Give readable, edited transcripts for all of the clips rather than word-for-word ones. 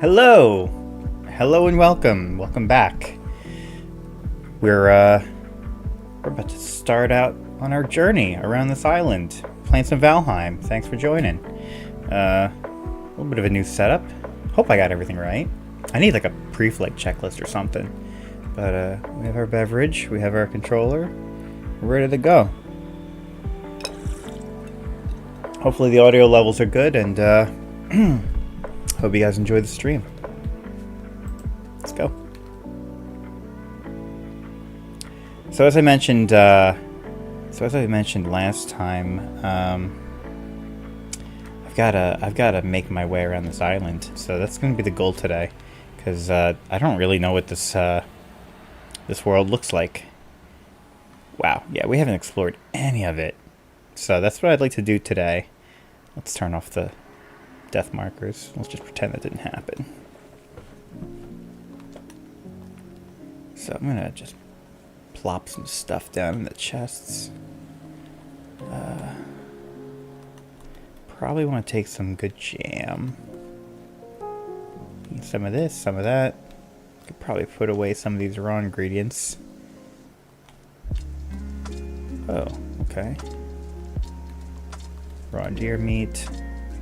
Hello! Hello and welcome. Welcome back. We're about to start out on our journey around this island. Playing some Valheim. Thanks for joining. A little bit of a new setup. Hope I got everything right. I need like a pre-flight checklist or something. But we have our beverage, we have our controller. We're ready to go. Hopefully the audio levels are good, and hope you guys enjoy the stream. Let's go. So as I mentioned last time, I've gotta make my way around this island. So that's gonna be the goal today, because I don't really know what this world looks like. Wow, yeah, we haven't explored any of it. So that's what I'd like to do today. Let's turn off the death markers. Let's just pretend that didn't happen. So I'm gonna just plop some stuff down in the chests. Probably want to take some good jam. Some of this, some of that. Could probably put away some of these raw ingredients. Oh, okay. Raw deer meat,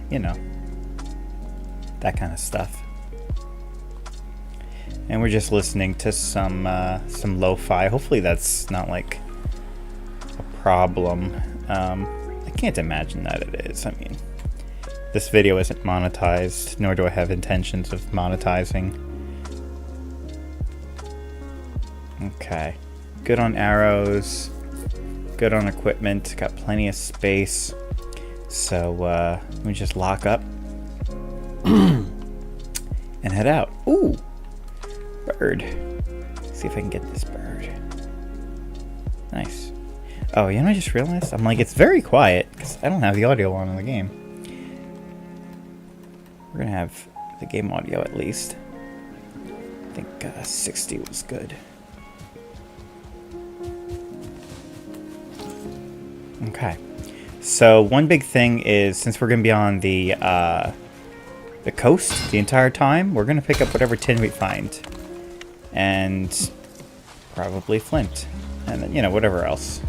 you know, that kind of stuff. And we're just listening to some lo-fi. Hopefully that's not like a problem. I can't imagine that it is. I mean, this video isn't monetized, nor do I have intentions of monetizing. Okay, good on arrows, good on equipment, got plenty of space. So let me just lock up and head out. Ooh, bird. Let's see if I can get this bird. Nice. Oh, you know, I just realized I'm like, it's very quiet because I don't have the audio on in the game. We're gonna have the game audio at least. I think 60 was good. Okay. So one big thing is, since we're going to be on the coast the entire time, we're going to pick up whatever tin we find. And probably flint. And then, you know, whatever else.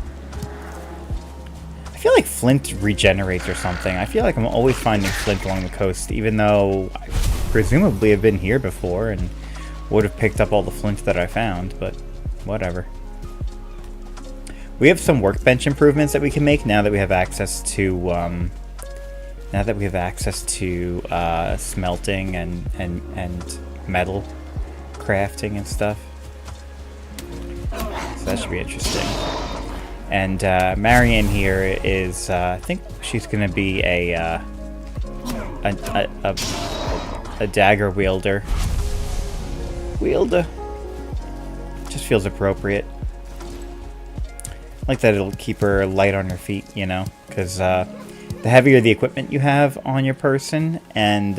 I feel like flint regenerates or something. I feel like I'm always finding flint along the coast, even though I presumably have been here before and would have picked up all the flint that I found, but whatever. We have some workbench improvements that we can make now that we have access to smelting and metal crafting and stuff. So that should be interesting. And Marianne here is, I think she's gonna be a dagger wielder. Just feels appropriate. Like that it'll keep her light on her feet, you know, because the heavier the equipment you have on your person, and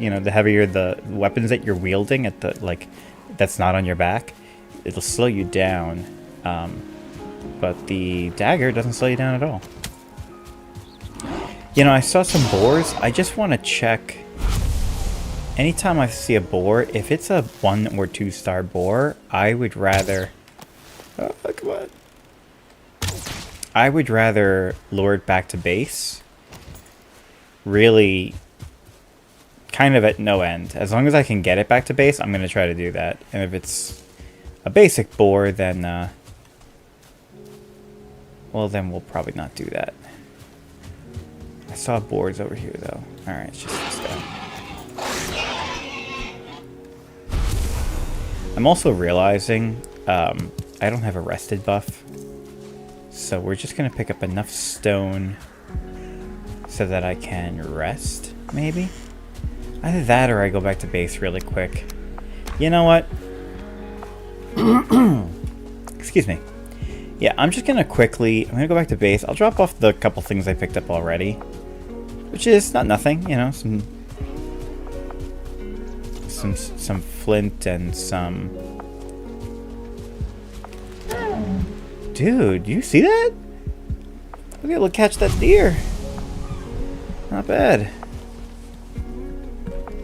you know, the heavier the weapons that you're wielding at the that's not on your back, it'll slow you down. But the dagger doesn't slow you down at all. You know, I saw some boars. I just want to check. Anytime I see a boar, if it's a 1 or 2 star boar, I would rather. Oh, come on. I would rather lure it back to base. Really, kind of at no end. As long as I can get it back to base, I'm going to try to do that. And if it's a basic boar, then, well, then we'll probably not do that. I saw boars over here, though. Alright, it's just this guy. I'm also realizing I don't have a rested buff. So we're just going to pick up enough stone so that I can rest, maybe? Either that or I go back to base really quick. You know what? Excuse me. Yeah, I'm just going to I'm going to go back to base. I'll drop off the couple things I picked up already. Which is not nothing, you know, some flint and some... Dude, you see that? We'll be able to catch that deer. Not bad.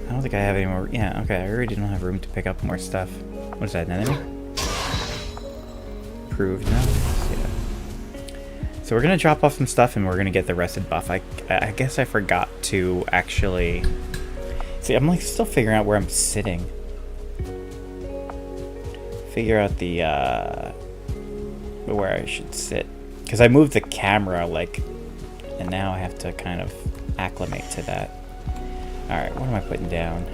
I don't think I have any more. Yeah, okay, I already don't have room to pick up more stuff. What is that, an enemy? Approved, no? Yeah. So we're gonna drop off some stuff and we're gonna get the rested buff. I guess I forgot to actually... See, I'm like still figuring out where I'm sitting. Figure out the, where I should sit. Because I moved the camera, like, and now I have to kind of acclimate to that. Alright, what am I putting down?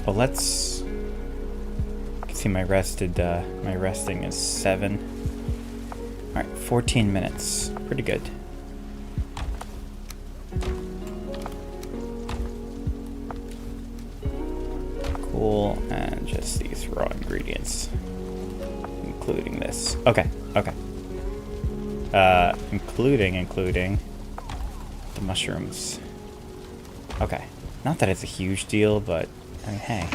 Well, let's... You can see my resting is 7. Alright, 14 minutes. Pretty good. Cool, and just these raw ingredients. Including this. Okay, okay. Including the mushrooms. Okay. Not that it's a huge deal, but I mean, hey.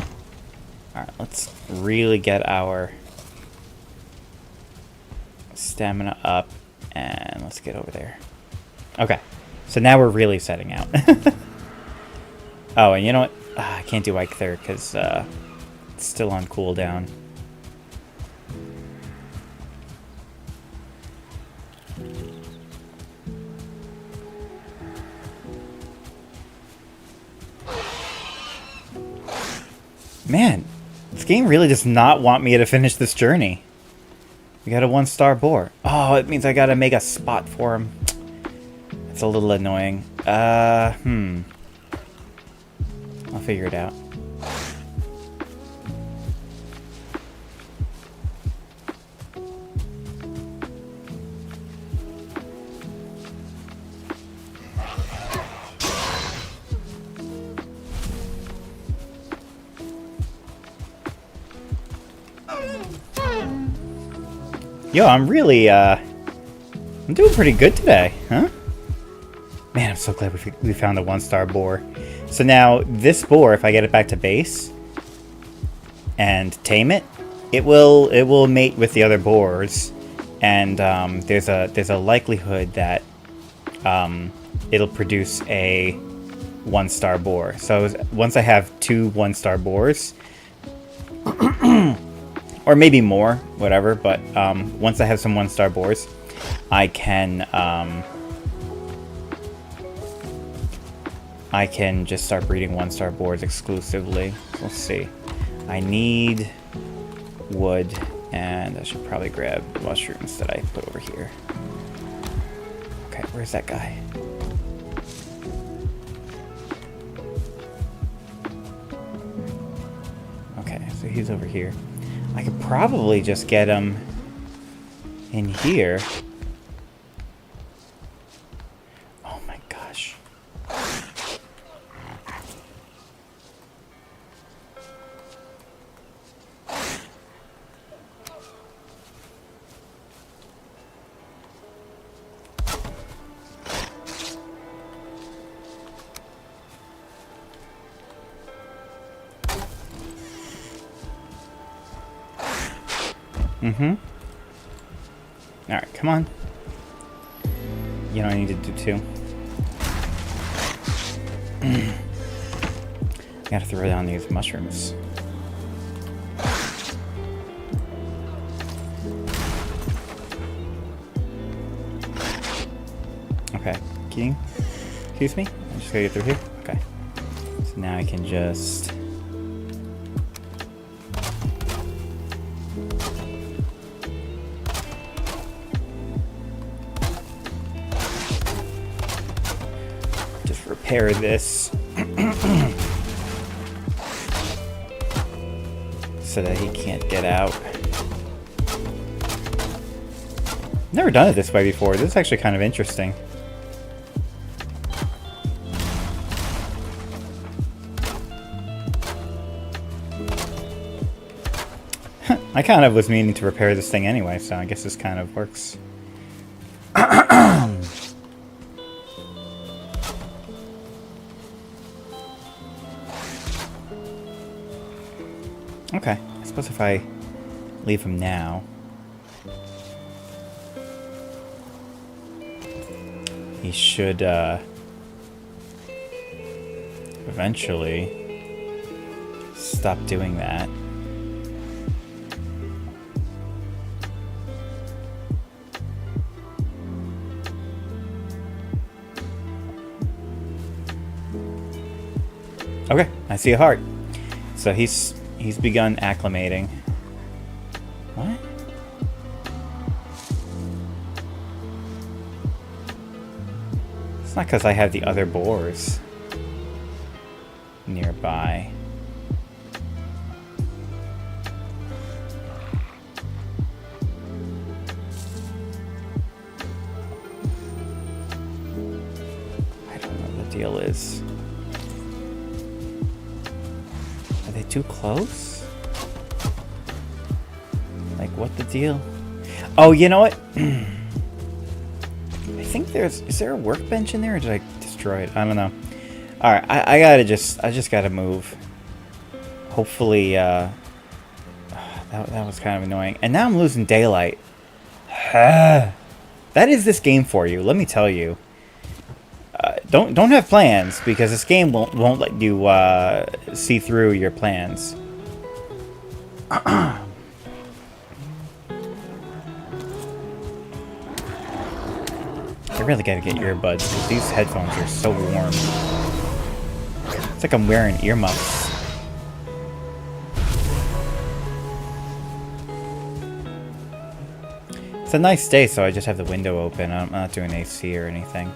Alright, let's really get our stamina up, and let's get over there. Okay, so now we're really setting out. Oh, and you know what? I can't do Ike there because it's still on cooldown. Man, this game really does not want me to finish this journey. We got a 1-star boar. Oh, it means I gotta make a spot for him. It's a little annoying. I'll figure it out. Yo, I'm really, I'm doing pretty good today, huh? Man, I'm so glad we found a 1-star boar. So now, this boar, if I get it back to base and tame it, it will mate with the other boars, and there's a likelihood that it'll produce a 1-star boar. So once I have 2 1-star boars, or maybe more, whatever, but once I have some 1-star boars, I can just start breeding 1-star boars exclusively. Let's see. I need wood, and I should probably grab mushrooms that I put over here. Okay, where's that guy? Okay, so he's over here. I could probably just get him in here. Oh my gosh. Alright, come on. You know what I need to do too? I gotta throw down these mushrooms. Okay, excuse me? I'm just gonna get through here? Okay. So now I can just... repair this so that he can't get out. Never done it this way before. This is actually kind of interesting. I kind of was meaning to repair this thing anyway, so I guess this kind of works. Okay. I suppose if I leave him now... he should, eventually stop doing that. Okay, I see a heart. So he's begun acclimating. What? It's not because I have the other boars nearby. I don't know what the deal is. Are they too close? Like, what the deal? Oh, you know what? I think is there a workbench in there, or did I destroy it? I don't know. Alright, I just gotta move. Hopefully, that was kind of annoying. And now I'm losing daylight. That is this game for you, let me tell you. Don't have plans, because this game won't let you see through your plans. I really gotta get earbuds, because these headphones are so warm. It's like I'm wearing earmuffs. It's a nice day, so I just have the window open. I'm not doing AC or anything.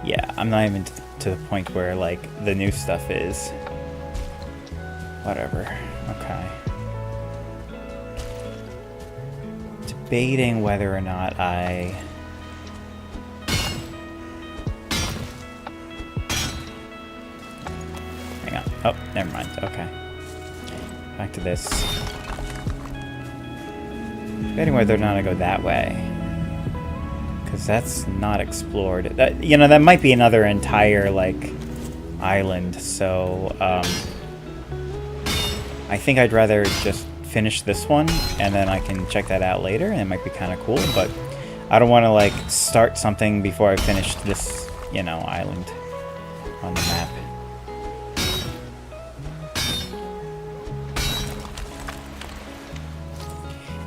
Yeah, I'm not even to the point where, like, the new stuff is. Whatever. Okay. Debating whether or not I... Hang on. Oh, never mind. Okay. Back to this. Debating whether or not I go that way. Because that's not explored. That, you know, that might be another entire, like, island. So, I think I'd rather just finish this one, and then I can check that out later, and it might be kind of cool, but I don't want to, like, start something before I finish this, you know, island on the map.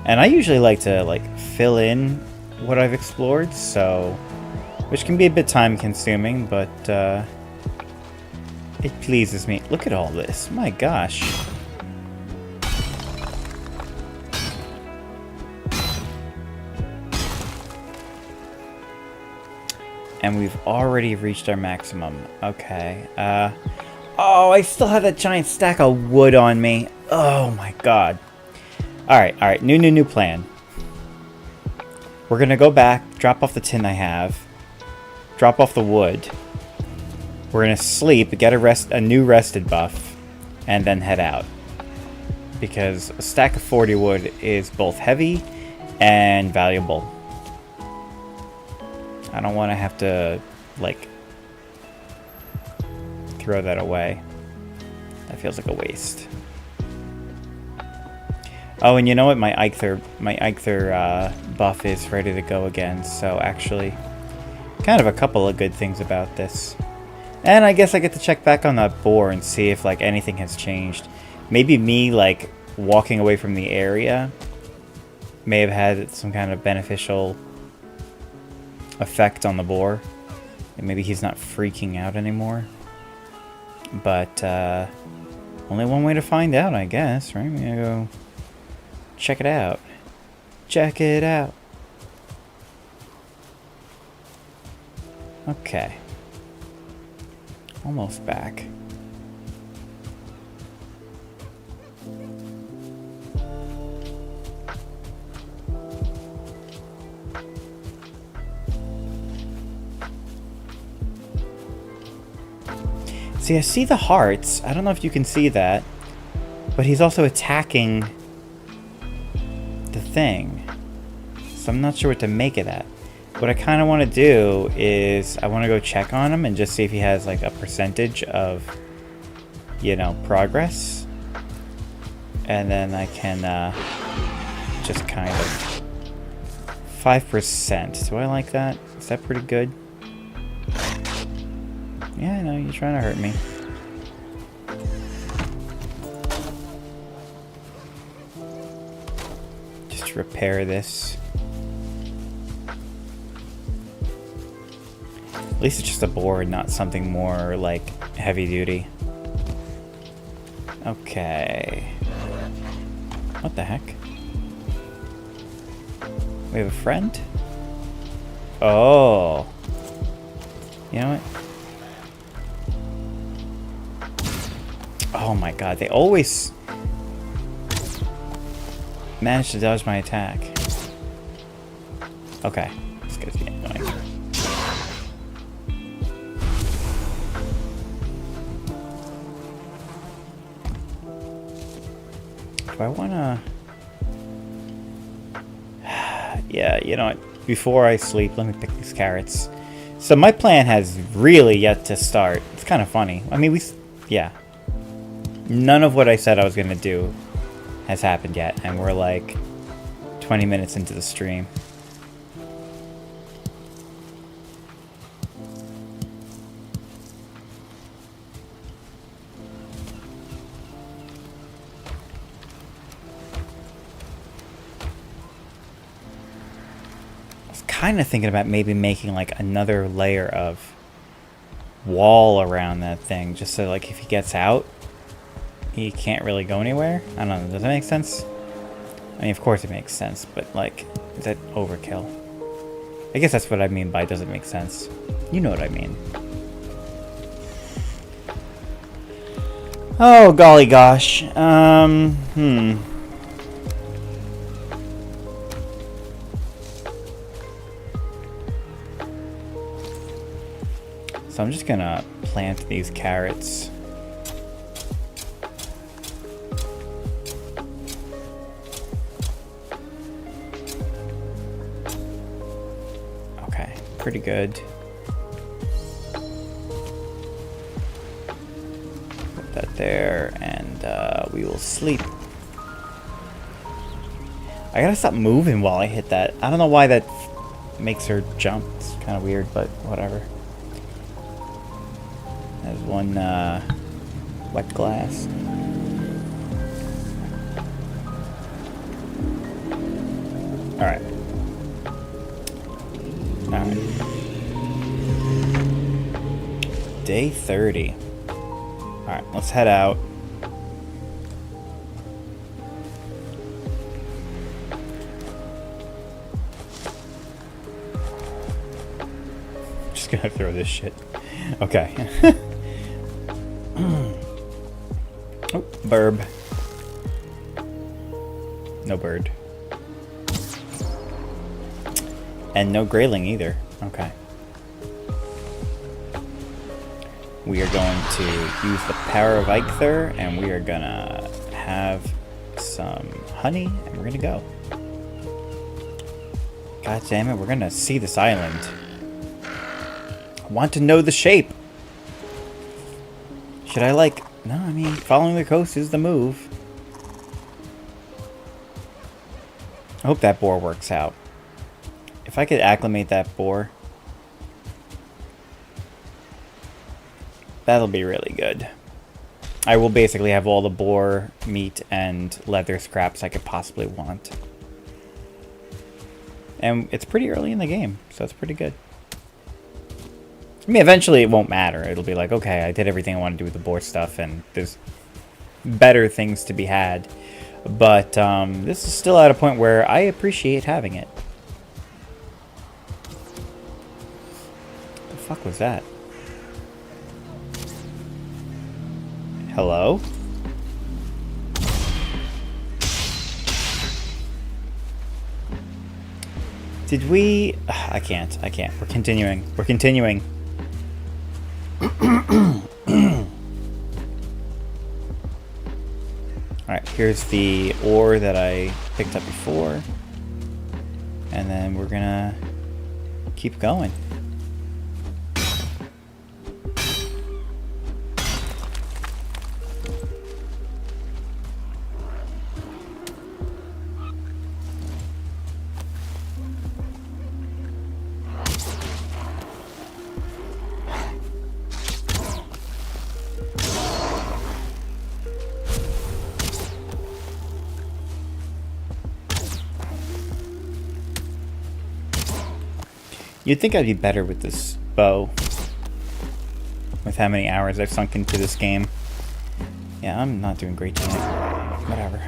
And I usually like to, like, fill in what I've explored, so, which can be a bit time consuming, but it pleases me. Look at all this, my gosh. And we've already reached our maximum. Okay. Oh, I still have that giant stack of wood on me. Oh my god. Alright, new plan. We're gonna go back, drop off the tin I have, drop off the wood. We're gonna sleep, get a new rested buff, and then head out. Because a stack of 40 wood is both heavy and valuable. I don't want to have to, like, throw that away. That feels like a waste. Oh, and you know what? My Eikther buff is ready to go again. So actually, kind of a couple of good things about this. And I guess I get to check back on that boar and see if, like, anything has changed. Maybe me, like, walking away from the area may have had some kind of beneficial effect on the boar. And maybe he's not freaking out anymore. But, only one way to find out, I guess, right? We're gonna go check it out. Check it out. Okay. Almost back. See, I see the hearts. I don't know if you can see that. But he's also attacking the thing. So I'm not sure what to make of that. What I kind of want to do is I want to go check on him and just see if he has like a percentage of, you know, progress. And then I can just kind of 5%. Do I like that? Is that pretty good? Yeah, I know, you're trying to hurt me. Just repair this. At least it's just a board, not something more, like, heavy duty. Okay. What the heck? We have a friend? Oh. You know what? Oh my god, they always manage to dodge my attack. Okay. This guy's getting annoying. Do I wanna... Yeah, you know what? Before I sleep, let me pick these carrots. So my plan has really yet to start. It's kind of funny. I mean, yeah. None of what I said I was gonna do has happened yet, and we're like 20 minutes into the stream. Kind of thinking about maybe making like another layer of wall around that thing, just so like if he gets out, he can't really go anywhere. I don't know, does that make sense? I mean, of course it makes sense, but like, is that overkill? I guess that's what I mean by does it make sense. You know what I mean. Oh, golly gosh. So I'm just gonna plant these carrots. Okay, pretty good. Put that there, and we will sleep. I gotta stop moving while I hit that. I don't know why that makes her jump. It's kind of weird, but whatever. There's one wet glass. Alright. Alright. Day 30. Alright, let's head out. Just gonna throw this shit. Okay. Oh, burb. No bird. And no grayling either. Okay. We are going to use the power of Eikthyr, and we are gonna have some honey, and we're gonna go. God damn it, we're gonna see this island. I want to know the shape. Should I like... No, I mean, following the coast is the move. I hope that boar works out. If I could acclimate that boar, that'll be really good. I will basically have all the boar meat and leather scraps I could possibly want. And it's pretty early in the game, so it's pretty good. I mean, eventually it won't matter. It'll be like, okay, I did everything I want to do with the boar stuff, and there's better things to be had. But this is still at a point where I appreciate having it. What the fuck was that? Hello? Did we... I can't. We're continuing. Here's the ore that I picked up before. And then we're gonna keep going. You'd think I'd be better with this bow, with how many hours I've sunk into this game. Yeah, I'm not doing great tonight. Whatever.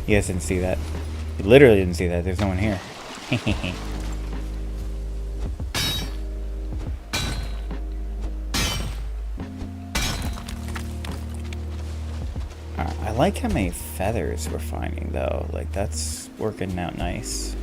You guys didn't see that. You literally didn't see that. There's no one here. I like how many feathers we're finding, though. Like, that's working out nice.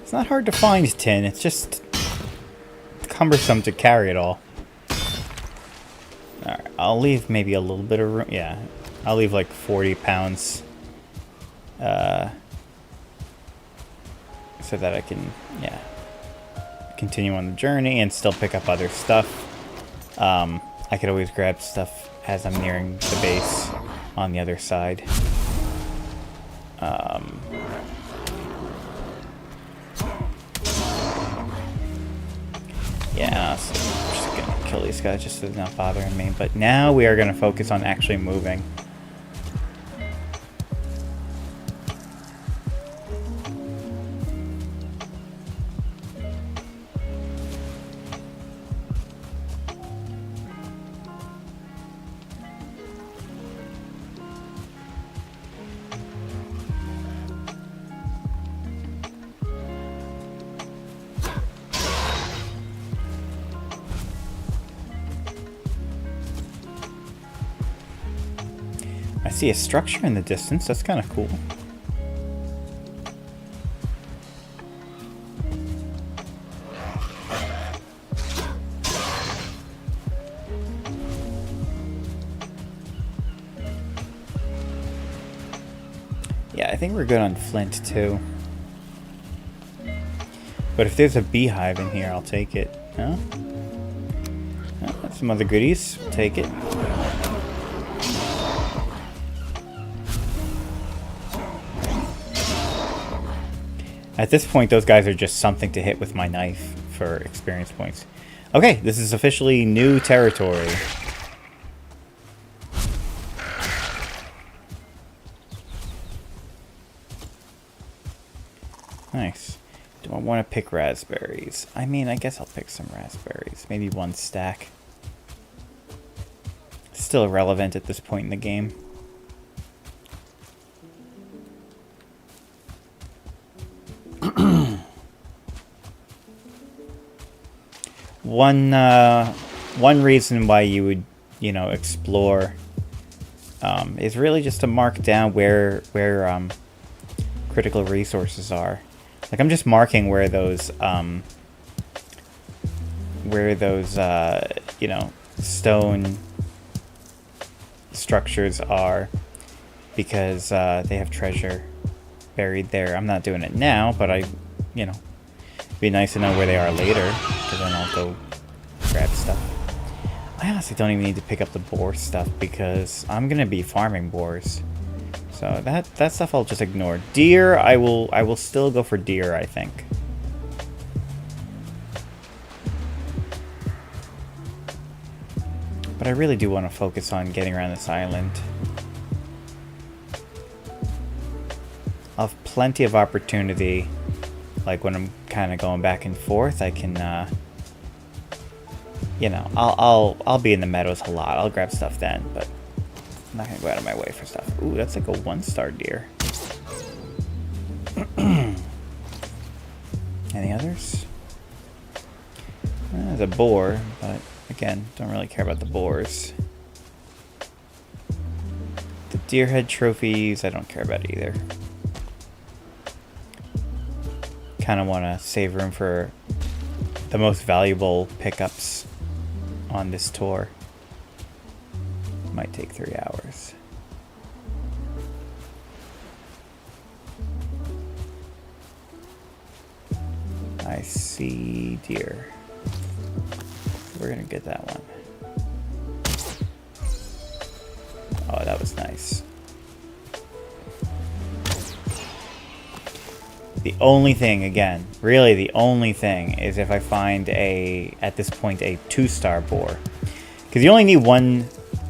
It's not hard to find tin, it's just cumbersome to carry it all. Alright, I'll leave maybe a little bit of room. Yeah, I'll leave like 40 pounds. So that I can, yeah, continue on the journey and still pick up other stuff. I could always grab stuff as I'm nearing the base on the other side. Yeah, so I'm just gonna kill these guys just so they're not bothering me. But now we are gonna focus on actually moving. I see a structure in the distance. That's kind of cool. Yeah, I think we're good on flint too. But if there's a beehive in here, I'll take it. Huh? Oh, some other goodies. We'll take it. At this point, those guys are just something to hit with my knife for experience points. Okay, this is officially new territory. Nice. Do I want to pick raspberries? I mean, I guess I'll pick some raspberries. Maybe one stack. Still irrelevant at this point in the game. One reason why you would, you know, explore is really just to mark down where critical resources are. Like, I'm just marking where those you know, stone structures are, because they have treasure buried there. I'm not doing it now, but you know, it'd be nice to know where they are later, because then I'll go grab stuff. I honestly don't even need to pick up the boar stuff, because I'm gonna be farming boars. So that stuff I'll just ignore. Deer, I will still go for deer, I think. But I really do want to focus on getting around this island. I'll have plenty of opportunity. Like, when I'm kind of going back and forth, I can, you know, I'll be in the meadows a lot. I'll grab stuff then, but I'm not gonna go out of my way for stuff. Ooh, that's like a 1-star deer. Any others? There's a boar, but again, don't really care about the boars. The deer head trophies, I don't care about either. Kind of want to save room for the most valuable pickups on this tour. Might take 3 hours. I see deer. We're gonna get that one. Oh, that was nice. The only thing, again, really the only thing, is if I find at this point, a 2-star boar. Because you only need one,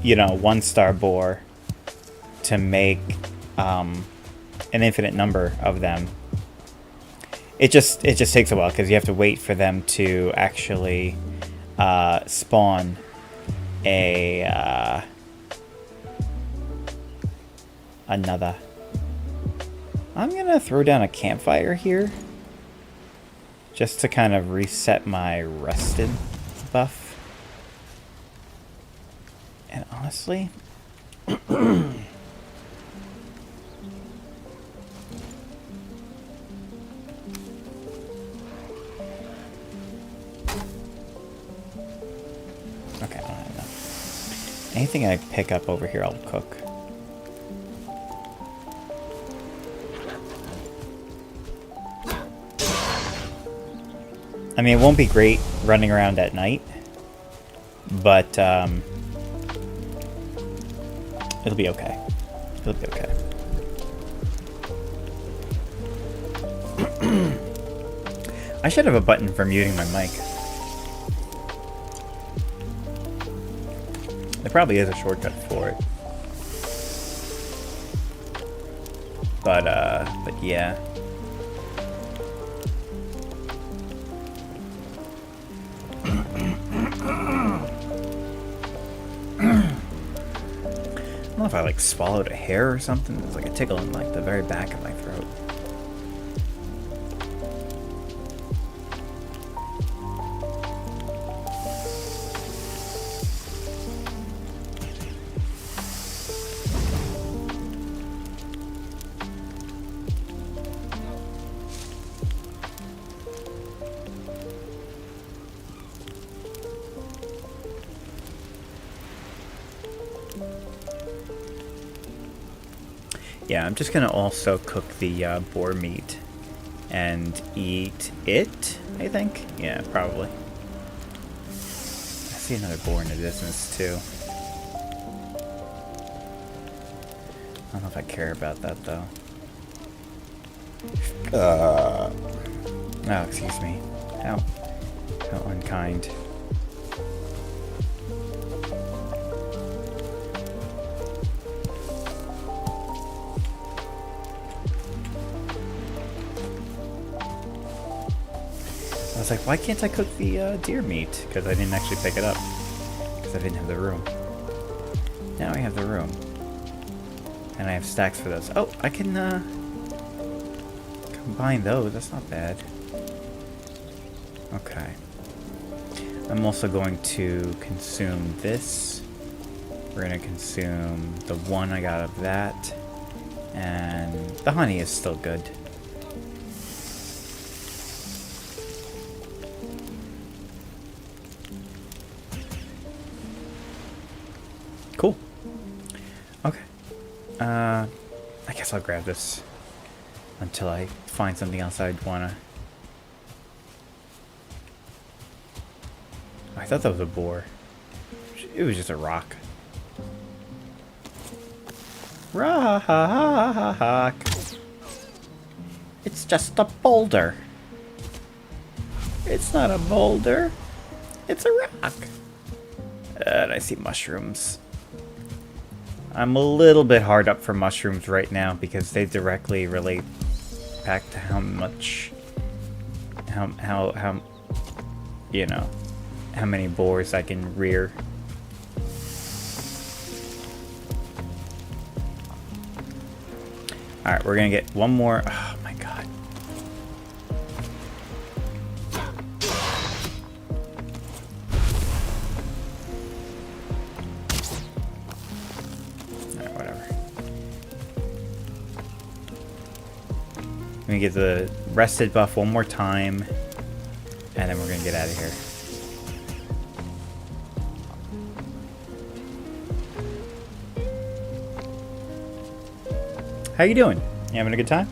1-star boar to make an infinite number of them. It just takes a while, because you have to wait for them to actually spawn another. I'm gonna throw down a campfire here, just to kind of reset my rested buff. And honestly, okay, I don't have enough. Anything I pick up over here, I'll cook. I mean, it won't be great running around at night, but it'll be okay. It'll be okay. I should have a button for muting my mic. There probably is a shortcut for it. But yeah. I don't know if I like swallowed a hair or something. There's like a tickle in like the very back of my throat. Yeah, I'm just gonna also cook the boar meat and eat it, I think. Yeah, probably. I see another boar in the distance, too. I don't know if I care about that, though. Oh, excuse me. How unkind. I was like, why can't I cook the deer meat? Because I didn't actually pick it up. Because I didn't have the room. Now I have the room. And I have stacks for those. Oh, I can combine those. That's not bad. Okay. I'm also going to consume this. We're going to consume the one I got of that. And the honey is still good. Cool. Okay. I guess I'll grab this until I find something else I'd wanna. I thought that was a boar. It was just a rock. Rock. It's just a boulder. It's not a boulder. It's a rock. And I see mushrooms. I'm a little bit hard up for mushrooms right now because they directly relate back to how much, you know, how many boars I can rear. Alright, we're gonna get one more. Oh my god. gonna get the rested buff one more time, and then we're gonna get out of here. How you doing? You having a good time?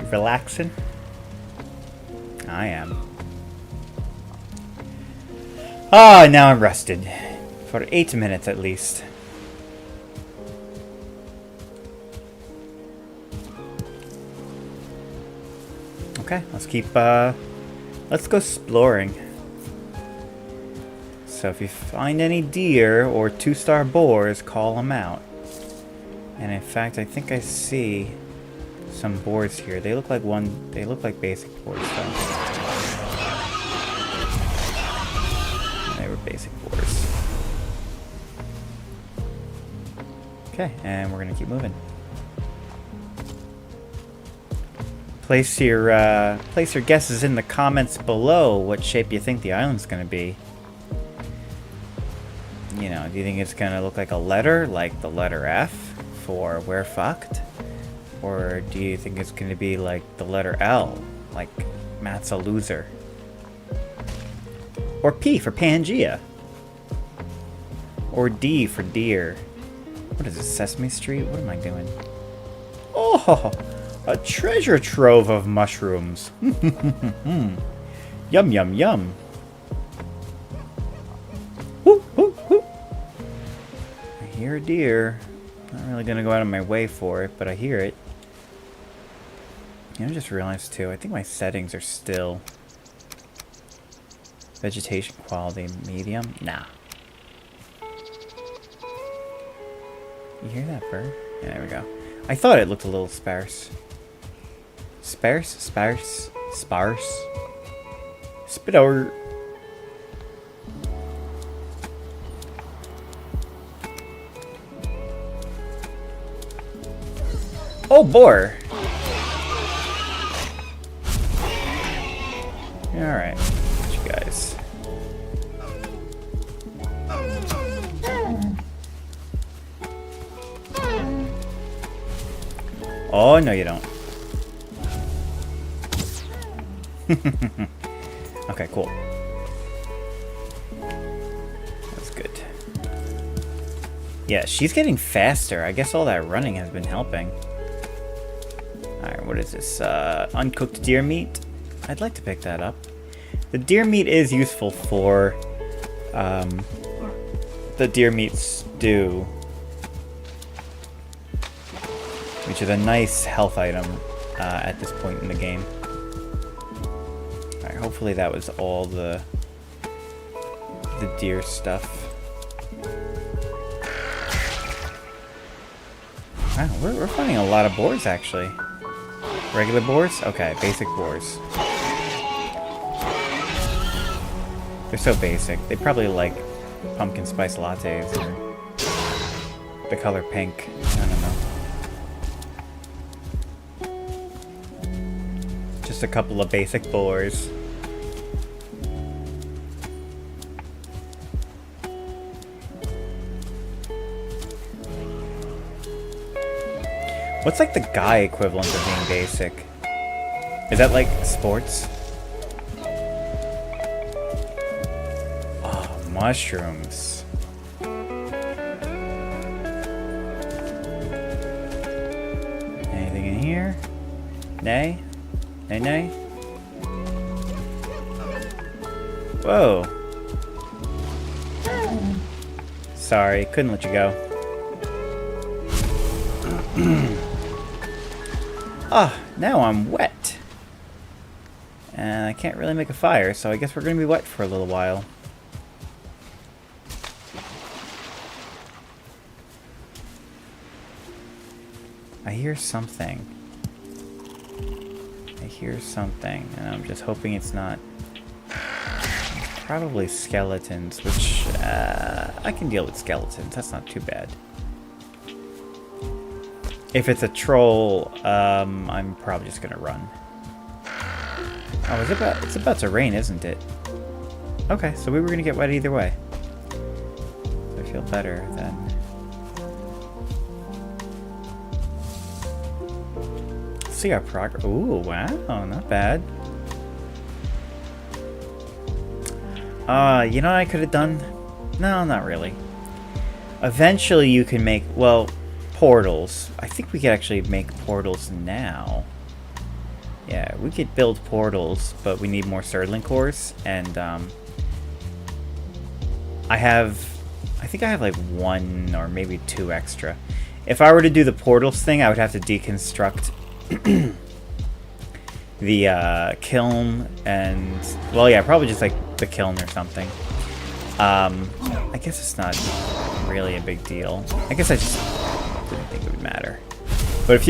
You relaxing? I am. Ah, now I'm rested. For 8 minutes at least. Okay, let's go sploring. So if you find any deer or 2-star boars, call them out. And in fact, I think I see some boars here. They look like basic boars though. They were basic boars. Okay, and we're gonna keep moving. Place your guesses in the comments below what shape you think the island's gonna be. You know, do you think it's gonna look like a letter, like the letter F for we're fucked? Or do you think it's gonna be like the letter L, like Matt's a loser? Or P for Pangea? Or D for deer? What is this, Sesame Street? What am I doing? Oh! A treasure trove of mushrooms. Yum, yum, yum. Woo, woo, woo. I hear a deer. Not really gonna go out of my way for it, but I hear it. I just realized too, I think my settings are still vegetation quality medium. Nah. You hear that bird? Yeah, there we go. I thought it looked a little sparse. Sparse? Sparse? Sparse? Spit over. Oh, boar! Alright, you guys. Oh, no you don't. Okay, cool. That's good. Yeah, she's getting faster. I guess all that running has been helping. Alright, what is this? Uncooked deer meat? I'd like to pick that up. The deer meat is useful for the deer meat stew, which is a nice health item at this point in the game. Alright, hopefully that was all the deer stuff. Wow, we're finding a lot of boars actually. Regular boars? Okay, basic boars. They're so basic. They probably like pumpkin spice lattes or the color pink. I don't know. Just a couple of basic boars. What's like the guy equivalent of being basic? Is that like sports? Oh, mushrooms. Anything in here? Nay? Nay, nay? Whoa. Sorry, couldn't let you go. Ah, now I'm wet. And I can't really make a fire, so I guess we're gonna be wet for a little while. I hear something. I hear something, and I'm just hoping it's not... It's probably skeletons, which... I can deal with skeletons, that's not too bad. If it's a troll, I'm probably just gonna run. Oh, it's about to rain, isn't it? Okay, so we were gonna get wet either way. So I feel better then. see our progress. Ooh, wow, not bad. You know what I could have done? No, not really. Eventually you can make, well, portals. I think we could actually make portals now. Yeah, we could build portals, but we need more Surdling cores, and I think I have like 1 or maybe 2 extra. If I were to do the portals thing, I would have to deconstruct the kiln and, well, yeah, probably just like the kiln or something. I guess it's not really a big deal. I guess I just didn't think it would matter. But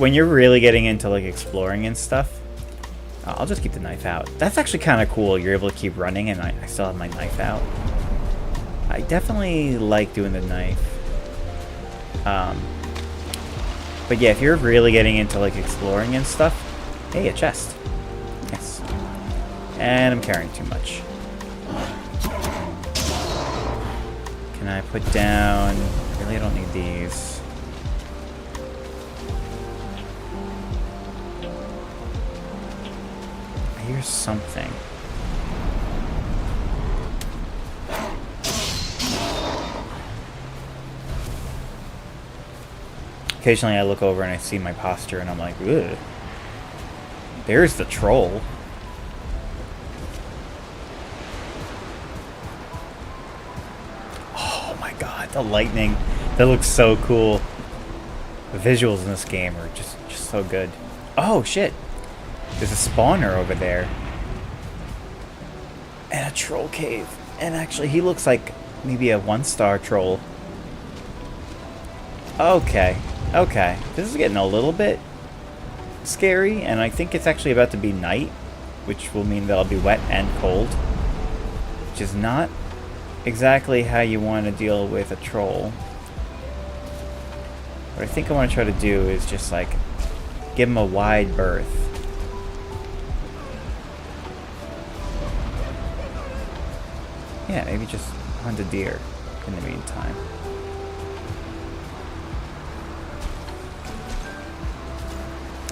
when you're really getting into like exploring and stuff, I'll just keep the knife out. That's actually kind of cool. You're able to keep running, and I still have my knife out. I definitely like doing the knife. But yeah, if you're really getting into like exploring and stuff, hey, a chest. Yes. And I'm carrying too much. Can I put down... Really, I don't need these. I hear something. Occasionally I look over and I see my posture and I'm like, ugh. There's the troll. Oh my god, the lightning. That looks so cool. The visuals in this game are just so good. Oh shit. There's a spawner over there. And a troll cave. And actually he looks like maybe a 1-star troll. Okay. Okay, this is getting a little bit scary, and I think it's actually about to be night, which will mean that I'll be wet and cold, which is not exactly how you want to deal with a troll. What I think I want to try to do is just, like, give him a wide berth. Yeah, maybe just hunt a deer in the meantime.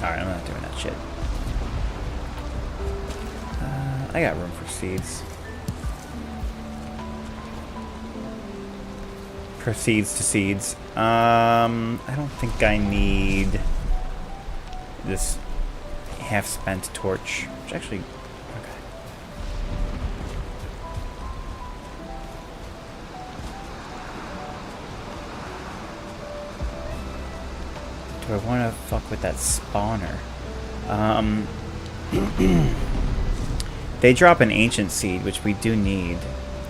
Alright, I'm not doing that shit. I got room for seeds. Proceeds to seeds. I don't think I need this half-spent torch. Which actually... Okay. Do I want to fuck with that spawner? They drop an ancient seed, which we do need.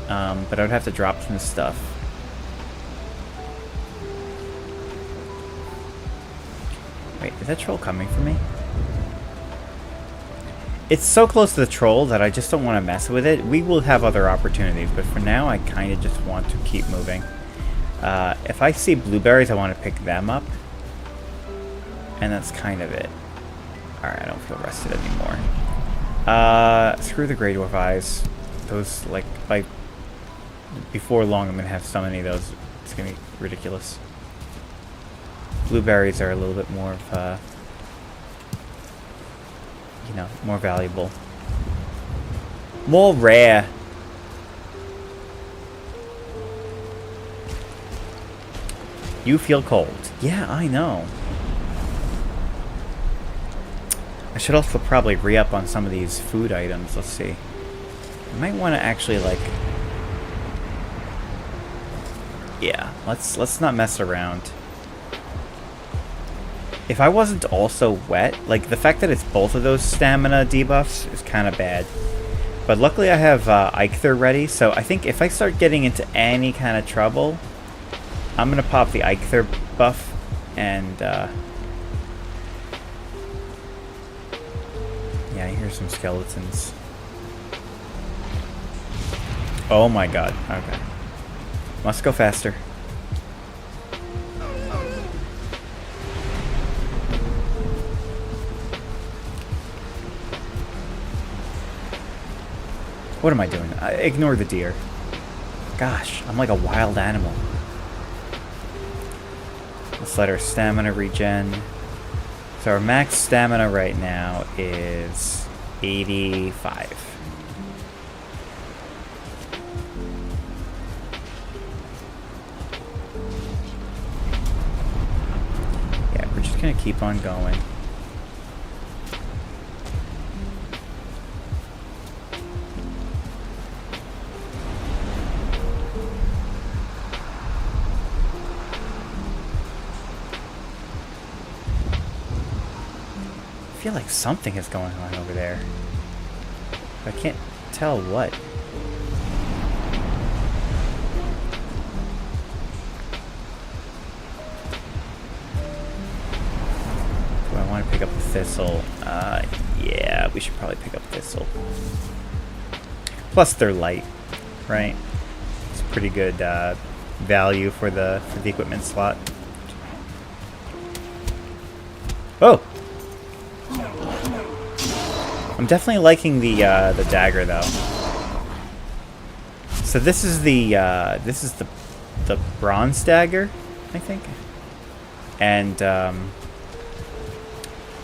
But I would have to drop some stuff. Wait, is that troll coming for me? It's so close to the troll that I just don't want to mess with it. We will have other opportunities, but for now I kind of just want to keep moving. If I see blueberries, I want to pick them up. And that's kind of it. Alright, I don't feel rested anymore. Screw the Grey Dwarf Eyes. Those, like, before long I'm going to have so many of those. It's going to be ridiculous. Blueberries are a little bit more of, you know, more valuable. More rare. You feel cold. Yeah, I know. I should also probably re-up on some of these food items. Let's see. I might want to actually, like... Yeah, let's not mess around. If I wasn't also wet, like, the fact that it's both of those stamina debuffs is kind of bad. But luckily I have Eikthyr ready, so I think if I start getting into any kind of trouble, I'm going to pop the Eikthyr buff and... Yeah, I hear some skeletons. Oh my god. Okay. Must go faster. What am I doing? Ignore the deer. Gosh, I'm like a wild animal. Let's let our stamina regen. It's So our max stamina right now is 85. Yeah, we're just gonna keep on going. I feel like something is going on over there. I can't tell what. Do I want to pick up the thistle? Yeah, we should probably pick up thistle. Plus they're light, right? It's pretty good value for the equipment slot. Oh! I'm definitely liking the dagger though. So this is the bronze dagger, I think, and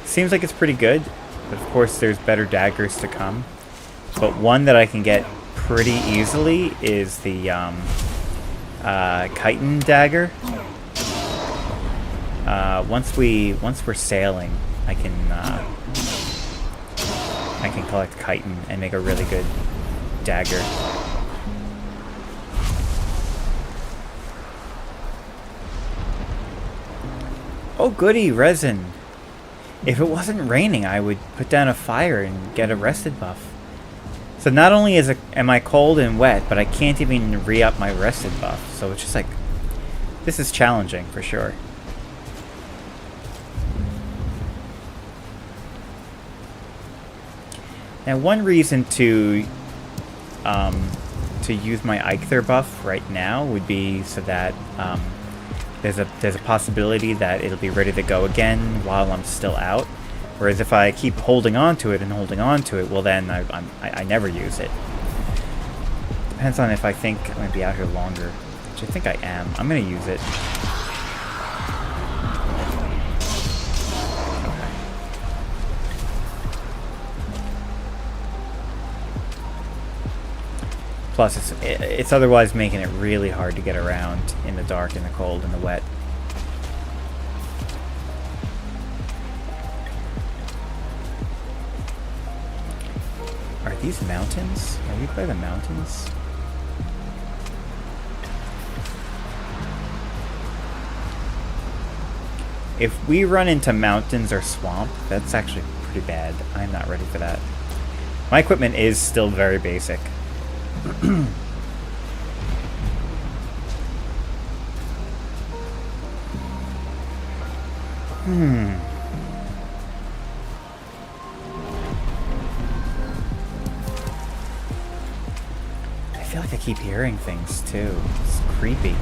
seems like it's pretty good. But of course, there's better daggers to come. But one that I can get pretty easily is the chitin dagger. Once we're sailing, I can collect chitin and make a really good dagger. Oh goody, resin. If it wasn't raining, I would put down a fire and get a rested buff. So not only am I cold and wet, but I can't even re-up my rested buff. So it's just like, this is challenging for sure. Now, one reason to use my Eikther buff right now would be so that there's a possibility that it'll be ready to go again while I'm still out. Whereas if I keep holding on to it and holding on to it, well then I never use it. Depends on if I think I'm gonna be out here longer, which I think I am. I'm gonna use it. Plus, it's otherwise making it really hard to get around in the dark, in the cold, in the wet. Are these mountains? Are we by the mountains? If we run into mountains or swamp, that's actually pretty bad. I'm not ready for that. My equipment is still very basic. I feel like I keep hearing things too. It's creepy.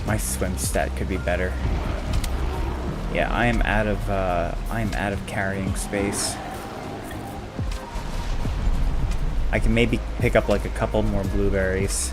My swim stat could be better. Yeah, I am out of carrying space. I can maybe pick up like a couple more blueberries.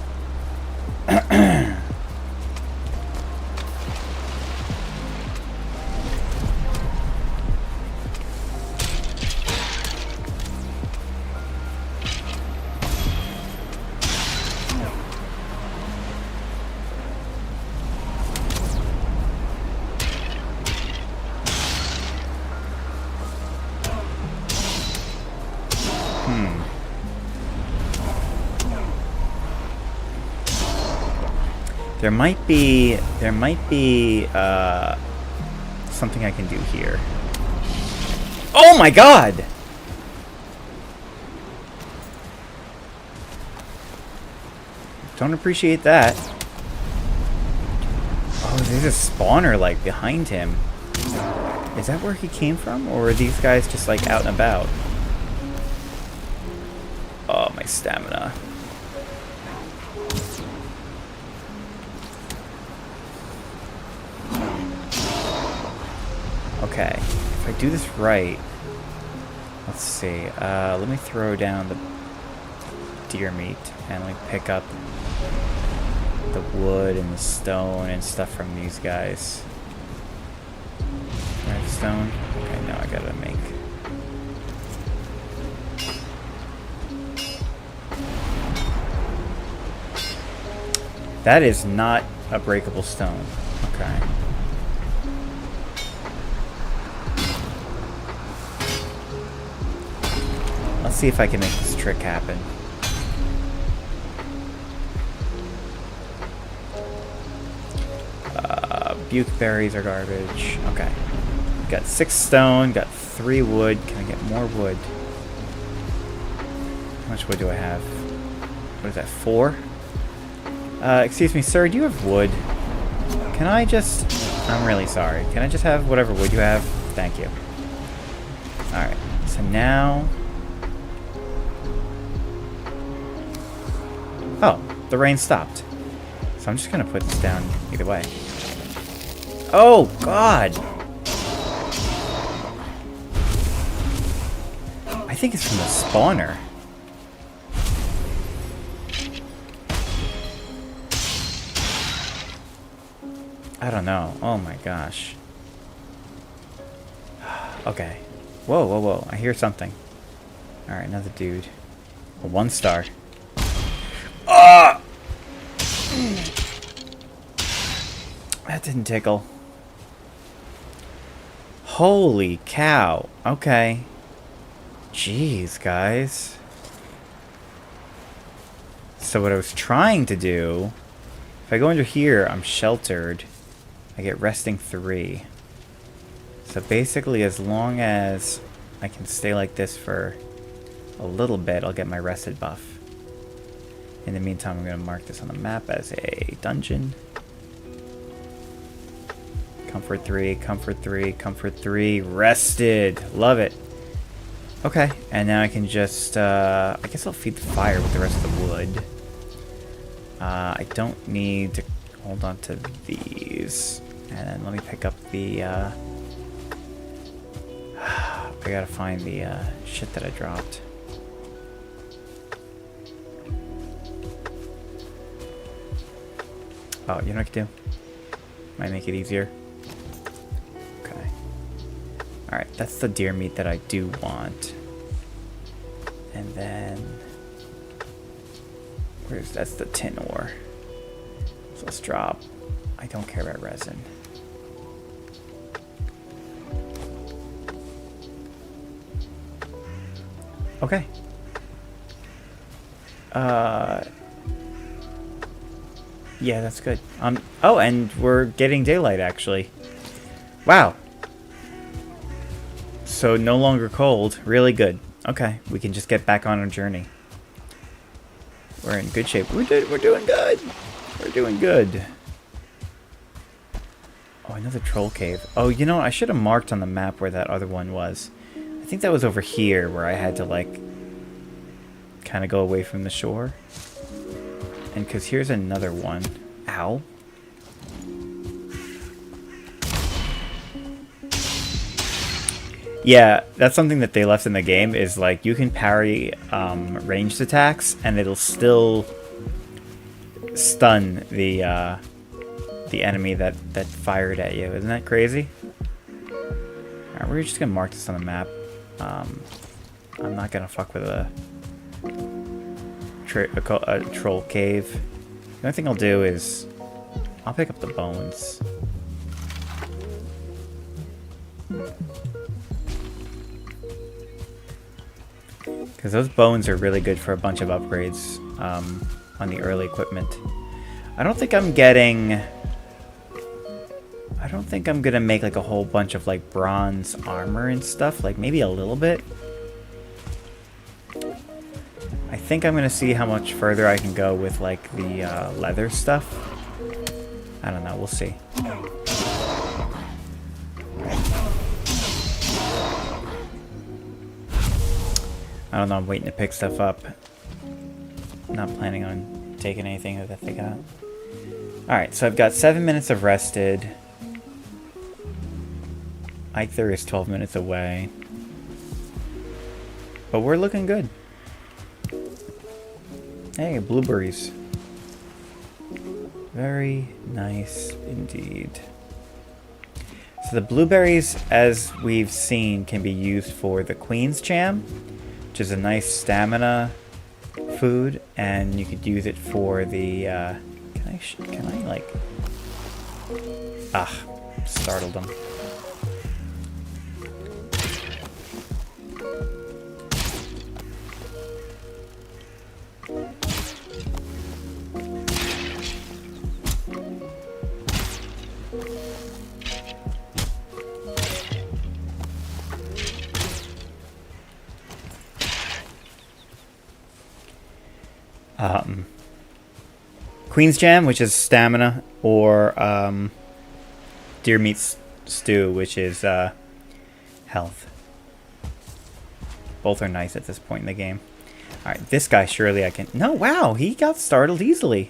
There might be something I can do here. Oh my god! Don't appreciate that. Oh, there's a spawner like behind him. Is that where he came from? Or are these guys just like out and about? Oh, my stamina. Okay, if I do this right, let's see. Let me throw down the deer meat. And let me pick up the wood and the stone and stuff from these guys. Redstone. Okay, now I gotta make. That is not a breakable stone. Okay. Let's see if I can make this trick happen. Buke berries are garbage. Okay. Got 6 stone, got 3 wood. Can I get more wood? How much wood do I have? What is that, 4? Excuse me, sir, do you have wood? Can I just... I'm really sorry. Can I just have whatever wood you have? Thank you. Alright, so now... Oh, the rain stopped. So I'm just gonna put this down either way. Oh, God! I think it's from the spawner. I don't know. Oh my gosh. Okay. Whoa, whoa, whoa. I hear something. Alright, another dude. A 1 star. Ah! That didn't tickle. Holy cow. Okay. Jeez, guys. So what I was trying to do... If I go under here, I'm sheltered. I get resting 3. So basically, as long as I can stay like this for a little bit, I'll get my rested buff. In the meantime, I'm going to mark this on the map as a dungeon. Comfort 3, comfort 3, comfort 3, rested. Love it. Okay, and now I can just, I guess I'll feed the fire with the rest of the wood. I don't need to hold on to these. And then let me pick up the, I gotta find the, shit that I dropped. Oh, you know what I can do? Might make it easier. Okay. Alright, that's the deer meat that I do want. And then... that's the tin ore. So let's drop. I don't care about resin. Okay. Yeah, that's good. Oh, and we're getting daylight, actually. Wow. So no longer cold. Really good. Okay, we can just get back on our journey. We're in good shape. We're doing good. We're doing good. Oh, another troll cave. Oh, you know, I should have marked on the map where that other one was. I think that was over here where I had to, like, kind of go away from the shore. And because here's another one. Ow. Yeah, that's something that they left in the game, is like you can parry ranged attacks and it'll still stun the enemy that fired at you. Isn't that crazy? Alright, we're just gonna mark this on the map. I'm not gonna fuck with a troll cave. The only thing I'll do is I'll pick up the bones. Because those bones are really good for a bunch of upgrades on the early equipment. I don't think I'm gonna make like a whole bunch of like bronze armor and stuff. Like maybe a little bit. I think I'm gonna see how much further I can go with like the leather stuff. I don't know. We'll see. I don't know, I'm waiting to pick stuff up. Not planning on taking anything that they got. Alright, so I've got 7 minutes of rested. Either is 12 minutes away. But we're looking good. Hey, blueberries. Very nice indeed. So the blueberries, as we've seen, can be used for the Queen's Jam, which is a nice stamina food, and you could use it for the, can I like... Ah, startled them. Queen's Jam, which is stamina, or deer meat stew, which is health. Both are nice at this point in the game. Alright, this guy surely I can... No, wow, he got startled easily.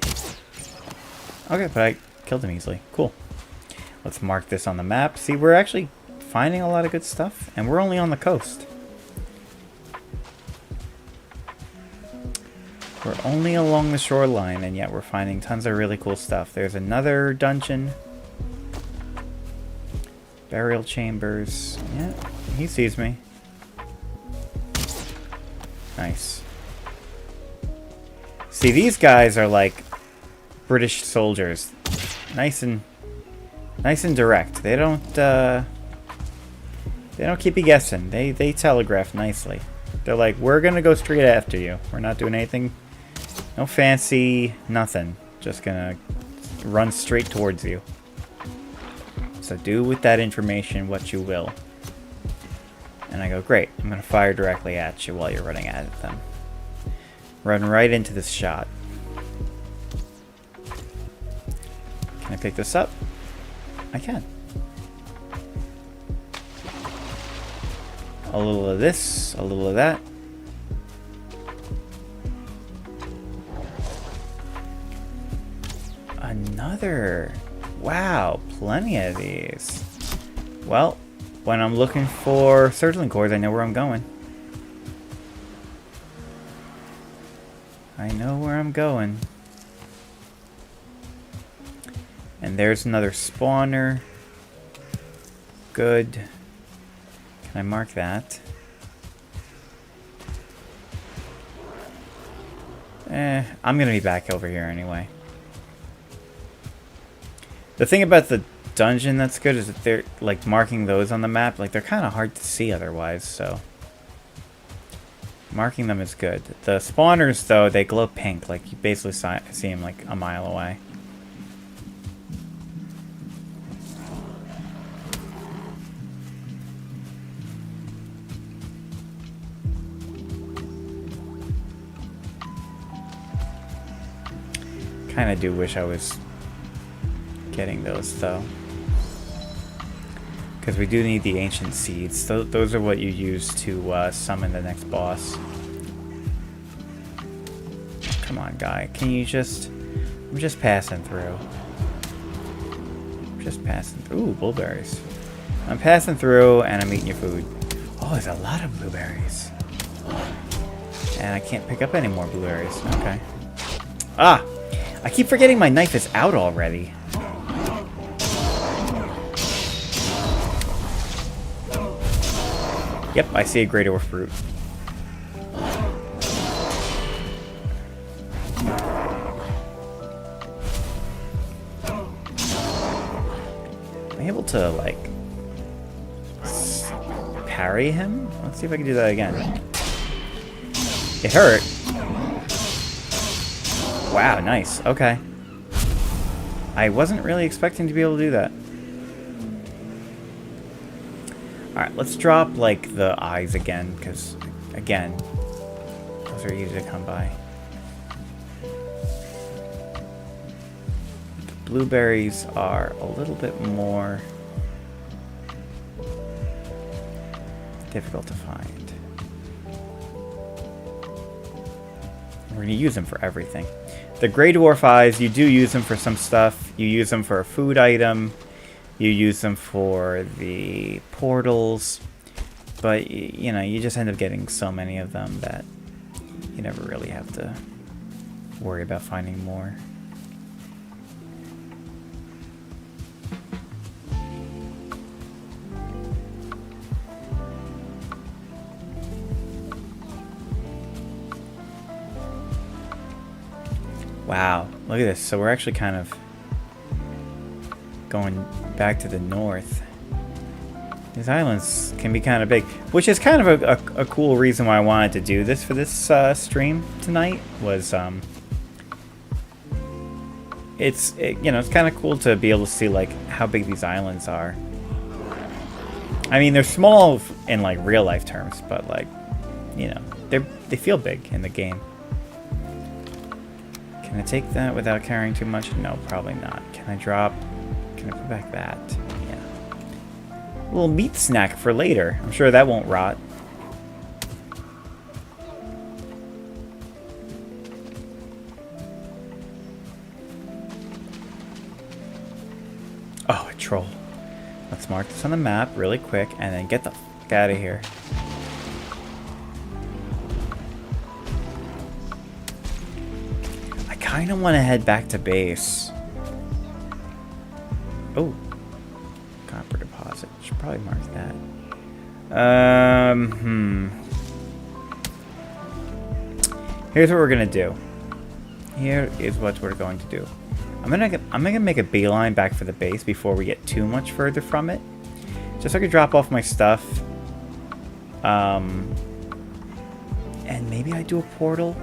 Okay, but I killed him easily. Cool. Let's mark this on the map. See, we're actually finding a lot of good stuff, and we're only on the coast. We're only along the shoreline, and yet we're finding tons of really cool stuff. There's another dungeon. Burial chambers. Yeah, he sees me. Nice. See, these guys are like British soldiers. Nice and direct. They don't keep you guessing. They telegraph nicely. They're like, we're gonna go straight after you. We're not doing anything. No fancy, nothing. Just gonna run straight towards you. So do with that information what you will. And I go, great. I'm gonna fire directly at you while you're running at them. Run right into this shot. Can I pick this up? I can. A little of this, a little of that. Another. Wow, plenty of these. Well, when I'm looking for surtling cores, I know where I'm going. I know where I'm going. And there's another spawner. Good. Can I mark that? I'm gonna be back over here anyway. The thing about the dungeon that's good is that they're like marking those on the map, like they're kind of hard to see otherwise, so marking them is good. The spawners though, they glow pink, like you basically see them like a mile away. Kind of do wish I was getting those though, because we do need the ancient seeds. Those are what you use to summon the next boss. Come on, guy. Can you just... I'm just passing through. I'm just passing through. Ooh, blueberries. I'm passing through and I'm eating your food. Oh, there's a lot of blueberries. And I can't pick up any more blueberries. Okay. Ah! I keep forgetting my knife is out already. Yep, I see a great dwarf fruit. Am I able to, like, parry him? Let's see if I can do that again. It hurt. Wow, nice. Okay. I wasn't really expecting to be able to do that. Alright, let's drop, like, the eyes again, because, again, those are easy to come by. The blueberries are a little bit more difficult to find. We're going to use them for everything. The Grey Dwarf eyes, you do use them for some stuff. You use them for a food item. You use them for the portals, but you know, you just end up getting so many of them that you never really have to worry about finding more. Wow, look at this. So we're actually kind of going back to the north. These islands can be kind of big, which is kind of a cool reason why I wanted to do this for this stream tonight. Was it's kind of cool to be able to see like how big these islands are. I mean, they're small in like real life terms, but like, you know, they feel big in the game. Can I take that without carrying too much? No, probably not. Can I drop? Can I put back that? Yeah. A little meat snack for later. I'm sure that won't rot. Oh, a troll. Let's mark this on the map really quick and then get the fuck out of here. I kind of want to head back to base. Oh. Copper deposit. Should probably mark that. Here's what we're going to do. Here is what we're going to do. I'm gonna make a beeline back for the base before we get too much further from it, just so I can drop off my stuff. And maybe I do a portal.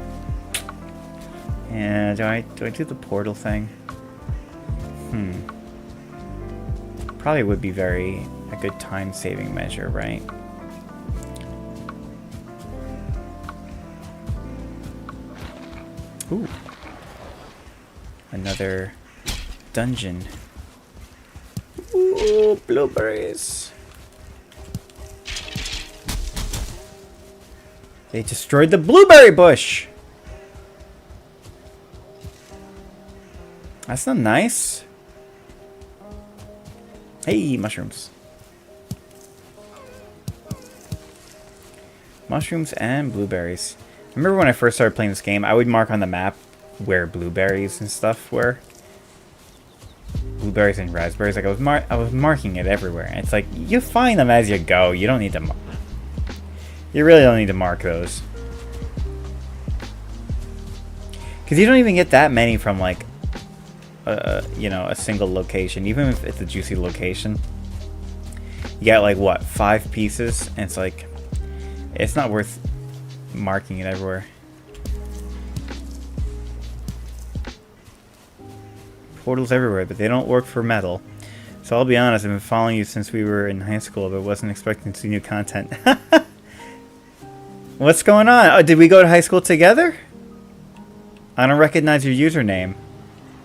And do I do the portal thing? Probably would be a good time-saving measure, right? Ooh. Another dungeon. Ooh, blueberries. They destroyed the blueberry bush. That's not nice. Hey, mushrooms. Mushrooms and blueberries. I remember when I first started playing this game, I would mark on the map where blueberries and stuff were. Blueberries and raspberries. Like I was marking it everywhere. And it's like you find them as you go. You don't need to. You really don't need to mark those, because you don't even get that many from like, a single location. Even if it's a juicy location, you get like what, 5 pieces, and it's like, it's not worth marking it everywhere. Portals everywhere, but they don't work for metal. So I'll be honest, I've been following you since we were in high school, but wasn't expecting to see new content. What's going on? Oh, did we go to high school together? I don't recognize your username.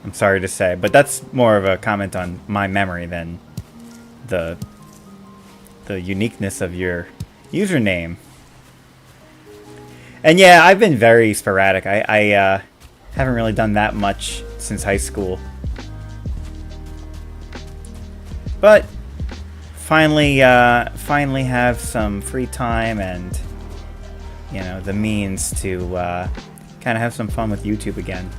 I'm sorry to say, but that's more of a comment on my memory than the uniqueness of your username. And yeah, I've been very sporadic. I haven't really done that much since high school. But finally have some free time and, the means to kind of have some fun with YouTube again.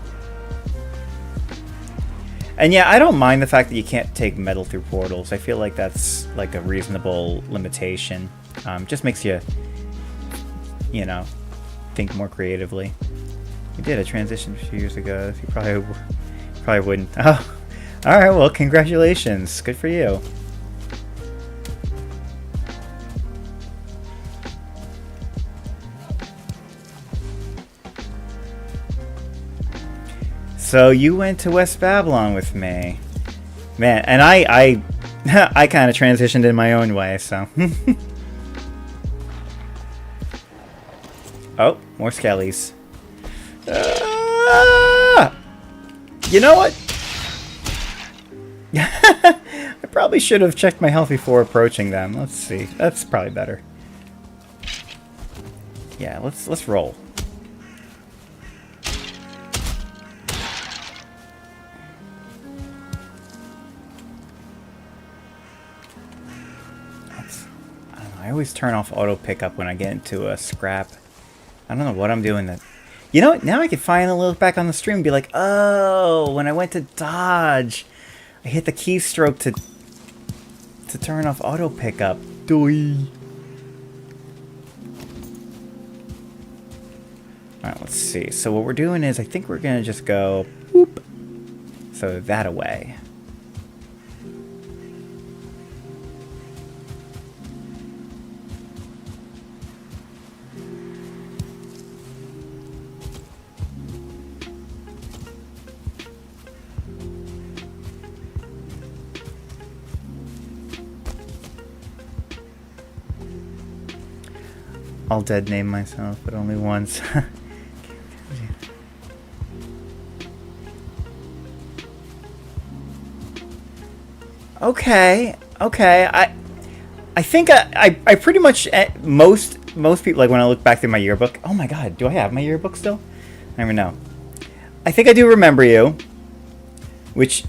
And yeah, I don't mind the fact that you can't take metal through portals. I feel like that's like a reasonable limitation. Just makes you, think more creatively. You did a transition a few years ago. You probably wouldn't. Oh, all right. Well, congratulations. Good for you. So you went to West Babylon with me, man, and I kind of transitioned in my own way. So, oh, more skellies. You know what? I probably should have checked my health before approaching them. Let's see. That's probably better. Yeah, let's roll. I always turn off auto pickup when I get into a scrap. I don't know what I'm doing that. You know what? Now I can finally look back on the stream and be like, oh, when I went to dodge, I hit the keystroke to turn off auto pickup. Doi. Alright, let's see. So what we're doing is I think we're gonna just go whoop. So that away. I'll dead name myself, but only once. Okay, okay. I think I pretty much most people, like when I look back through my yearbook. Oh my god, do I have my yearbook still? I don't even know. I think I do remember you, which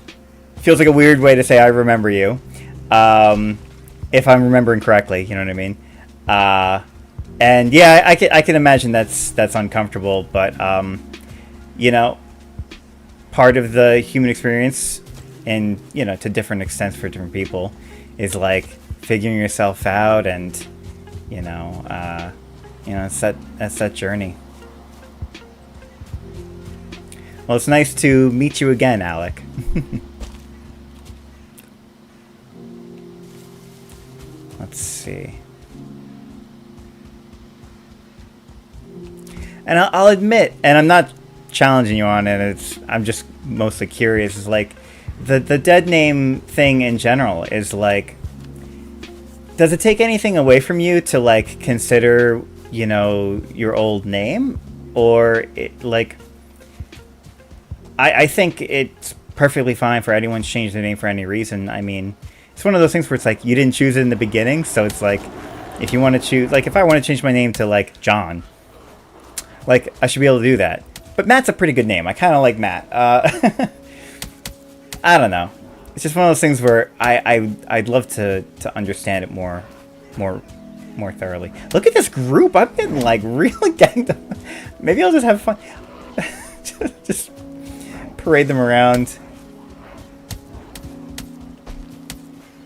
feels like a weird way to say I remember you. If I'm remembering correctly, you know what I mean. And yeah, I can imagine that's uncomfortable, but you know, part of the human experience, and you know, to different extents for different people, is like figuring yourself out, and you know, it's that journey. Well, it's nice to meet you again, Alec. Let's see. And I'll admit, and I'm not challenging you on it, I'm just mostly curious, is like, the dead name thing in general is like, does it take anything away from you to like consider, you know, your old name? Or it, like, I think it's perfectly fine for anyone to change their name for any reason. I mean, it's one of those things where it's like, you didn't choose it in the beginning, so it's like, if you want to choose, like if I want to change my name to like John, like, I should be able to do that. But Matt's a pretty good name. I kind of like Matt. I don't know. It's just one of those things where I'd love to understand it more thoroughly. Look at this group. I'm getting like really ganged up. Maybe I'll just have fun. Just parade them around.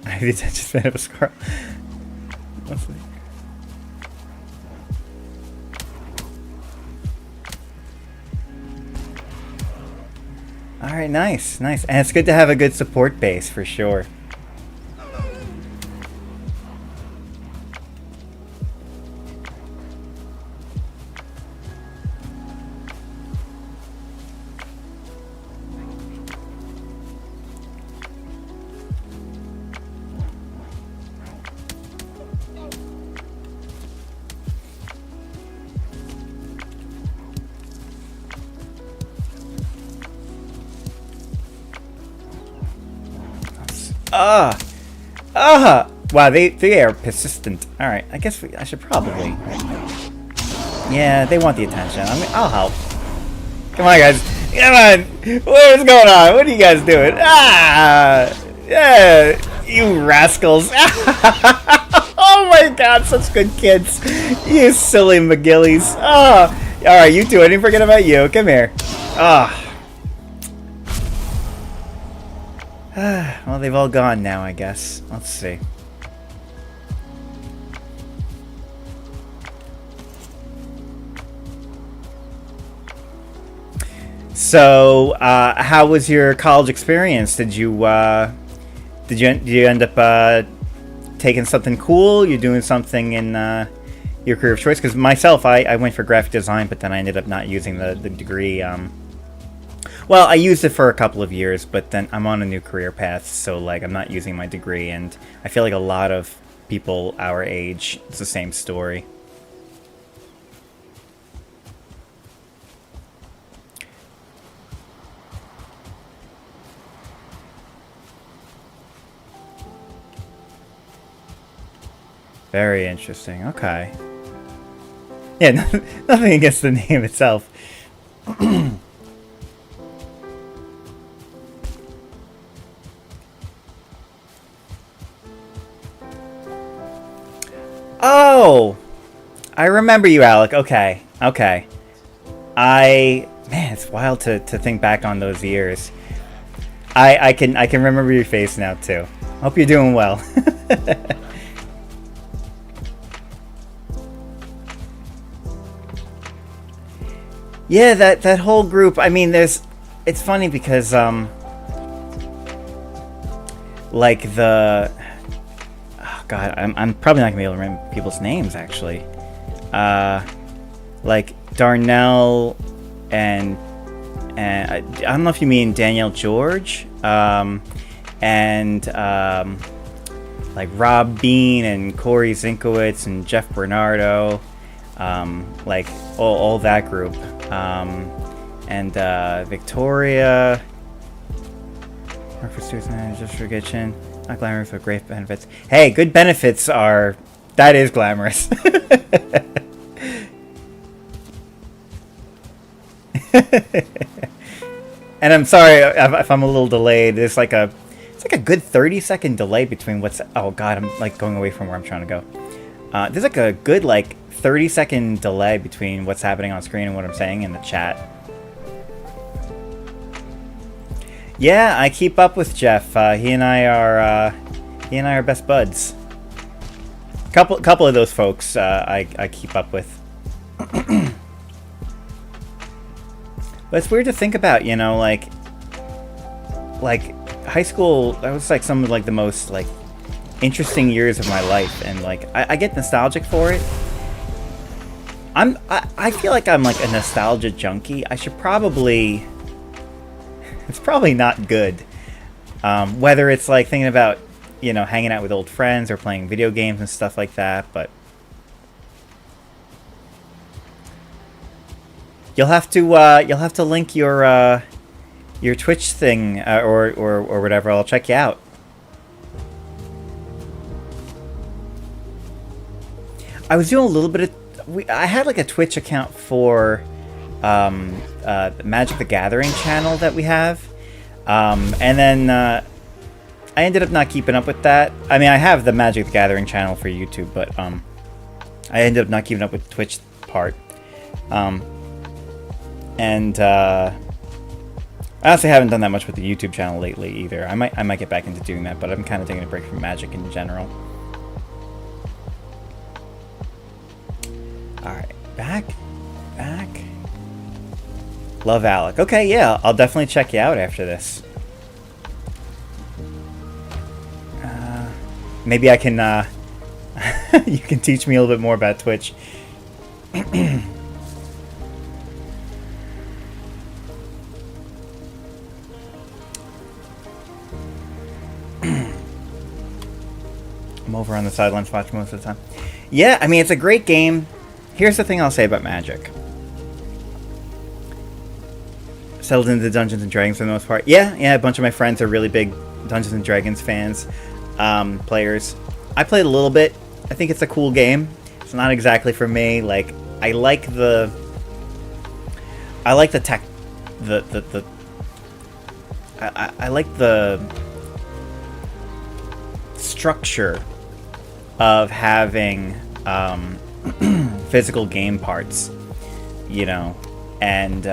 I just made up a squirrel. Let's see. Alright, nice, nice. And it's good to have a good support base, for sure. Wow, they are persistent. Alright, I guess I should probably... Yeah, they want the attention. I'll help. Come on, guys. Come on! What is going on? What are you guys doing? Yeah, you rascals. Oh my god, such good kids. You silly McGillies. Alright, you two, I didn't forget about you. Come here. Well, they've all gone now, I guess. Let's see. So, how was your college experience? Did you end up taking something cool? You're doing something in your career of choice? Because myself, I went for graphic design, but then I ended up not using the degree. Well, I used it for a couple of years, but then I'm on a new career path, so like I'm not using my degree, and I feel like a lot of people our age, it's the same story. Very interesting. Okay. Yeah, nothing against the name itself. Oh! I remember you, Alec. Okay. Okay. Man, it's wild to think back on those years. I can remember your face now too. Hope you're doing well. Yeah, that whole group. I mean, it's funny because like oh God, I'm probably not gonna be able to remember people's names actually. Like Darnell and I don't know if you mean Danielle George, and like Rob Bean and Corey Zinkowitz and Jeff Bernardo, like all that group, and Victoria. Work for students, just for kitchen. Not glamorous, but great benefits. Hey, good benefits are. That is glamorous. And I'm sorry if I'm a little delayed. It's like a good 30-second delay between what's. Oh God, I'm like going away from where I'm trying to go. There's like a good like 30-second delay between what's happening on screen and what I'm saying in the chat. Yeah, I keep up with Jeff. He and I are best buds. Couple of those folks I keep up with. But it's weird to think about, you know, like high school. That was like some of like the most like interesting years of my life, and like I get nostalgic for it. I feel like I'm like a nostalgia junkie. I should probably. It's probably not good. Whether it's like thinking about, you know, hanging out with old friends or playing video games and stuff like that, but you'll have to link your Twitch thing or whatever. I'll check you out. I was doing a little bit of. I had like a Twitch account for the Magic the Gathering channel that we have, and then I ended up not keeping up with that. I mean, I have the Magic the Gathering channel for YouTube, but I ended up not keeping up with the Twitch part. And I honestly haven't done that much with the YouTube channel lately either. I might get back into doing that, but I'm kind of taking a break from Magic in general. All right, back. Love Alec. Okay, yeah, I'll definitely check you out after this. Maybe I can. You can teach me a little bit more about Twitch. I'm over on the sidelines watching most of the time. Yeah, I mean, it's a great game. Here's the thing I'll say about Magic. Settled into Dungeons and Dragons for the most part. Yeah, a bunch of my friends are really big Dungeons and Dragons fans, players. I played a little bit. I think it's a cool game. It's not exactly for me. Like, I like the tech, I like the structure of having physical game parts, you know, and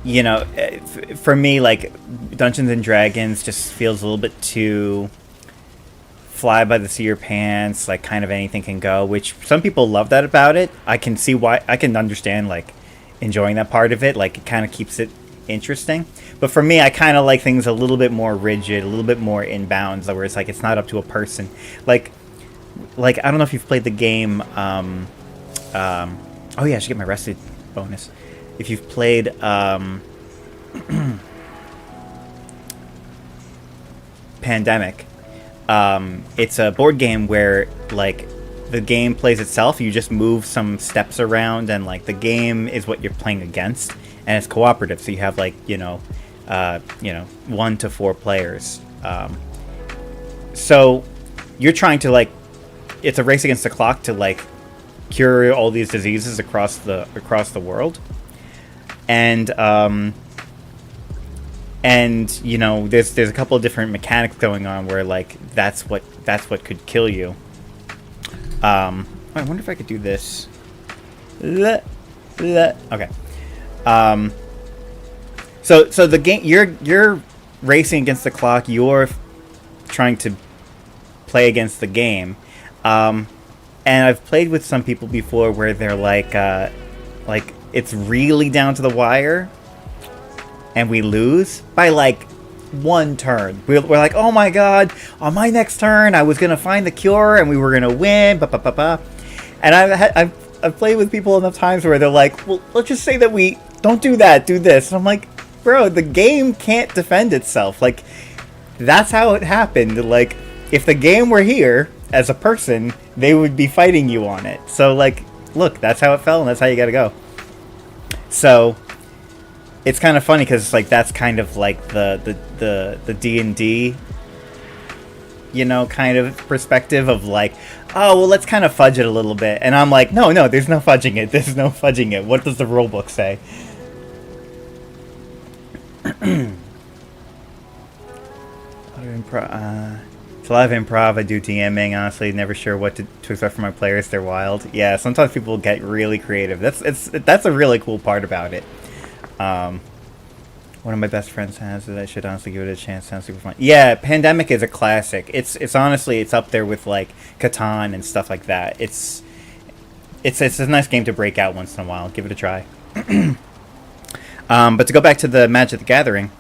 you know, for me, like, Dungeons and Dragons just feels a little bit too fly by the seat of your pants, like kind of anything can go, which some people love that about it. I can see why. I can understand like enjoying that part of it, like it kind of keeps it interesting. But for me, I kind of like things a little bit more rigid, a little bit more in bounds, where it's like it's not up to a person. Like I don't know if you've played the game. Oh yeah, I should get my rested bonus. If you've played Pandemic, it's a board game where like the game plays itself. You just move some steps around, and like the game is what you're playing against, and it's cooperative. So you have like 1 to 4 players. So you're trying to like, it's a race against the clock to like cure all these diseases across the world. And you know, there's a couple of different mechanics going on where like that's what could kill you. I wonder if I could do this. Okay. So the game, you're racing against the clock. You're trying to play against the game. And I've played with some people before where they're like it's really down to the wire, and we lose by like one turn. We're like, oh my god, on my next turn I was gonna find the cure and we were gonna win. And I've played with people enough times where they're like, well, let's just say that we don't do that, do this. And I'm like, bro, the game can't defend itself. Like, that's how it happened. Like, if the game were here as a person, they would be fighting you on it. So, like, look, that's how it fell, and that's how you gotta go. So, it's kind of funny because, like, that's kind of like the D&D, you know, kind of perspective of like, oh, well, let's kind of fudge it a little bit. And I'm like, no, there's no fudging it. There's no fudging it. What does the rulebook say? It's a lot of improv. I do DMing. Honestly, never sure what to expect from my players. They're wild. Yeah, sometimes people get really creative. That's a really cool part about it. One of my best friends has it. I should honestly give it a chance. Sounds super fun. Yeah, Pandemic is a classic. It's honestly, it's up there with like Catan and stuff like that. It's a nice game to break out once in a while. Give it a try. But to go back to the Magic the Gathering,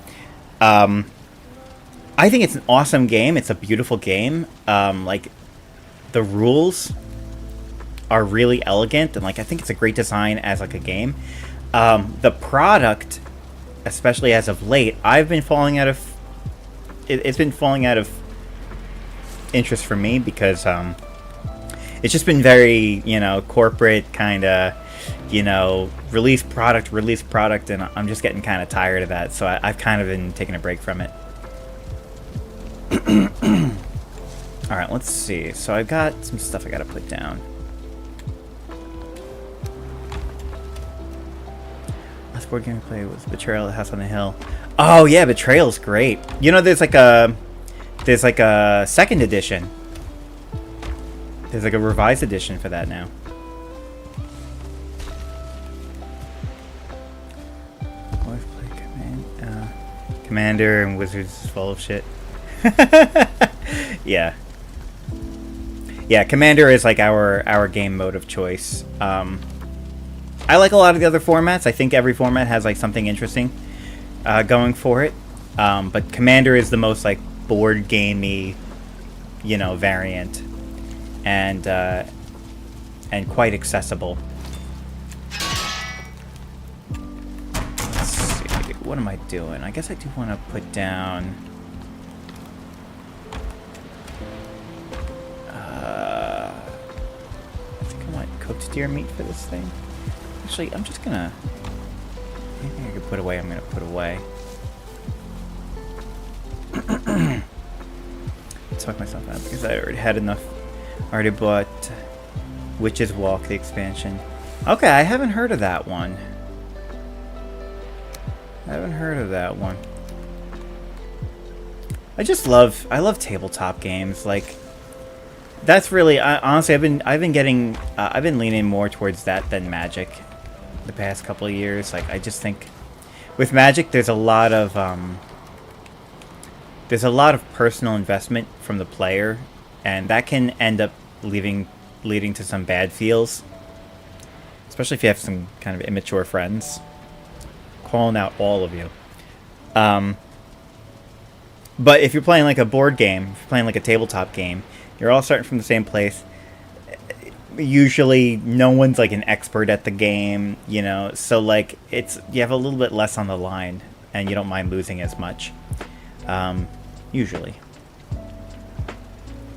I think it's an awesome game. It's a beautiful game. Like, the rules are really elegant, and like I think it's a great design as like a game. The product, especially as of late, I've been falling out of. It's been falling out of interest for me because it's just been very, you know, corporate kind of, you know, release product, and I'm just getting kind of tired of that. So I've kind of been taking a break from it. All right, let's see. So I've got some stuff I got to put down. Last board game I played was Betrayal at the House on the Hill. Oh yeah, Betrayal's great. You know, there's like a second edition. There's like a revised edition for that now. Always play Commander and Wizards is full of shit. Yeah. Yeah, Commander is like our game mode of choice. I like a lot of the other formats. I think every format has like something interesting going for it. But Commander is the most like board gamey, you know, variant, and quite accessible. Let's see, what am I doing? I guess I do want to put down. I think I want cooked deer meat for this thing. Actually, I'm just gonna. Anything I can put away, I'm gonna put away. Talk myself out because I already had enough. Already bought Witch's Walk, the expansion. Okay, I haven't heard of that one. I love tabletop games. Like, that's really, honestly, I've been leaning more towards that than Magic the past couple of years. Like, I just think with Magic there's a lot of personal investment from the player, and that can end up leading to some bad feels, especially if you have some kind of immature friends. Calling out all of you. But if you're playing like a board game, if you're playing like a tabletop game, you're all starting from the same place. Usually no one's like an expert at the game, you know, so like you have a little bit less on the line and you don't mind losing as much. Usually.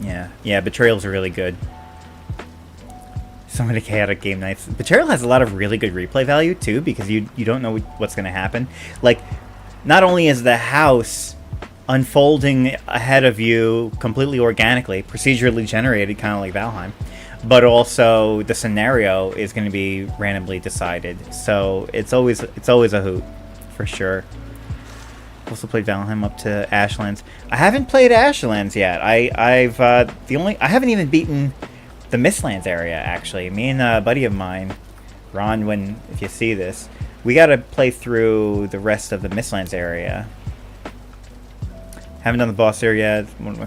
Yeah, Betrayal's really good. So many chaotic game nights. Betrayal has a lot of really good replay value too, because you don't know what's going to happen. Like, not only is the house unfolding ahead of you completely organically, procedurally generated, kind of like Valheim, but also the scenario is going to be randomly decided. So it's always a hoot, for sure. Also played Valheim up to Ashlands. I haven't played Ashlands yet. I haven't even beaten the Mistlands area, actually. Me and a buddy of mine Ron, if you see this, we gotta play through the rest of the Mistlands area. Haven't done the boss area yet. One of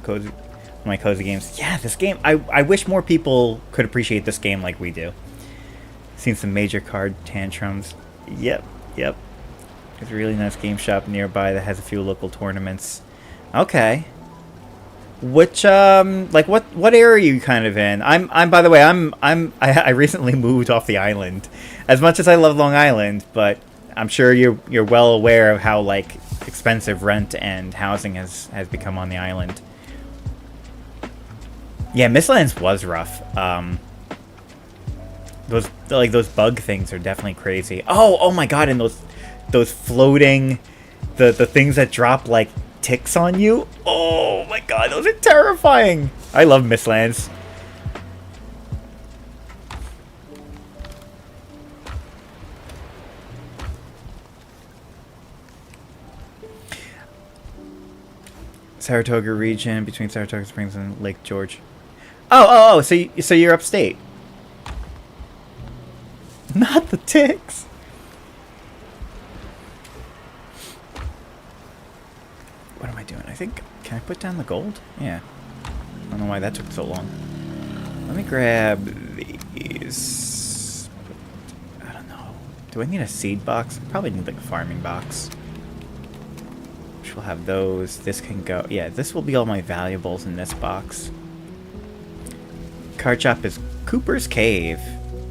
my cozy games. Yeah, this game. I wish more people could appreciate this game like we do. Seen some major card tantrums. Yep. There's a really nice game shop nearby that has a few local tournaments. Okay. Which like what area are you kind of in? I'm by the way, I recently moved off the island. As much as I love Long Island, but I'm sure you're well aware of how like expensive rent and housing has become on the island. Yeah, Mistlands was rough. Those bug things are definitely crazy. Oh my god, and those floating the things that drop like ticks on you. Oh my god, those are terrifying. I love Mistlands. Saratoga region between Saratoga Springs and Lake George. Oh, so you're upstate. Not the ticks. What am I doing? I think, can I put down the gold? Yeah. I don't know why that took so long. Let me grab these. I don't know. Do I need a seed box? I probably need like a farming box. Which will have those. This can go. Yeah, this will be all my valuables in this box. Card shop is Cooper's Cave.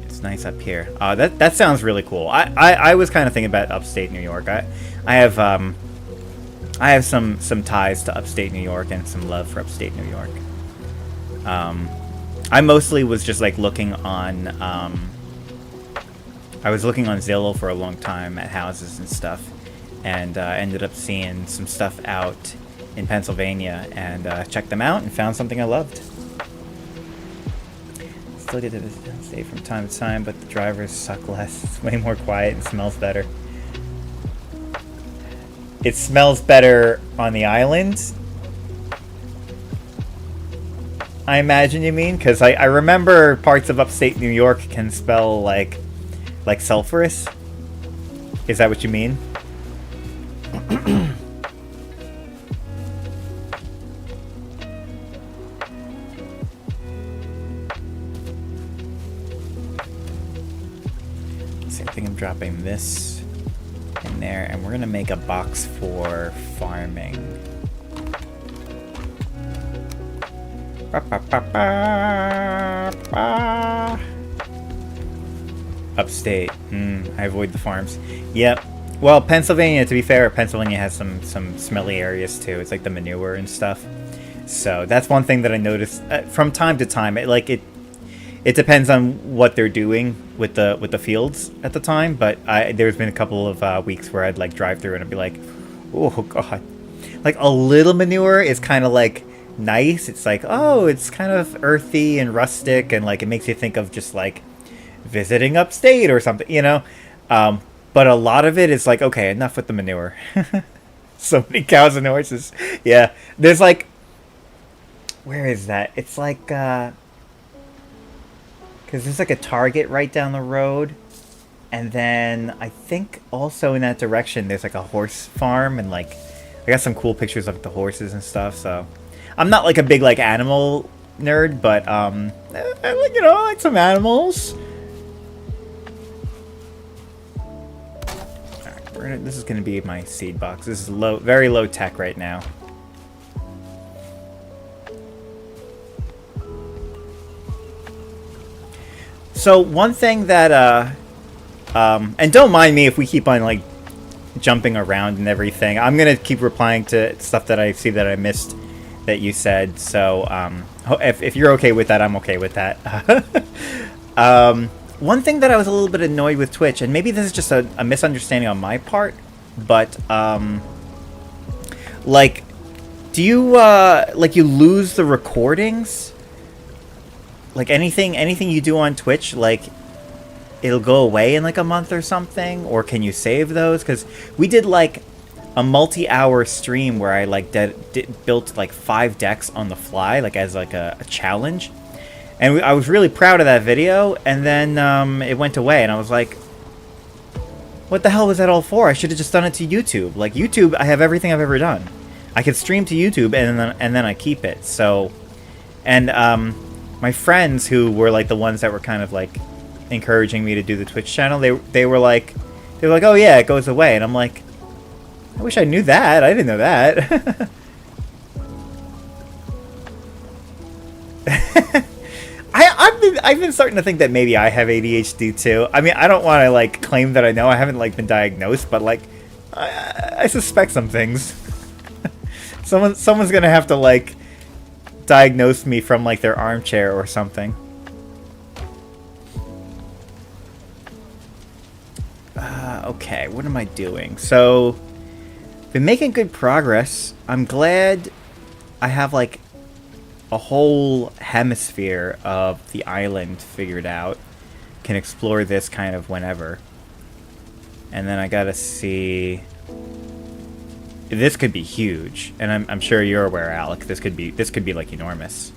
It's nice up here. That sounds really cool. I was kind of thinking about upstate New York. I have some ties to upstate New York and some love for upstate New York. I mostly was just like looking on. I was looking on Zillow for a long time at houses and stuff, and ended up seeing some stuff out in Pennsylvania and checked them out and found something I loved. Still get to this state from time to time, but the drivers suck less. It's way more quiet and smells better. It smells better on the island, I imagine you mean? Because I remember parts of upstate New York can smell like sulfurous. Is that what you mean? So I think I'm dropping this in there, and we're gonna make a box for farming. Upstate. I avoid the farms. Yep. Well, Pennsylvania, to be fair, Pennsylvania has some smelly areas too. It's like the manure and stuff. So that's one thing that I noticed from time to time. It depends on what they're doing with the fields at the time. But there's been a couple of weeks where I'd like drive through and I'd be like, oh god, like a little manure is kind of like nice. It's like, oh, it's kind of earthy and rustic, and like it makes you think of just like visiting upstate or something, you know. But a lot of it is like, okay, enough with the manure. So many cows and horses. Yeah, there's like, where is that? It's like because there's like a Target right down the road, and then I think also in that direction there's like a horse farm, and like I got some cool pictures of the horses and stuff. So I'm not like a big like animal nerd, but I like some animals. All right, this is gonna be my seed box. This is very low tech right now. So one thing that and don't mind me if we keep on like jumping around and everything. I'm gonna keep replying to stuff that I see that I missed that you said. So if you're okay with that, I'm okay with that. One thing that I was a little bit annoyed with Twitch, and maybe this is just a misunderstanding on my part, but like, do you like you lose the recordings? Like anything you do on Twitch, like it'll go away in like a month or something, or can you save those? Because we did like a multi-hour stream where I like built like 5 decks on the fly, like as like a challenge, And I was really proud of that video, and then it went away, and I was like, what the hell was that all for? I should have just done it to YouTube. Like, YouTube, I have everything I've ever done. I could stream to YouTube, and then I keep it. So, and my friends who were like the ones that were kind of like encouraging me to do the Twitch channel, they were like, oh yeah, it goes away, and I'm like, I wish I knew that. I didn't know that. I've been starting to think that maybe I have ADHD too. I mean, I don't want to like claim that I know. I haven't like been diagnosed, but like, I suspect some things. Someone's gonna have to like diagnose me from like their armchair or something. Okay, what am I doing? So, been making good progress. I'm glad I have like a whole hemisphere of the island figured out. Can explore this kind of whenever. And then I gotta see... This could be huge, and I'm sure you're aware, Alec. This could be like enormous.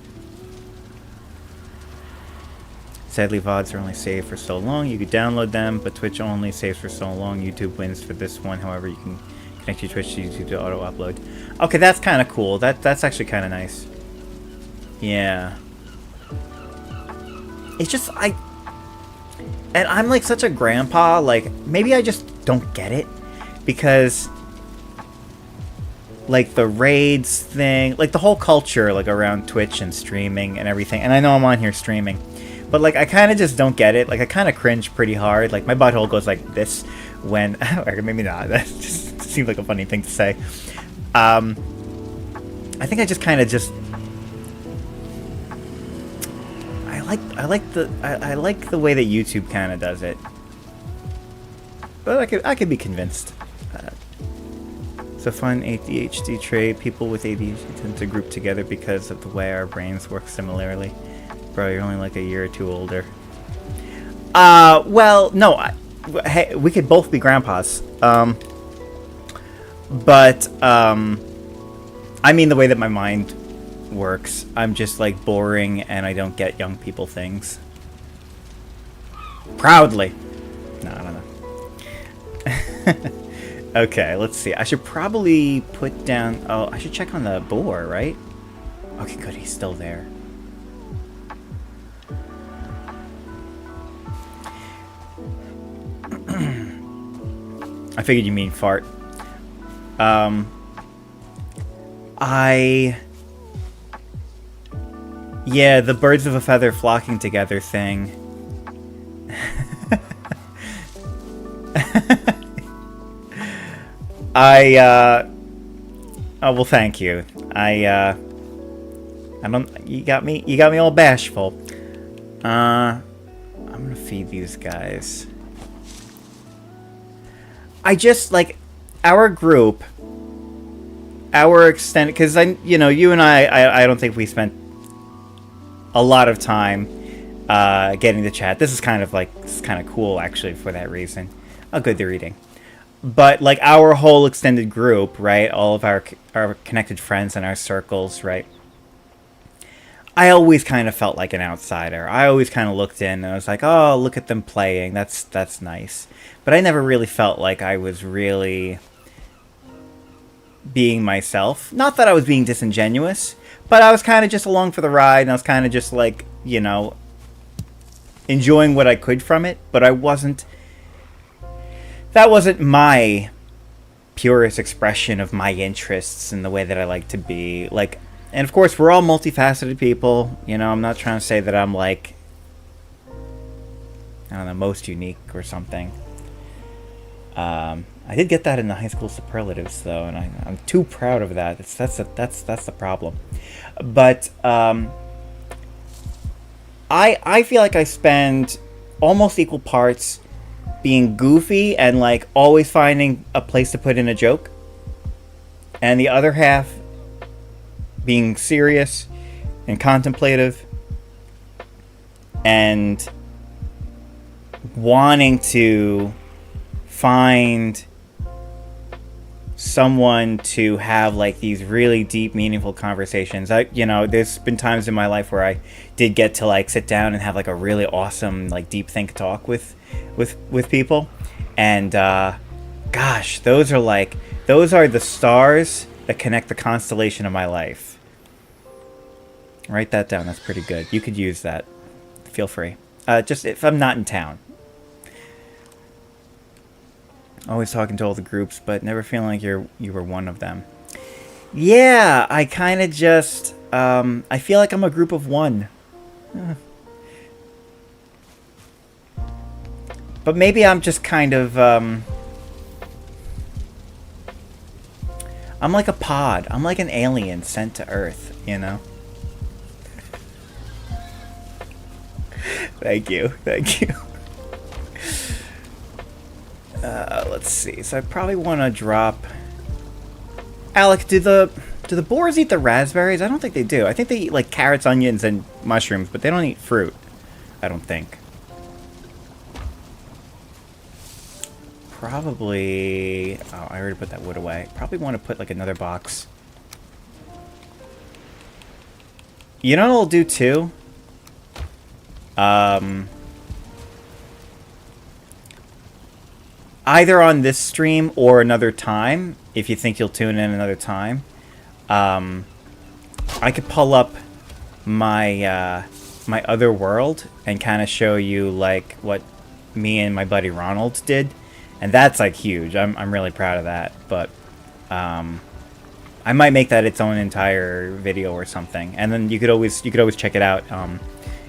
Sadly, VODs are only saved for so long. You could download them, but Twitch only saves for so long. YouTube wins for this one. However, you can connect your Twitch to YouTube to auto-upload. Okay, that's kind of cool. That's actually kind of nice. Yeah. It's just, and I'm like such a grandpa, like, maybe I just don't get it, because, like, the raids thing, like, the whole culture, like, around Twitch and streaming and everything, and I know I'm on here streaming, but, like, I kind of just don't get it. Like, I kind of cringe pretty hard. Like, my butthole goes like this when... maybe not. That just seems like a funny thing to say. I think I just kind of just... I like the way that YouTube kind of does it. But I could be convinced. It's a fun ADHD trait. People with ADHD tend to group together because of the way our brains work similarly. Bro, you're only like a year or two older. Well, no. Hey, we could both be grandpas. But, I mean the way that my mind works. I'm just, like, boring, and I don't get young people things. Proudly. No, I don't know. Okay, let's see. I should probably put down... Oh, I should check on the boar, right? Okay, good. He's still there. I figured you mean fart. Yeah, the birds of a feather flocking together thing. Oh, well, thank you. I don't... You got me all bashful. I'm gonna feed these guys. I just, like, our group, our extended, because you and I don't think we spent a lot of time getting to chat. This is kind of cool, actually, for that reason. Oh, good, they're eating. But, like, our whole extended group, right, all of our connected friends in our circles, right, I always kind of felt like an outsider. I always kind of looked in and I was like, oh, look at them playing. That's nice. But I never really felt like I was really being myself. Not that I was being disingenuous, but I was kind of just along for the ride, and I was kind of just like, enjoying what I could from it, but I wasn't... That wasn't my purest expression of my interests and the way that I like to be. Like, and of course, we're all multifaceted people. I'm not trying to say that I'm like, I don't know, most unique or something. I did get that in the high school superlatives, though, and I'm too proud of that. That's the problem. But I feel like I spend almost equal parts being goofy and like always finding a place to put in a joke, and the other half being serious and contemplative and wanting to find someone to have like these really deep, meaningful conversations. There's been times in my life where I did get to like sit down and have like a really awesome, like deep think talk with people, and gosh, those are the stars that connect the constellation of my life. Write that down. That's pretty good. You could use that. Feel free. Just if I'm not in town. Always talking to all the groups, but never feeling like you were one of them. Yeah, I kind of just I feel like I'm a group of one. But maybe I'm just kind of I'm like a pod. I'm like an alien sent to Earth, you know? Thank you. Let's see. So I probably want to drop... Alec, do the boars eat the raspberries? I don't think they do. I think they eat like carrots, onions, and mushrooms, but they don't eat fruit. I don't think. Probably... Oh, I already put that wood away. Probably want to put like another box. You know what I'll do too? Either on this stream or another time, if you think you'll tune in another time, I could pull up my my other world and kind of show you like what me and my buddy Ronald did, and that's like huge. I'm really proud of that, but I might make that its own entire video or something, and then you could always check it out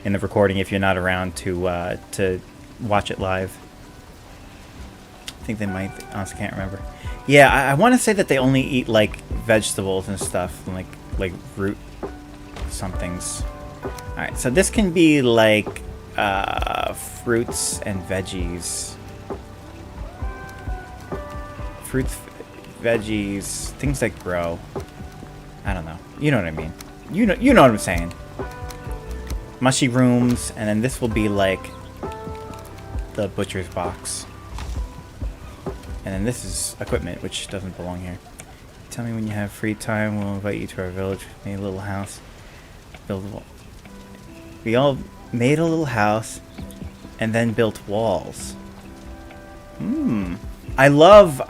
in the recording if you're not around to watch it live. I think they might. I honestly can't remember. Yeah, I want to say that they only eat like vegetables and stuff, and like root somethings. All right, so this can be like fruits and veggies. Fruits, veggies, things that grow. I don't know. You know what I mean. You know what I'm saying. Mushy rooms, and then this will be like the butcher's box. And then this is equipment, which doesn't belong here. Tell me when you have free time. We'll invite you to our village. Made a little house. We all made a little house, and then built walls. I love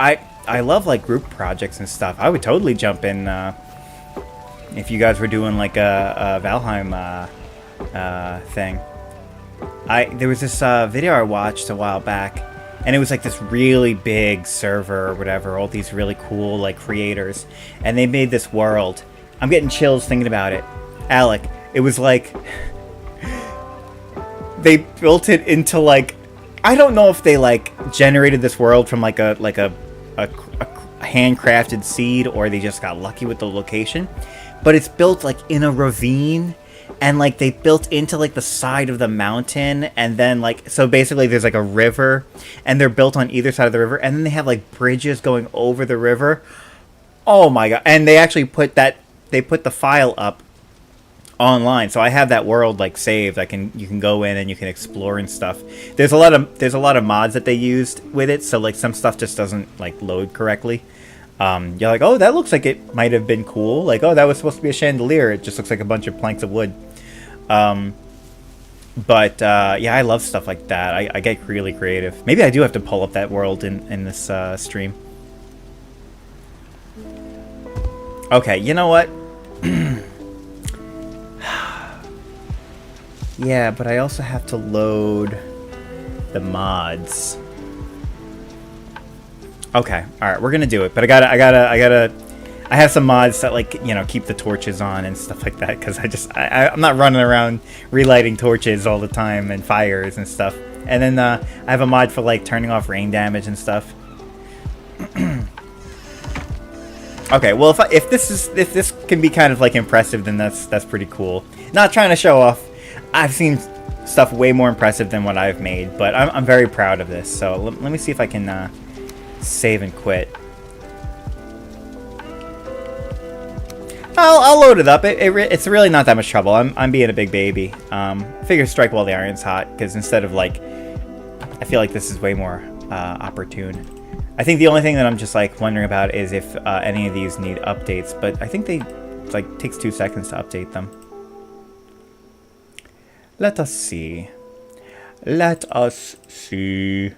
like group projects and stuff. I would totally jump in if you guys were doing like a Valheim thing. There was this video I watched a while back. And it was like this really big server or whatever, all these really cool like creators, and they made this world. I'm getting chills thinking about it. Alec, it was like they built it into like, I don't know if they like generated this world from like a handcrafted seed, or they just got lucky with the location, but it's built like in a ravine. And, like, they built into, like, the side of the mountain. And then, like, so basically there's, like, a river. And they're built on either side of the river. And then they have, like, bridges going over the river. Oh, my God. And they actually put the file up online. So I have that world, like, saved. You can go in and you can explore and stuff. There's a lot of mods that they used with it. So, like, some stuff just doesn't, like, load correctly. You're like, oh, that looks like it might have been cool. Like, oh, that was supposed to be a chandelier. It just looks like a bunch of planks of wood. Yeah, I love stuff like that. I get really creative. Maybe I do have to pull up that world in this stream. Okay, you know what? Yeah, but I also have to load the mods. Okay, all right, we're gonna do it. But I have some mods that, like, you know, keep the torches on and stuff like that, because I'm not running around relighting torches all the time and fires and stuff. And then I have a mod for like turning off rain damage and stuff. Okay, well if this can be kind of like impressive, then that's pretty cool. Not trying to show off. I've seen stuff way more impressive than what I've made, but I'm very proud of this. So let me see if I can save and quit. I'll load it up. It's really not that much trouble. I'm being a big baby. Figure strike while the iron's hot, because instead of like, I feel like this is way more opportune. I think the only thing that I'm just like wondering about is if any of these need updates, but I think they like takes 2 seconds to update them. Let us see. Let us see.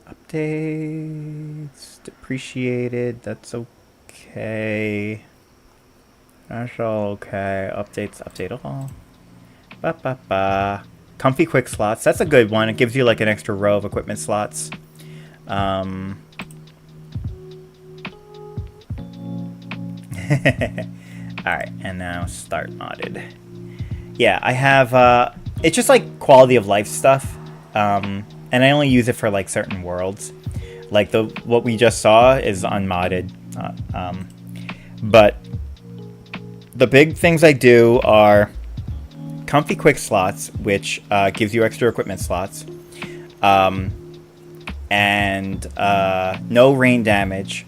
Updates. Depreciated. That's okay. That's all okay. Updates. Update all. Ba ba ba. Comfy quick slots. That's a good one. It gives you like an extra row of equipment slots. Alright, and now start modded. Yeah, I have, it's just like quality of life stuff. And I only use it for like certain worlds. Like what we just saw is unmodded. But the big things I do are comfy quick slots, which gives you extra equipment slots. And no rain damage,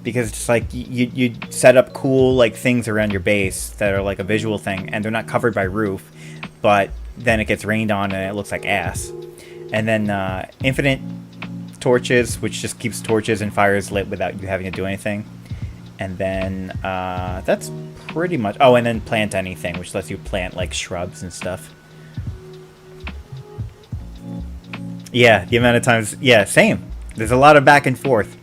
because it's like you set up cool like things around your base that are like a visual thing, and they're not covered by roof, but then it gets rained on and it looks like ass. And then infinite torches, which just keeps torches and fires lit without you having to do anything. And then that's pretty much... Oh, and then plant anything, which lets you plant like shrubs and stuff. Yeah, the amount of times... Yeah, same. There's a lot of back and forth.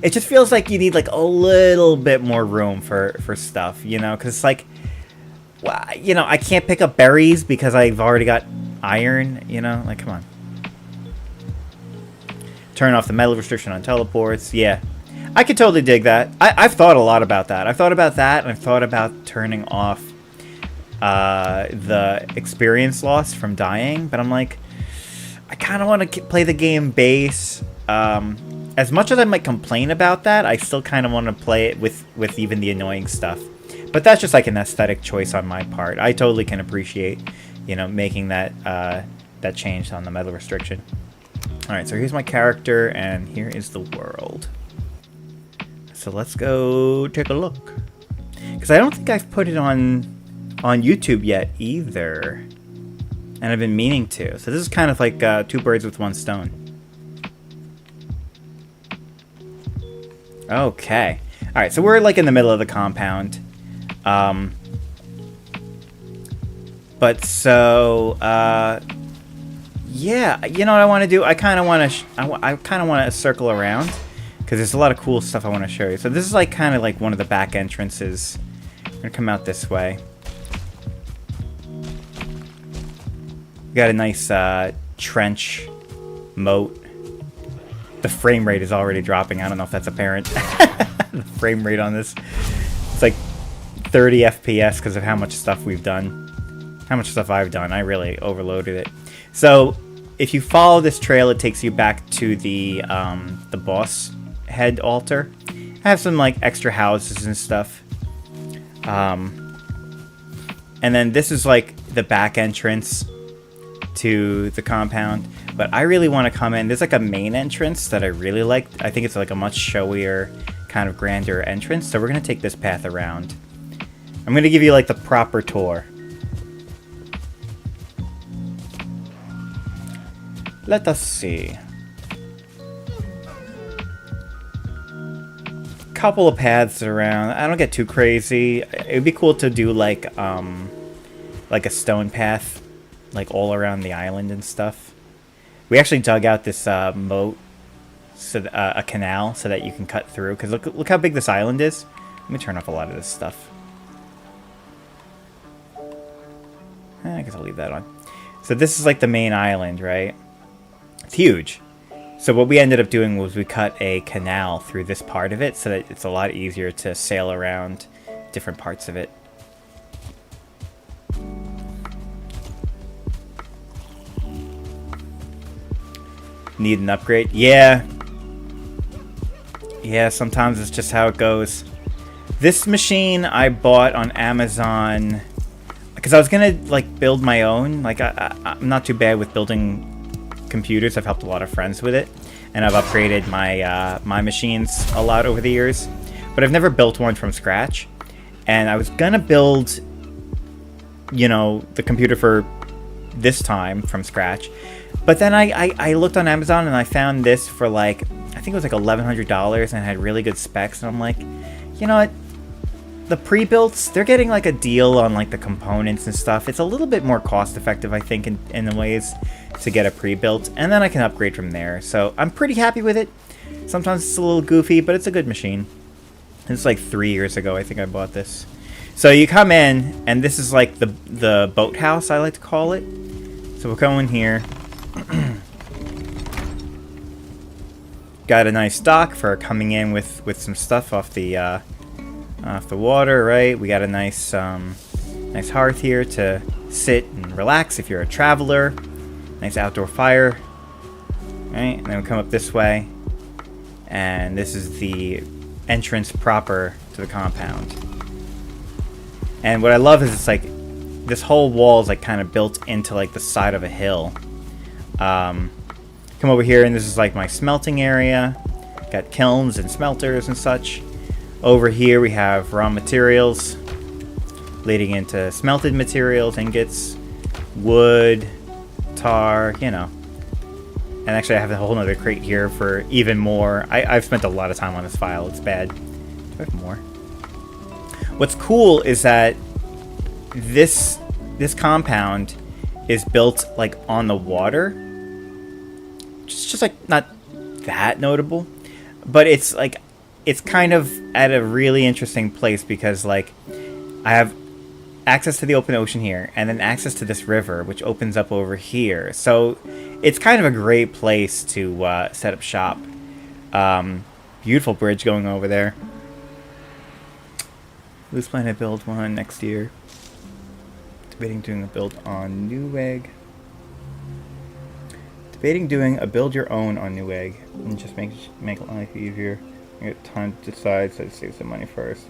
It just feels like you need like a little bit more room for stuff, you know? Because it's like... Well, you know, I can't pick up berries because I've already got iron, you know? Like, come on. Turn off the metal restriction on teleports. Yeah. I could totally dig that. I've thought a lot about that. I've thought about that, and I've thought about turning off the experience loss from dying, but I'm like, I kind of want to play the game base. As much as I might complain about that, I still kind of want to play it with even the annoying stuff. But that's just like an aesthetic choice on my part. I totally can appreciate, you know, making that that change on the metal restriction. Alright, so here's my character, and here is the world. So let's go take a look. Because I don't think I've put it on YouTube yet either. And I've been meaning to. So this is kind of like 2 birds with 1 stone. Okay. Alright, so we're like in the middle of the compound. But so, yeah, you know what I want to do? I kind of want to circle around, because there's a lot of cool stuff I want to show you. So this is like kind of like one of the back entrances. We're gonna come out this way. Got a nice trench moat. The frame rate is already dropping. I don't know if that's apparent. The frame rate on this, it's like 30 FPS because of how much stuff we've done. How much stuff I've done. I really overloaded it. So if you follow this trail, it takes you back to the boss head altar. I have some like extra houses and stuff. And then this is like the back entrance to the compound. But I really want to come in. There's like a main entrance that I really like. I think it's like a much showier, kind of grander entrance. So we're going to take this path around. I'm going to give you like the proper tour. Let us see. Couple of paths around. I don't get too crazy. It'd be cool to do like a stone path, like all around the island and stuff. We actually dug out this moat, so a canal, so that you can cut through. Because look how big this island is. Let me turn off a lot of this stuff. I guess I'll leave that on. So this is like the main island, right? It's huge. So what we ended up doing was we cut a canal through this part of it so that it's a lot easier to sail around different parts of it. Need an upgrade? Yeah. Yeah, sometimes it's just how it goes. This machine I bought on Amazon because I was gonna like build my own. Like I'm not too bad with building computers. I've helped a lot of friends with it, and I've upgraded my my machines a lot over the years, but I've never built one from scratch. And I was gonna build, you know, the computer for this time from scratch, but then I looked on Amazon and I found this for like I think it was like $1,100 and had really good specs. And I'm like, you know what? The pre-builts, they're getting like a deal on like the components and stuff. It's a little bit more cost effective, I think, in the ways to get a pre-built, and then I can upgrade from there. So I'm pretty happy with it. Sometimes it's a little goofy, but it's a good machine. It's like 3 years ago, I think I bought this. So you come in, and this is like the boathouse, I like to call it. So we'll go in here. Got a nice dock for coming in with some stuff off the water, right? We got a nice nice hearth here to sit and relax if you're a traveler. Nice outdoor fire, right? And then we come up this way, and this is the entrance proper to the compound. And what I love is it's like this whole wall is like kind of built into like the side of a hill. Come over here, and this is like my smelting area. Got kilns and smelters and such. Over here we have raw materials leading into smelted materials, ingots, wood, tar, you know. And actually I have a whole other crate here for even more. I've spent a lot of time on this file. It's bad. Do I have more? What's cool is that this compound is built like on the water. Just like not that notable, but it's like it's kind of at a really interesting place because like I have access to the open ocean here and then access to this river which opens up over here. So it's kind of a great place to set up shop. Beautiful bridge going over there. Who's planning to build one next year? Debating doing a build on Newegg. Debating doing a build your own on Newegg and just make life easier. I get time to decide, so I save some money first.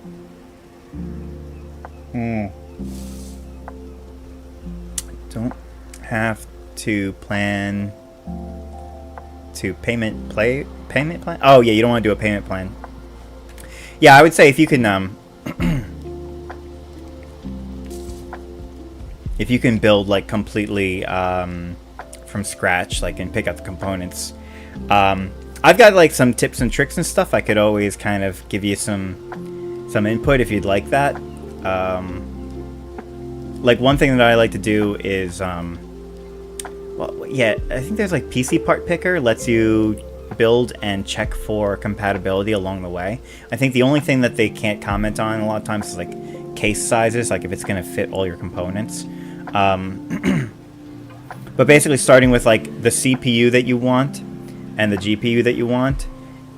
Don't have to plan to payment plan. Oh yeah, you don't want to do a payment plan. Yeah, I would say if you can if you can build like completely from scratch, like, and pick up the components. I've got like some tips and tricks and stuff. I could always kind of give you some input if you'd like that. Like one thing that I like to do is, well, yeah, I think there's like PC part picker lets you build and check for compatibility along the way. I think the only thing that they can't comment on a lot of times is like case sizes, like if it's going to fit all your components. But basically starting with like the CPU that you want and the GPU that you want,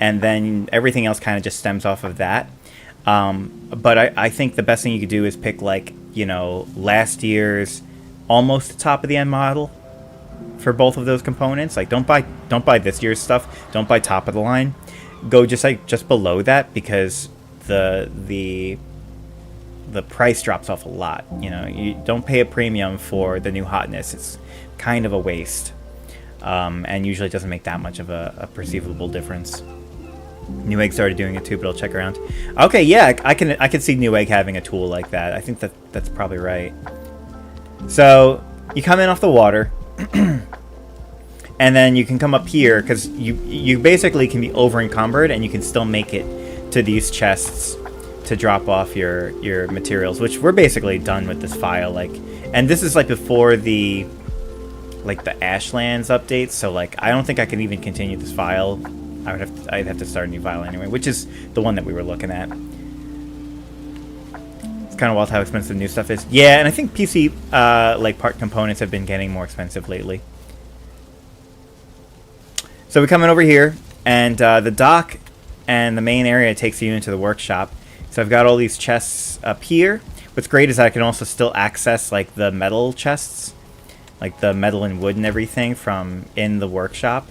and then everything else kind of just stems off of that. But I think the best thing you could do is pick like, you know, last year's almost the top of the end model for both of those components. Like don't buy this year's stuff. Don't buy top of the line. Go just below that, because the price drops off a lot. You know, you don't pay a premium for the new hotness. It's kind of a waste, and usually doesn't make that much of a perceivable difference. Newegg started doing it too, but I'll check around. Okay, yeah, I can see Newegg having a tool like that. I think that's probably right. So you come in off the water, and then you can come up here, because you basically can be over encumbered, and you can still make it to these chests to drop off your materials, which we're basically done with this file. Like, and this is like before the Ashlands updates, so like I don't think I can even continue this file. I'd have to start a new file anyway, which is the one that we were looking at. It's kind of wild how expensive new stuff is. Yeah, and I think PC like part components have been getting more expensive lately. So we're coming over here, and the dock and the main area takes you into the workshop. So I've got all these chests up here. What's great is I can also still access like the metal chests, like the metal and wood and everything from in the workshop.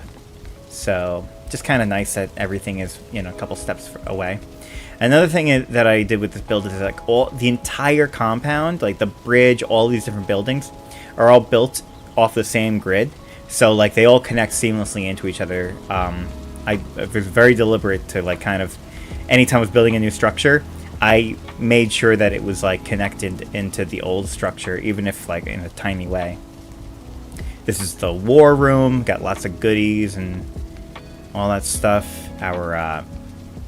So just kind of nice that everything is, you know, a couple steps away. Another thing that I did with this build is like the entire compound, like the bridge, all these different buildings are all built off the same grid. So like they all connect seamlessly into each other. I was very deliberate to like kind of, anytime I was building a new structure, I made sure that it was like connected into the old structure, even if like in a tiny way. This is the war room, got lots of goodies and all that stuff. our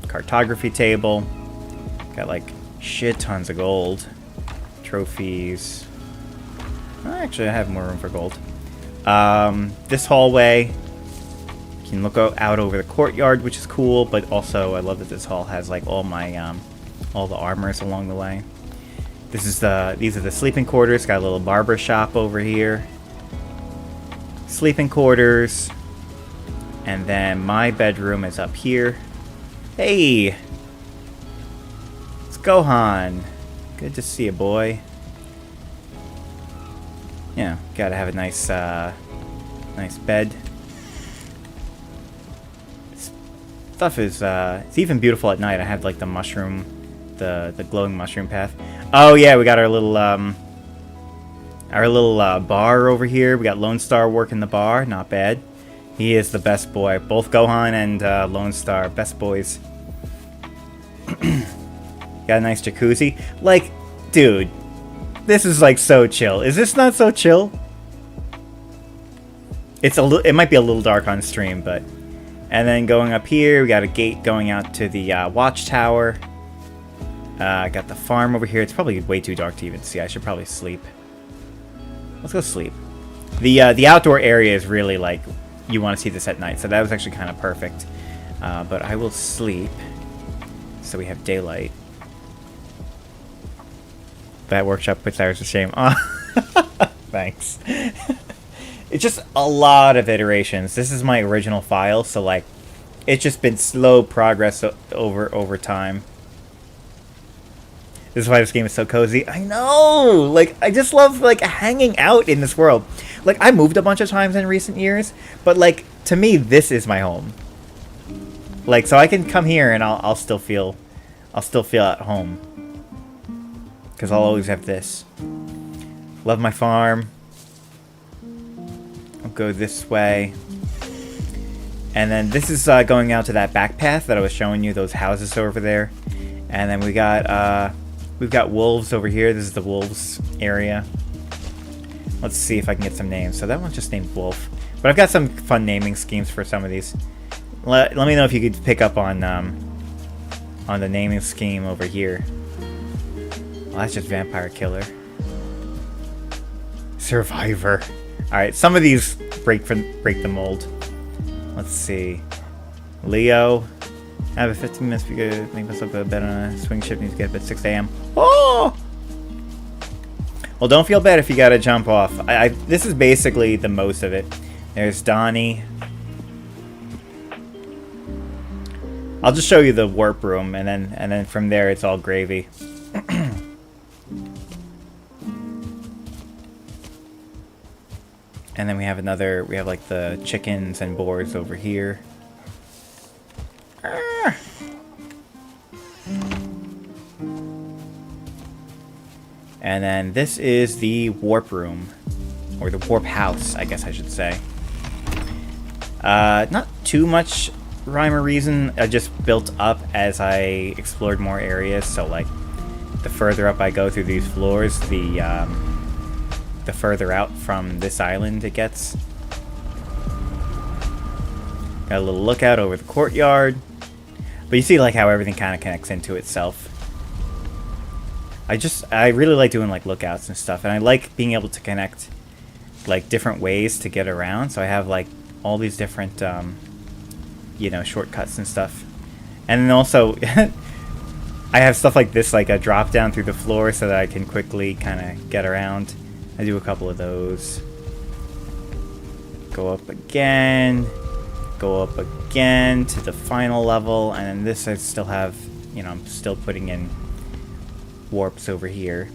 cartography table. Got like shit tons of gold. Trophies. Actually, I have more room for gold. This hallway, you can look out over the courtyard, which is cool, but also I love that this hall has like all my all the armors along the way. These are the sleeping quarters. Got a little barber shop over here. Sleeping quarters. And then my bedroom is up here. Hey! It's Gohan. Good to see you, boy. Yeah, gotta have a nice, nice bed. Stuff is, it's even beautiful at night. I have, like, the mushroom, the glowing mushroom path. Oh, yeah, we got our little bar over here. We got Lone Star working the bar. Not bad. He is the best boy. Both Gohan and Lone Star, best boys. Got a nice jacuzzi. Like, dude, this is like so chill. Is this not so chill? It might be a little dark on stream, but. And then going up here, we got a gate going out to the watchtower. Got the farm over here. It's probably way too dark to even see. I should probably sleep. Let's go sleep. The outdoor area is really like you want to see this at night, so that was actually kind of perfect. But I will sleep, so we have daylight. That workshop puts hours to shame. Oh, thanks. It's just a lot of iterations. This is my original file, so like, it's just been slow progress over time. This is why this game is so cozy. I know! Like, I just love, like, hanging out in this world. Like, I moved a bunch of times in recent years, but, like, to me, this is my home. Like, so I can come here and I'll still feel at home. Because I'll always have this. Love my farm. I'll go this way. And then this is going out to that back path that I was showing you, those houses over there. And then we've got wolves over here. This is the wolves area. Let's see if I can get some names. So that one's just named Wolf. But I've got some fun naming schemes for some of these. Let me know if you could pick up on the naming scheme over here. Well, that's just Vampire Killer. Survivor. Alright, some of these break the mold. Let's see. Leo. I have a 15 minutes to make myself go to bed on a swing shift. Need to get up at 6 a.m. Oh! Well, don't feel bad if you gotta jump off. This is basically the most of it. There's Donnie. I'll just show you the warp room, and then from there it's all gravy. And then we have like the chickens and boars over here. And then this is the warp room, or the warp house, I guess I should say. Not too much rhyme or reason. I just built up as I explored more areas. So like, the further up I go through these floors, the further out from this island it gets. Got a little lookout over the courtyard. But you see like how everything kind of connects into itself. I really like doing like lookouts and stuff, and I like being able to connect like different ways to get around. So I have like all these different you know, shortcuts and stuff. And then also I have stuff like this, like a drop down through the floor so that I can quickly kind of get around. I do a couple of those. Go up again. Go up again to the final level. And then this I still have, you know, I'm still putting in warps over here.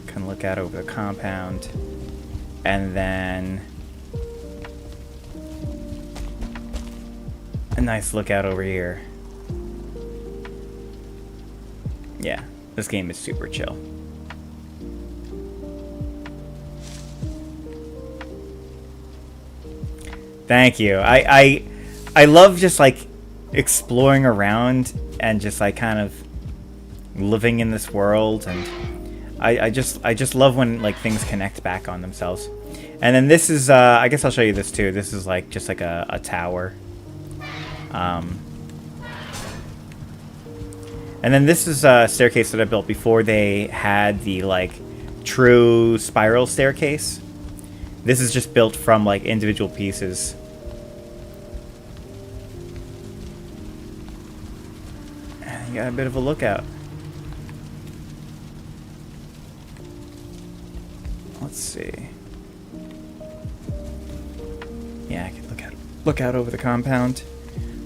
Can look out over the compound. And then a nice lookout over here. Yeah, this game is super chill. Thank you. I love just like exploring around and just like kind of living in this world, and I just love when like things connect back on themselves. And then this is I guess I'll show you this too. This is like just like a tower. And then this is a staircase that I built before they had the, like, true spiral staircase. This is just built from, like, individual pieces. And you got a bit of a lookout. Let's see. Yeah, I can look out over the compound.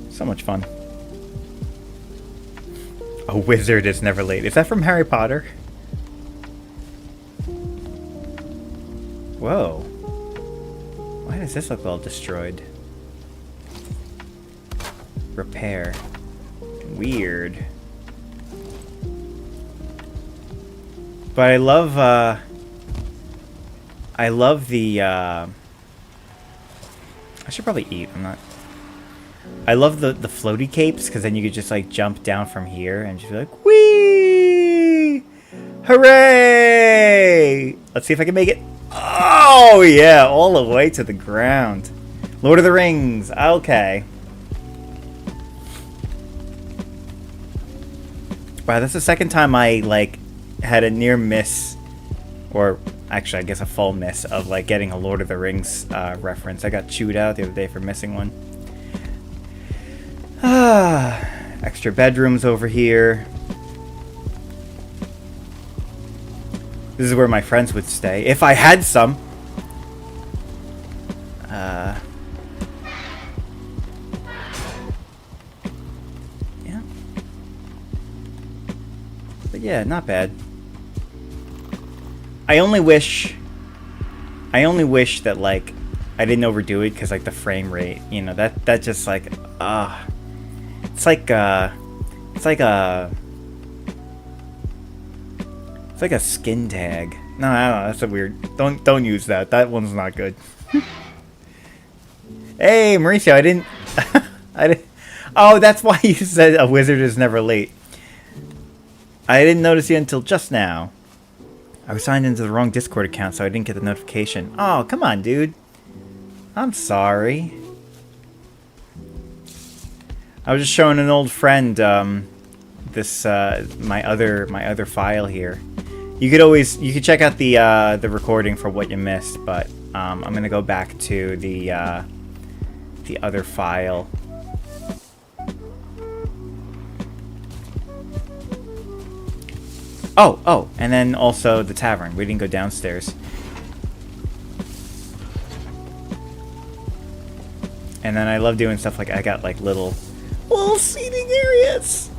So much fun. A wizard is never late. Is that from Harry Potter? Whoa. Why does this look all destroyed? Repair. Weird. But I love the, I should probably eat. I'm not... I love the floaty capes, because then you could just, like, jump down from here and just be like, whee! Hooray! Let's see if I can make it. Oh, yeah, all the way to the ground. Lord of the Rings. Okay. Wow, that's the second time I, like, had a near miss, or actually, I guess a full miss of, like, getting a Lord of the Rings reference. I got chewed out the other day for missing one. Extra bedrooms over here. This is where my friends would stay, if I had some. Yeah. But yeah, not bad. I only wish that, like, I didn't overdo it, because, like, the frame rate, you know, that just, like, it's like a skin tag. No, I don't know, that's a weird, don't use that. That one's not good. Hey, Mauricio, I didn't, oh, that's why you said a wizard is never late. I didn't notice you until just now. I was signed into the wrong Discord account, so I didn't get the notification. Oh, come on, dude. I'm sorry. I was just showing an old friend this my other file here. You could check out the recording for what you missed, but I'm gonna go back to the other file. Oh, and then also the tavern. We didn't go downstairs. And then I love doing stuff like I got like little seating areas.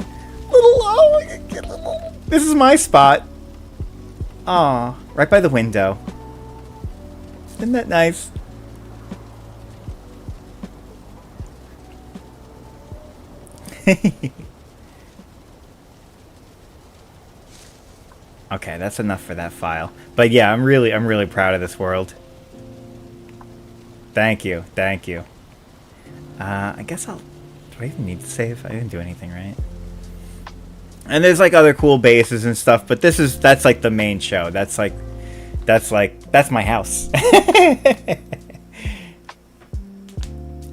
This is my spot. Aw, right by the window. Isn't that nice? Okay, that's enough for that file. But yeah, I'm really proud of this world. Thank you. I guess do I even need to save? I didn't do anything, right? And there's like other cool bases and stuff, but that's like the main show. That's my house.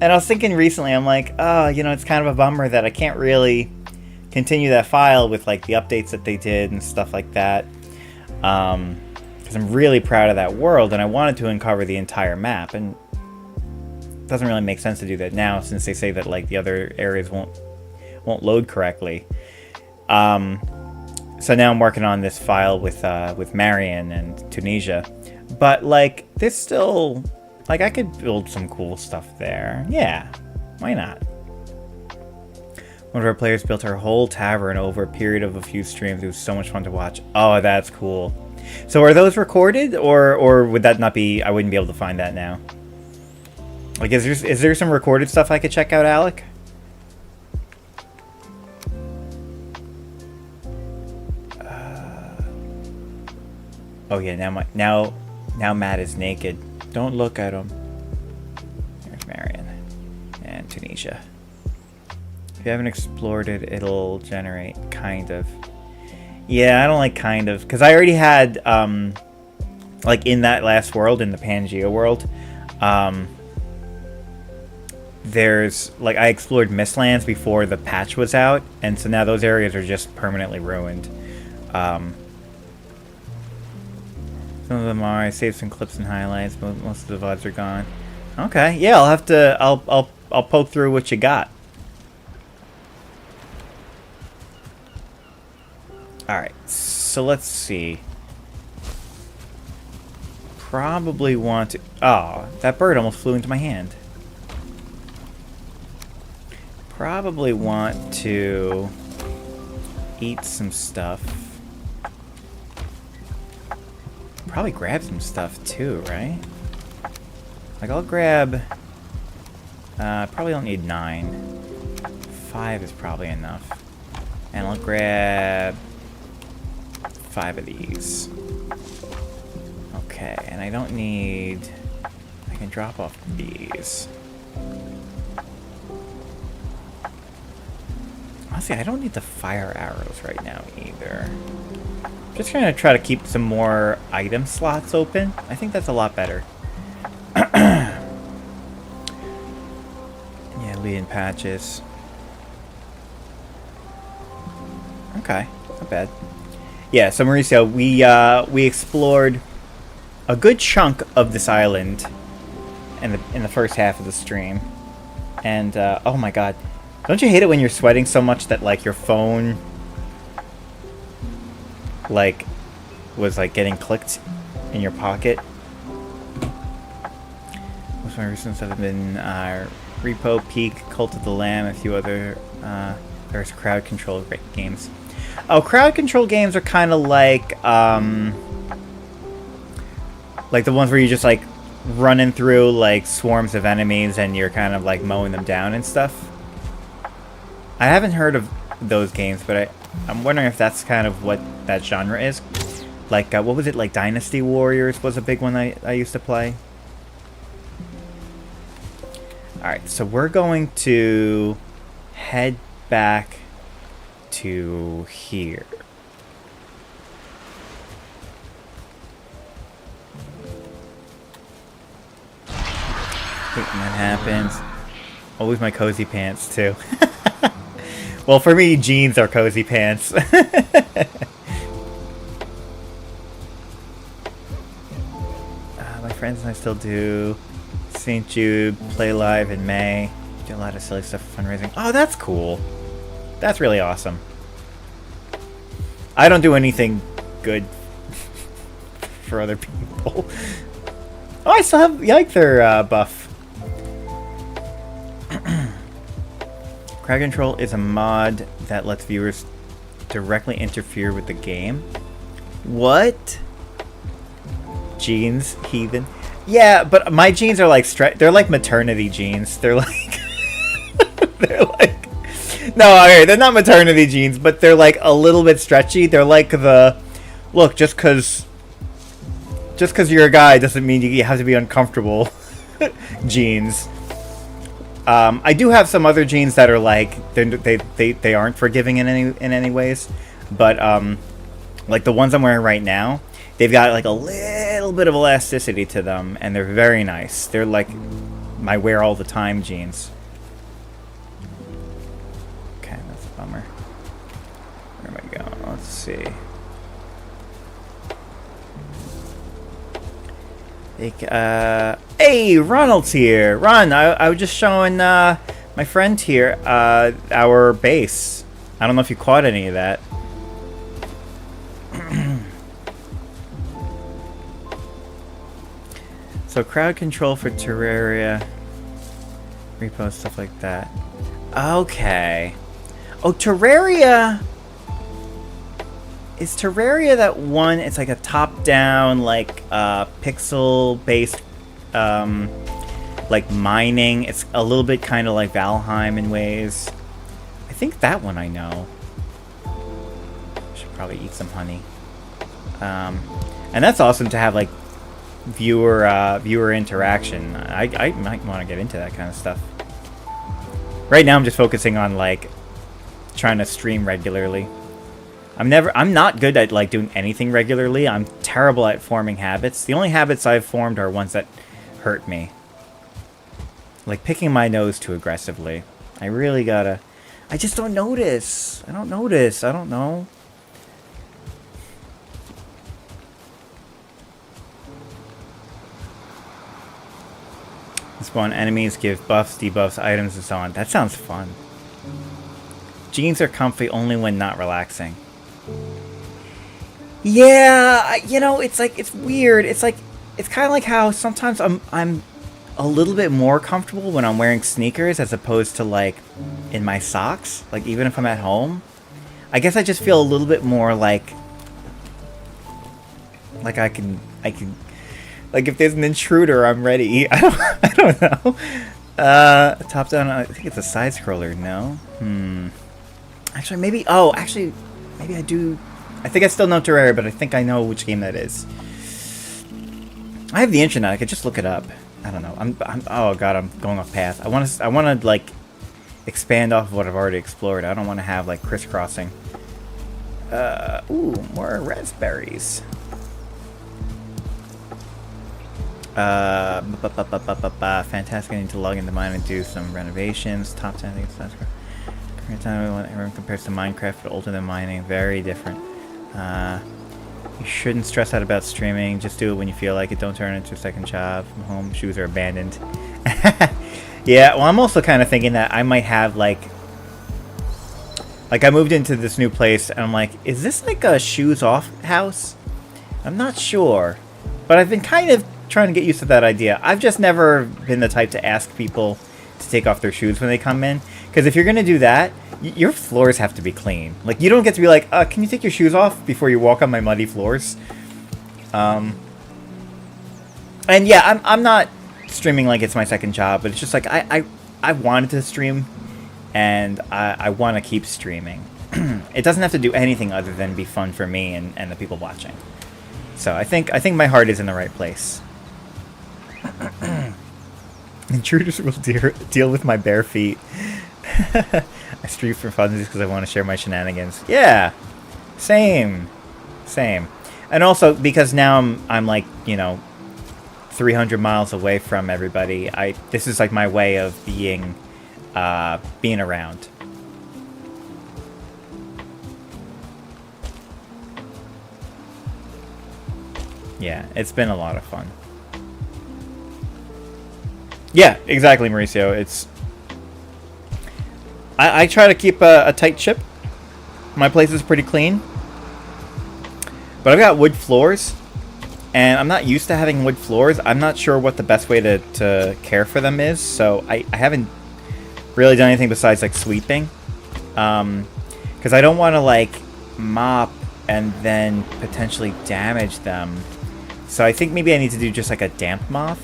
And I was thinking recently, I'm like, oh, you know, it's kind of a bummer that I can't really continue that file with like the updates that they did and stuff like that. Because I'm really proud of that world, and I wanted to uncover the entire map, and it doesn't really make sense to do that now since they say that like the other areas won't load correctly. So now I'm working on this file with Marion and Tunisia, but like there's still like I could build some cool stuff there. Yeah, why not? One of our players built our whole tavern over a period of a few streams. It was so much fun to watch. Oh, that's cool. So are those recorded, or would that not be? I wouldn't be able to find that now. Like, is there some recorded stuff I could check out, Alec? Oh yeah, now Matt is naked. Don't look at him. There's Marion and Tunisia. If you haven't explored it, it'll generate kind of. Yeah, I don't like kind of, because I already had like in that last world, in the Pangea world, there's like I explored Mistlands before the patch was out, and so now those areas are just permanently ruined. Some of them are. I saved some clips and highlights, but most of the VODs are gone. Okay, yeah, I'll have to. I'll poke through what you got. All right, so let's see. Probably want to. Oh, that bird almost flew into my hand. Probably want to eat some stuff. Probably grab some stuff too, right? Like I'll grab. Probably don't need 9. 5 is probably enough, and I'll grab 5 of these. Okay, and I don't need. I can drop off these. Honestly, I don't need the fire arrows right now either. Just gonna try to keep some more item slots open. I think that's a lot better. Yeah, lead-in patches. Okay, not bad. Yeah, so Mauricio, we explored a good chunk of this island in the first half of the stream, and oh my god, don't you hate it when you're sweating so much that like your phone like was like getting clicked in your pocket? Most of my recent stuff have been Repo, Peak, Cult of the Lamb, a few other there's crowd control games. Oh, crowd control games are kind of like the ones where you just like running through like swarms of enemies and you're kind of like mowing them down and stuff. I haven't heard of those games, but I'm wondering if that's kind of what that genre is. Like, what was it? Like Dynasty Warriors was a big one I used to play. Alright, so we're going to head back to here. When that happens, always my cozy pants too. Well, for me, jeans are cozy pants. My friends and I still do St. Jude, Play Live in May. Do a lot of silly stuff for fundraising. Oh, that's cool. That's really awesome. I don't do anything good for other people. Oh, I still have Yikether buff. Crowd control is a mod that lets viewers directly interfere with the game. What? Jeans, heathen. Yeah, but my jeans are like they're like maternity jeans. They're like they're like no, okay, they're not maternity jeans, but they're like a little bit stretchy. They're like the look, just cuz you're a guy doesn't mean you have to be uncomfortable jeans. I do have some other jeans that are like they aren't forgiving in any ways, but like the ones I'm wearing right now, they've got like a little bit of elasticity to them, and they're very nice. They're like my wear all the time jeans. Okay, that's a bummer. Where am I going? Let's see. Hey, Ronald's here. Ron, I was just showing my friend here our base. I don't know if you caught any of that. So crowd control for Terraria, repost, stuff like that. Okay. Oh, Terraria. Is Terraria that one? It's like a top-down, like pixel-based, like mining. It's a little bit kind of like Valheim in ways. I think that one I know. Should probably eat some honey. And that's awesome to have like viewer interaction. I might want to get into that kind of stuff. Right now, I'm just focusing on like trying to stream regularly. I'm not good at like doing anything regularly. I'm terrible at forming habits. The only habits I've formed are ones that hurt me. like picking my nose too aggressively. I really gotta... I just don't notice. I don't notice. I don't know. Spawn enemies, give buffs, debuffs, items, and so on. That sounds fun. Jeans are comfy only when not relaxing. Yeah, you know, it's like, it's weird. It's like, it's kind of like how sometimes I'm a little bit more comfortable when I'm wearing sneakers as opposed to like in my socks. Like even if I'm at home, I guess I just feel a little bit more like I can, like if there's an intruder, I'm ready. I don't know. Top down, I think it's a side scroller, no? Actually, maybe, maybe I do. I think I still know Terraria, but I think I know which game that is. I have the internet, I could just look it up. I don't know. Oh god, I'm going off path. I want to like expand off of what I've already explored. I don't want to have like crisscrossing. Ooh, more raspberries. Fantastic. I need to log into mine and do some renovations. Top 10 things. Current time everyone compares to Minecraft, but older than mining. Very different. You shouldn't stress out about streaming. Just do it when you feel like it. Don't turn it into a second job. Home shoes are abandoned. Yeah, well, I'm also kind of thinking that I might have like I moved into this new place and I'm like, is this like a shoes off house? I'm not sure, but I've been kind of trying to get used to that idea. I've just never been the type to ask people to take off their shoes when they come in, because if you're gonna do that, your floors have to be clean. Like, you don't get to be like, can you take your shoes off before you walk on my muddy floors? And yeah, I'm not streaming like it's my second job, but it's just like I wanted to stream, and I want to keep streaming. It doesn't have to do anything other than be fun for me and the people watching. So I think my heart is in the right place. Intruders will deal with my bare feet. I stream for funsies because I want to share my shenanigans. Yeah, same. And also because now I'm like, you know, 300 miles away from everybody. This is like my way of being around. Yeah, it's been a lot of fun. Yeah, exactly, Mauricio. It's I try to keep a tight ship. My place is pretty clean, but I've got wood floors, and I'm not used to having wood floors. I'm not sure what the best way to care for them is, so I haven't really done anything besides like sweeping, because I don't want to like mop and then potentially damage them. So I think maybe I need to do just like a damp mop.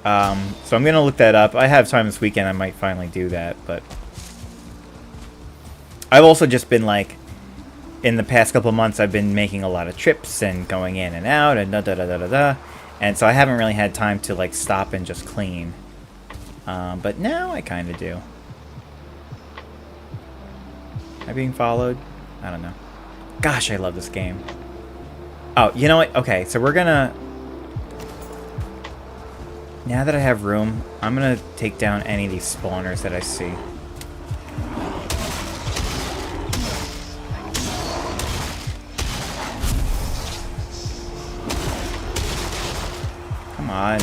So I'm gonna look that up. I have time this weekend. I might finally do that, but I've also just been like, in the past couple of months, I've been making a lot of trips and going in and out and and so I haven't really had time to like stop and just clean. But now I kind of do. Am I being followed? I don't know. Gosh, I love this game. Oh, you know what? Okay, so we're gonna... Now that I have room, I'm gonna take down any of these spawners that I see. Come on.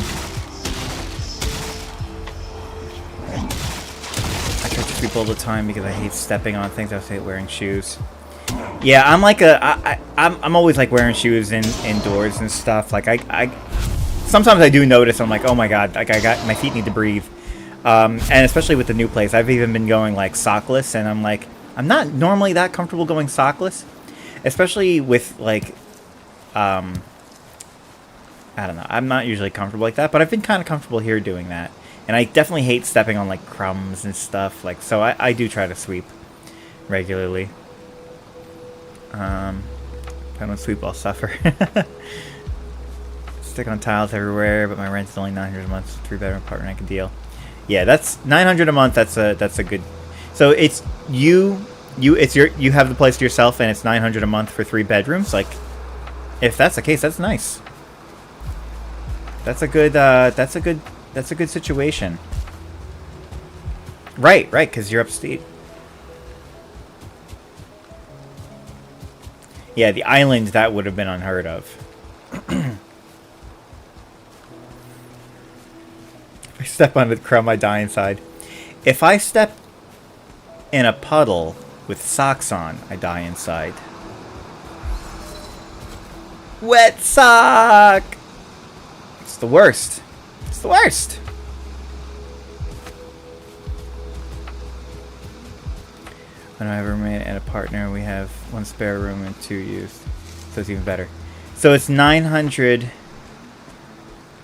I try to sweep all the time because I hate stepping on things. I hate wearing shoes. Yeah, I'm like I'm always like wearing shoes indoors and stuff. Like I sometimes I do notice, I'm like, oh my god, like my feet need to breathe. And especially with the new place, I've even been going like sockless, and I'm like, I'm not normally that comfortable going sockless, especially with like, I don't know, I'm not usually comfortable like that, but I've been kind of comfortable here doing that. And I definitely hate stepping on like crumbs and stuff, like, so I do try to sweep regularly. If I don't sweep, I'll suffer. Stick on tiles everywhere, but my rent is only $900 a month. So 3-bedroom apartment I can deal. Yeah, that's $900 a month. That's a good. So it's you have the place to yourself, and it's $900 a month for 3 bedrooms. Like, if that's the case, that's nice. That's a good, that's a good situation. Right, because you're upstate. Yeah, the island, that would have been unheard of. If I step on the crumb, I die inside. If I step in a puddle with socks on, I die inside. Wet sock! It's the worst. It's the worst. When I have a roommate and a partner, we have 1 spare room and 2 used. So it's even better. So it's 900.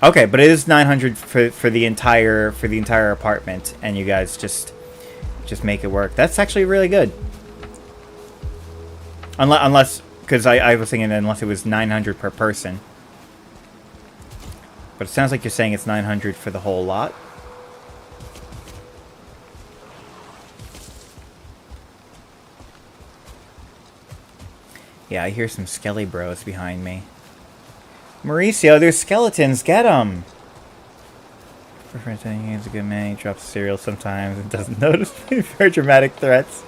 Okay, but it is 900 for the entire apartment, and you guys just make it work. That's actually really good. Unless because I was thinking unless it was 900 per person. But it sounds like you're saying it's 900 for the whole lot. Yeah, I hear some skelly bros behind me. Mauricio, there's skeletons. Get them. He's a good man. He drops cereal sometimes and doesn't notice me. Very dramatic threats.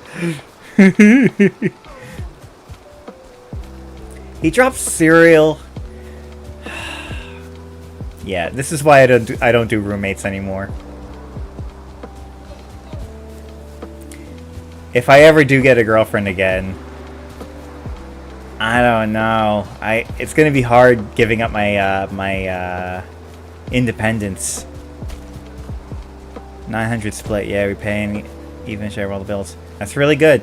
He drops cereal. Yeah, this is why I don't do roommates anymore. If I ever do get a girlfriend again, I don't know. It's gonna be hard giving up my independence. 900 split. Yeah, we paying even share all the bills. That's really good.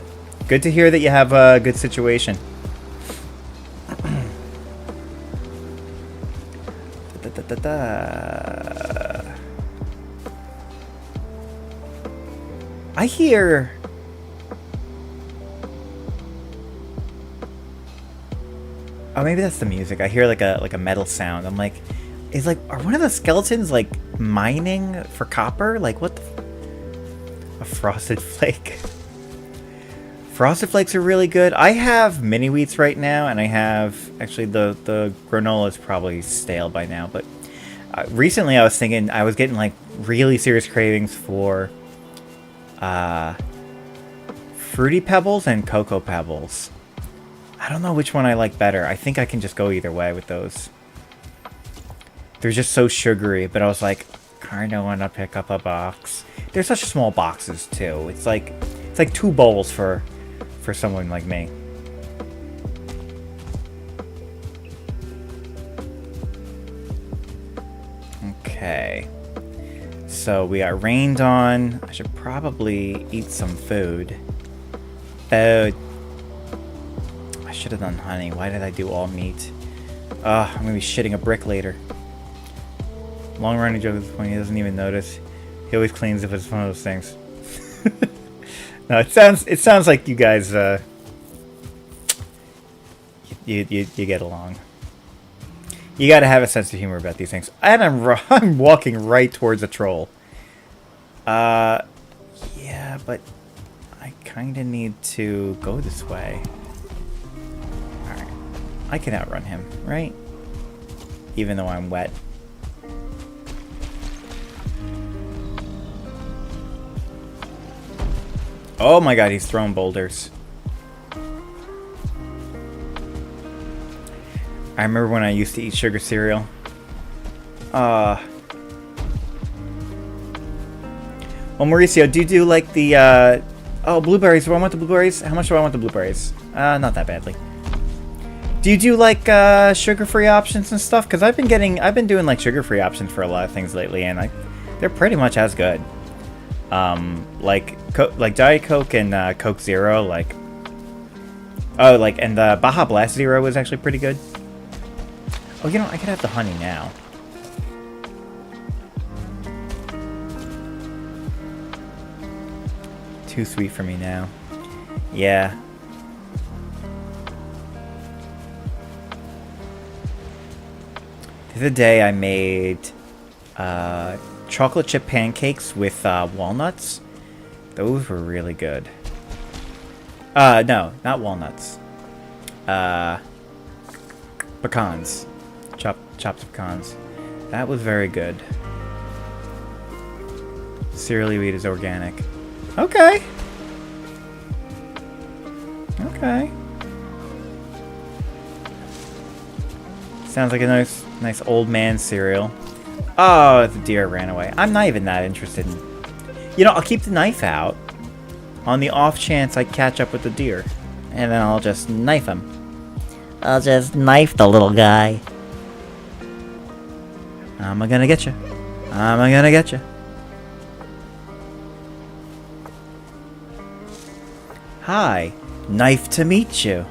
Good to hear that you have a good situation. I hear. Oh, maybe that's the music. I hear like a metal sound. I'm like, are one of the skeletons like mining for copper? Like what? A frosted flake. Frosted flakes are really good. I have mini wheats right now, and I have actually the granola is probably stale by now. But recently, I was thinking I was getting like really serious cravings for Fruity Pebbles and Cocoa Pebbles. I don't know which one I like better. I think I can just go either way with those. They're just so sugary, but I was like, kind of want to pick up a box. They're such small boxes too. It's like 2 bowls for someone like me. Okay. So we got rained on. I should probably eat some food. Food. I should have done honey. Why did I do all meat? I'm gonna be shitting a brick later. Long running joke at this point, he doesn't even notice. He always cleans if it's one of those things. No, it sounds like you guys you get along. You gotta have a sense of humor about these things. And I'm walking right towards a troll. Yeah, but I kinda need to go this way. Alright. I can outrun him, right? Even though I'm wet. Oh my god, he's throwing boulders. I remember when I used to eat sugar cereal. Well, Mauricio, do you do like the, oh, blueberries. Do I want the blueberries? How much do I want the blueberries? Not that badly. Do you do like, sugar-free options and stuff? Because I've been doing like sugar-free options for a lot of things lately, and they're pretty much as good. Like Diet Coke and Coke Zero, like, oh, like, and the Baja Blast Zero was actually pretty good. Oh, you know, I could have the honey now. Too sweet for me now. Yeah. The other day I made chocolate chip pancakes with walnuts. Those were really good. No, not walnuts. Pecans. Chopped pecans. That was very good. Cereal you eat is organic. Okay. Okay. Sounds like a nice old man cereal. Oh, the deer ran away. I'm not even that interested in... You know, I'll keep the knife out on the off chance I catch up with the deer. And then I'll just knife him. I'll just knife the little guy. I'm gonna get you. I'm gonna get you. Hi. Nice to meet you.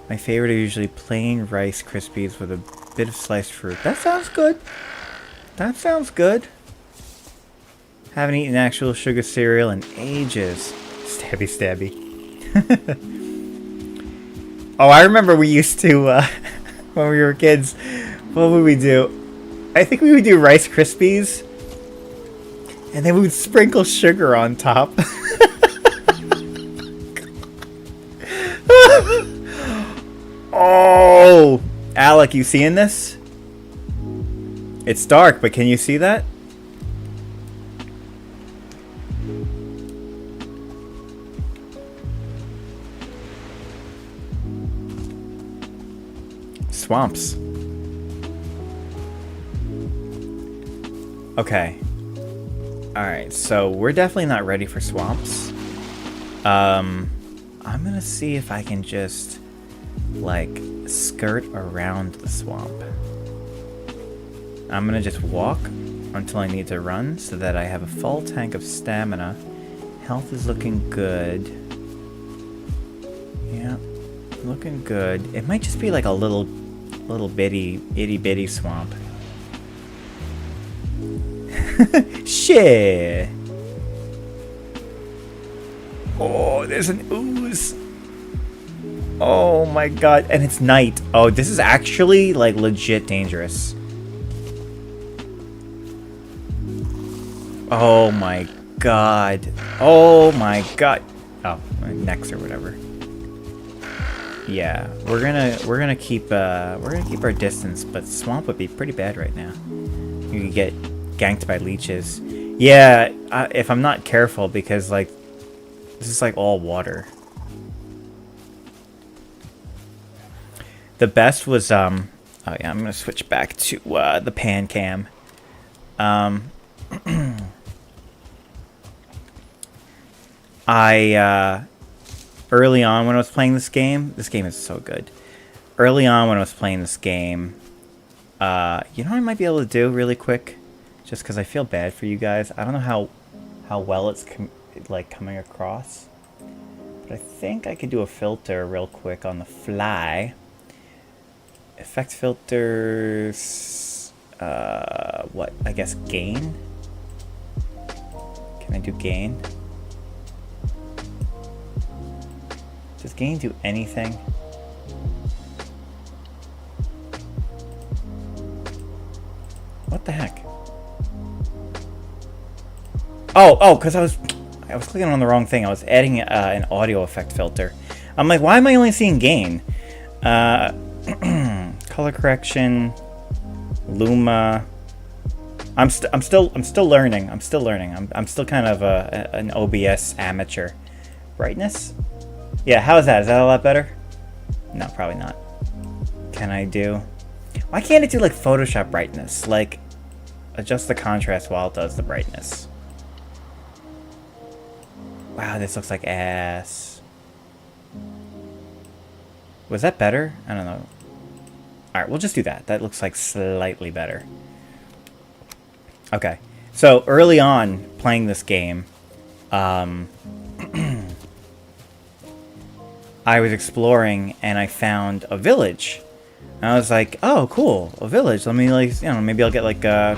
My favorite are usually plain Rice Krispies with a bit of sliced fruit. That sounds good. That sounds good. Haven't eaten actual sugar cereal in ages. Stabby stabby. Oh, I remember we used to, when we were kids, what would we do? I think we would do Rice Krispies, and then we would sprinkle sugar on top. Oh! Alec, you seeing this? It's dark, but can you see that? Swamps. Okay. Alright, so we're definitely not ready for swamps. I'm gonna see if I can just, like, skirt around the swamp. I'm gonna just walk until I need to run so that I have a full tank of stamina. Health is looking good. Yeah, looking good. It might just be like a little bitty, itty bitty swamp. Shit! Oh, there's an ooze. Oh my god, and it's night. Oh, this is actually like legit dangerous. Oh my god. Oh my god. Oh, next or whatever. Yeah, we're gonna keep our distance, but swamp would be pretty bad right now. You could get ganked by leeches. Yeah, if I'm not careful, because like this is like all water. The best was oh yeah, I'm gonna switch back to the pan cam. Early on when I was playing this game is so good. Early on when I was playing this game, you know what I might be able to do really quick, just because I feel bad for you guys. I don't know how well it's coming across, but I think I could do a filter real quick on the fly. Effect filters, what? I guess gain? Can I do gain? Does gain do anything? What the heck? Oh, because I was clicking on the wrong thing. I was adding an audio effect filter. I'm like, why am I only seeing gain? Color correction, Luma. I'm still learning. I'm still kind of an OBS amateur. Brightness? Yeah, how is that? Is that a lot better? No, probably not. Can I do... Why can't it do, like, Photoshop brightness? Like, adjust the contrast while it does the brightness. Wow, this looks like ass. Was that better? I don't know. Alright, we'll just do that. That looks like slightly better. Okay. So, early on, playing this game, I was exploring and I found a village. And I was like, oh, cool, a village. Let me, like, you know, maybe I'll get, like, a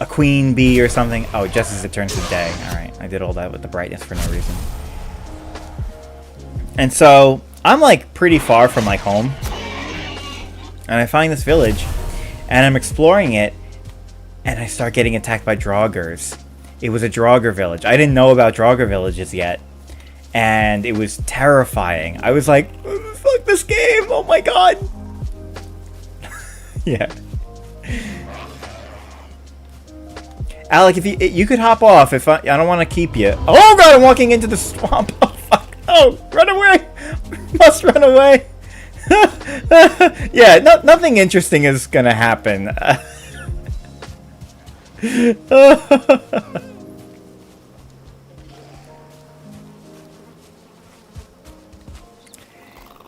queen bee or something. Oh, just as it turns to day. Alright, I did all that with the brightness for no reason. And so, I'm, like, pretty far from, like, home. And I find this village. And I'm exploring it, and I start getting attacked by Draugrs. It was a Draugr village. I didn't know about Draugr villages yet. And it was terrifying. I was like, fuck this game! Oh my god! Yeah. Alec, if you could hop off if I don't want to keep you. Oh god, I'm walking into the swamp. Oh fuck. Oh, run away. Must run away. Yeah, nothing interesting is gonna happen.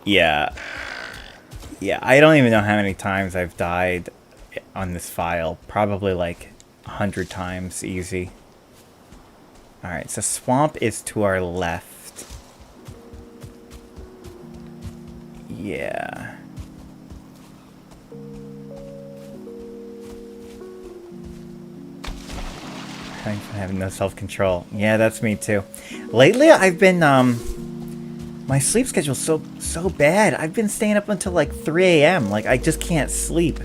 Yeah. Yeah, I don't even know how many times I've died on this file. Probably like 100 times easy. Alright, so swamp is to our left. Yeah. I have no self-control. Yeah, that's me too. Lately, I've been, my sleep schedule's so bad. I've been staying up until like 3 a.m. Like, I just can't sleep.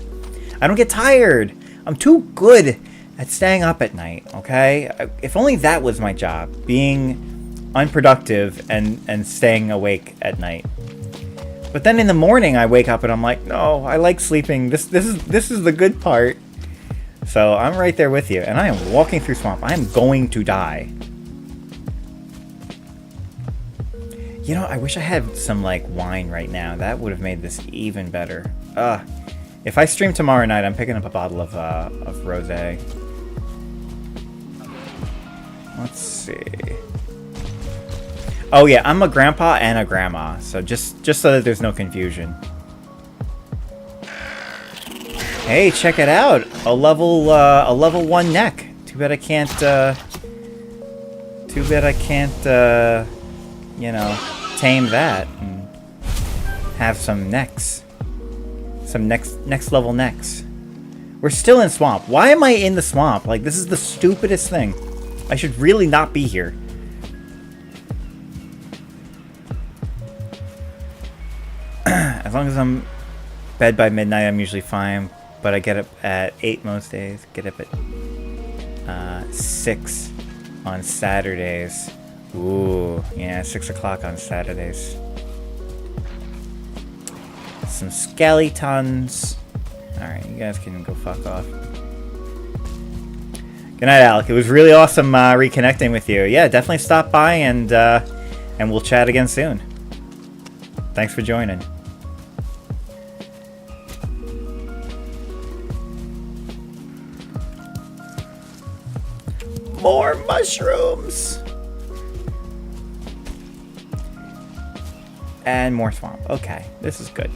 I don't get tired. I'm too good at staying up at night, okay? If only that was my job. Being unproductive and staying awake at night. But then in the morning, I wake up and I'm like, no, I like sleeping. This is the good part. So I'm right there with you. And I am walking through swamp. I am going to die. You know, I wish I had some, like, wine right now. That would have made this even better. If I stream tomorrow night, I'm picking up a bottle of rosé. Let's see. Oh, yeah, I'm a grandpa and a grandma. So just so that there's no confusion. Hey, check it out. A level 1 neck. Too bad I can't, you know, tame that and have some necks. Some next level necks. We're still in swamp. Why am I in the swamp? Like, this is the stupidest thing. I should really not be here. As long as I'm bed by midnight, I'm usually fine. But I get up at 8 most days. Get up at 6 on Saturdays. Ooh, yeah, 6 o'clock on Saturdays. Some skeletons. Alright, you guys can go fuck off. Good night, Alec. It was really awesome reconnecting with you. Yeah, definitely stop by and we'll chat again soon. Thanks for joining. More mushrooms! And more swamp. Okay, this is good.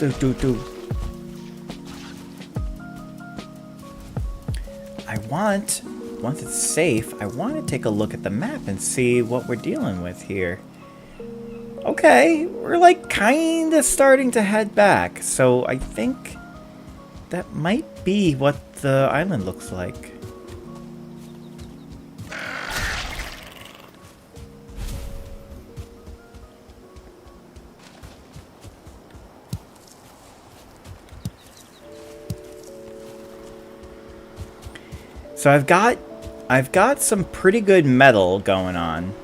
Do. Once it's safe, I want to take a look at the map and see what we're dealing with here. Okay, we're like kind of starting to head back, so I think that might be what the island looks like. So I've got some pretty good metal going on.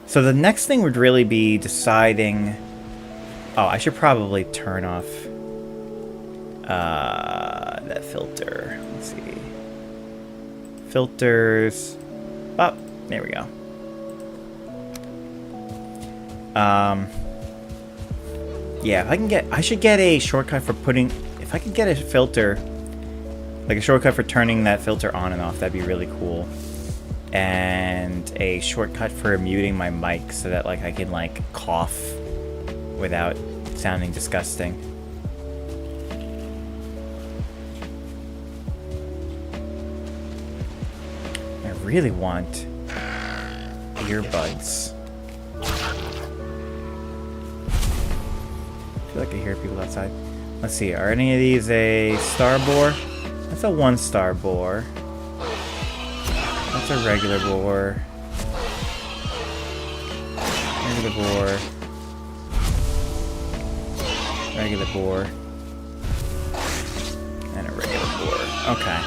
So the next thing would really be deciding... Oh, I should probably turn off that filter. Let's see. Filters. Oh, there we go. Yeah, I should get a shortcut for putting... If I could get a filter... Like a shortcut for turning that filter on and off, that'd be really cool. And a shortcut for muting my mic so that like I can like cough without sounding disgusting. I really want earbuds. I feel like I hear people outside. Let's see, are any of these a star boar? That's a 1-star boar. That's a regular boar. Regular boar. Regular boar. And a regular boar. Okay.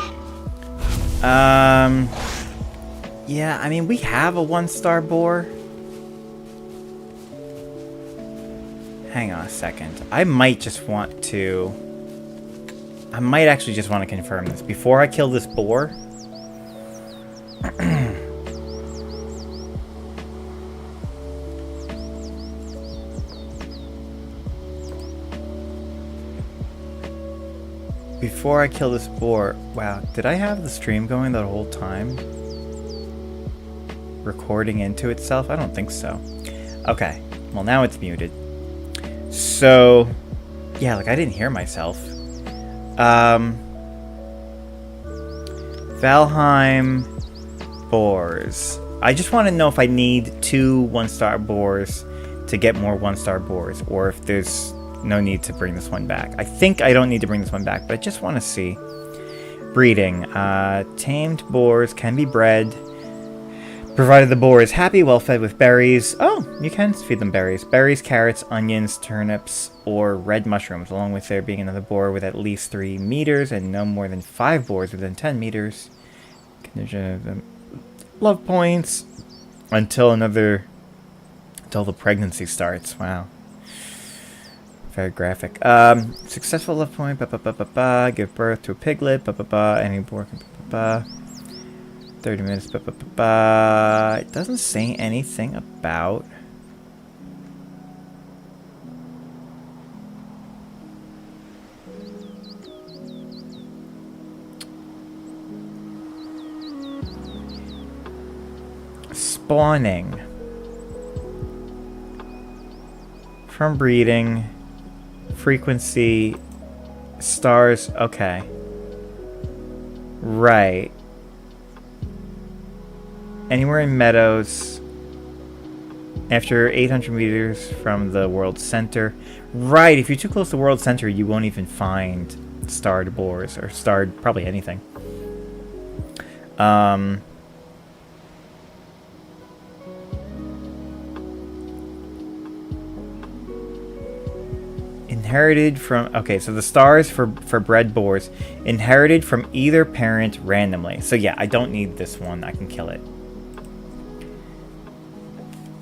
Yeah, I mean, we have a 1-star boar. Hang on a second. I might just want to... I might actually just want to confirm this. Before I kill this boar... Before I kill this boar... Wow, did I have the stream going the whole time? Recording into itself? I don't think so. Okay, well now it's muted. So, yeah, like I didn't hear myself. Valheim boars. I just want to know if I need 2 1-star boars to get more 1-star boars, or if there's no need to bring this one back. I think I don't need to bring this one back, but I just want to see. Breeding. Tamed boars can be bred, provided the boar is happy, well fed with berries. Oh, you can feed them berries. Berries, carrots, onions, turnips, or red mushrooms, along with there being another boar with at least 3 meters and no more than 5 boars within 10 meters. Condition of them. Love points until the pregnancy starts. Wow. Very graphic. Successful love point. Give birth to a piglet. Any boar can. 30 minutes. It doesn't say anything about. Spawning. From breeding. Frequency. Stars. Okay. Right. Anywhere in meadows. After 800 meters from the world center. Right, if you're too close to the world center, you won't even find starred boars. Or starred, probably anything. Inherited from... Okay, so the stars for bred boars. Inherited from either parent randomly. So yeah, I don't need this one. I can kill it.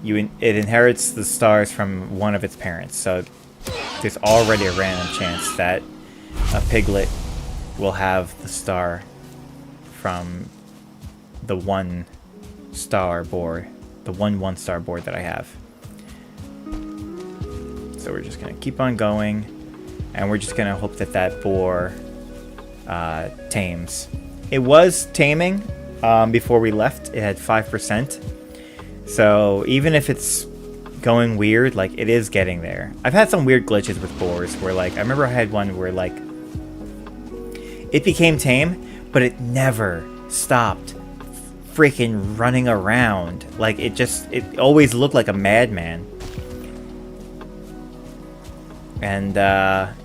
It inherits the stars from one of its parents, so there's already a random chance that a piglet will have the star from the 1-star boar, the 1-star boar that I have. So we're just gonna keep on going, and we're just gonna hope that that boar tames. It was taming before we left. It had 5%. So even if it's going weird, like, it is getting there. I've had some weird glitches with boars where, like, I remember I had one where, like, it became tame, but it never stopped freaking running around. Like, it always looked like a madman. And after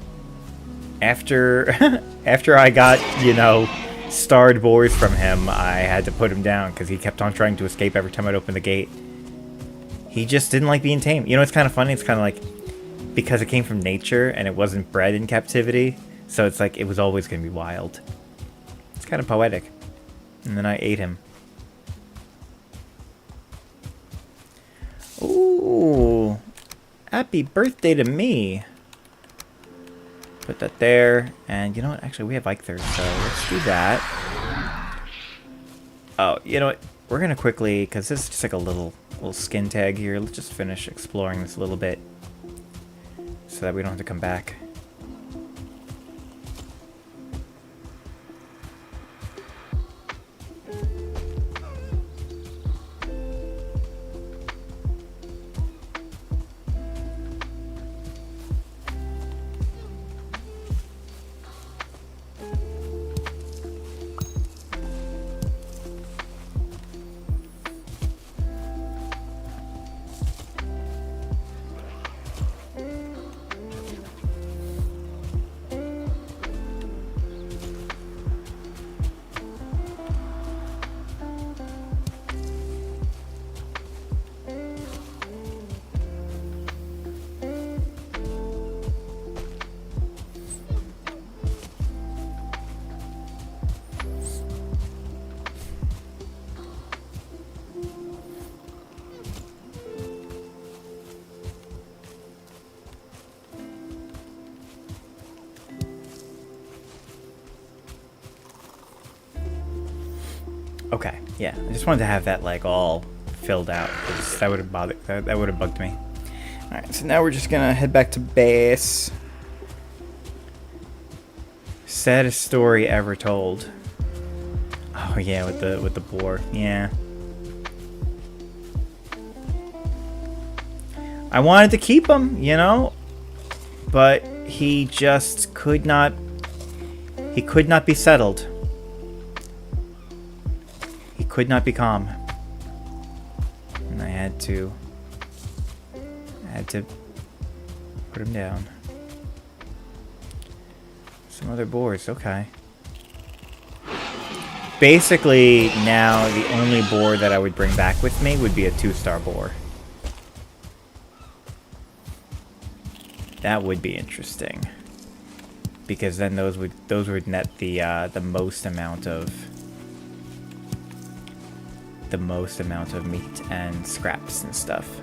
I got, you know, starred boars from him, I had to put him down because he kept on trying to escape every time I'd open the gate. He just didn't like being tamed. You know, it's kind of funny. It's kind of like, because it came from nature and it wasn't bred in captivity, so it's like it was always going to be wild. It's kind of poetic. And then I ate him. Ooh, happy birthday to me. Put that there, and you know what? Actually, we have Eichthers, so let's do that. Oh, you know what? We're gonna quickly, because this is just like a little skin tag here. Let's just finish exploring this a little bit, so that we don't have to come back. Okay, yeah. I just wanted to have that like all filled out because that would have bothered. That would have bugged me. All right, so now we're just gonna head back to base. Saddest story ever told. Oh yeah, with the boar. Yeah. I wanted to keep him, you know, but he just could not. He could not be settled. He could not be calm, and I had to put him down. Some other boars, okay. Basically, now the only boar that I would bring back with me would be a 2-star boar. That would be interesting, because then those would net the most amount of meat and scraps and stuff.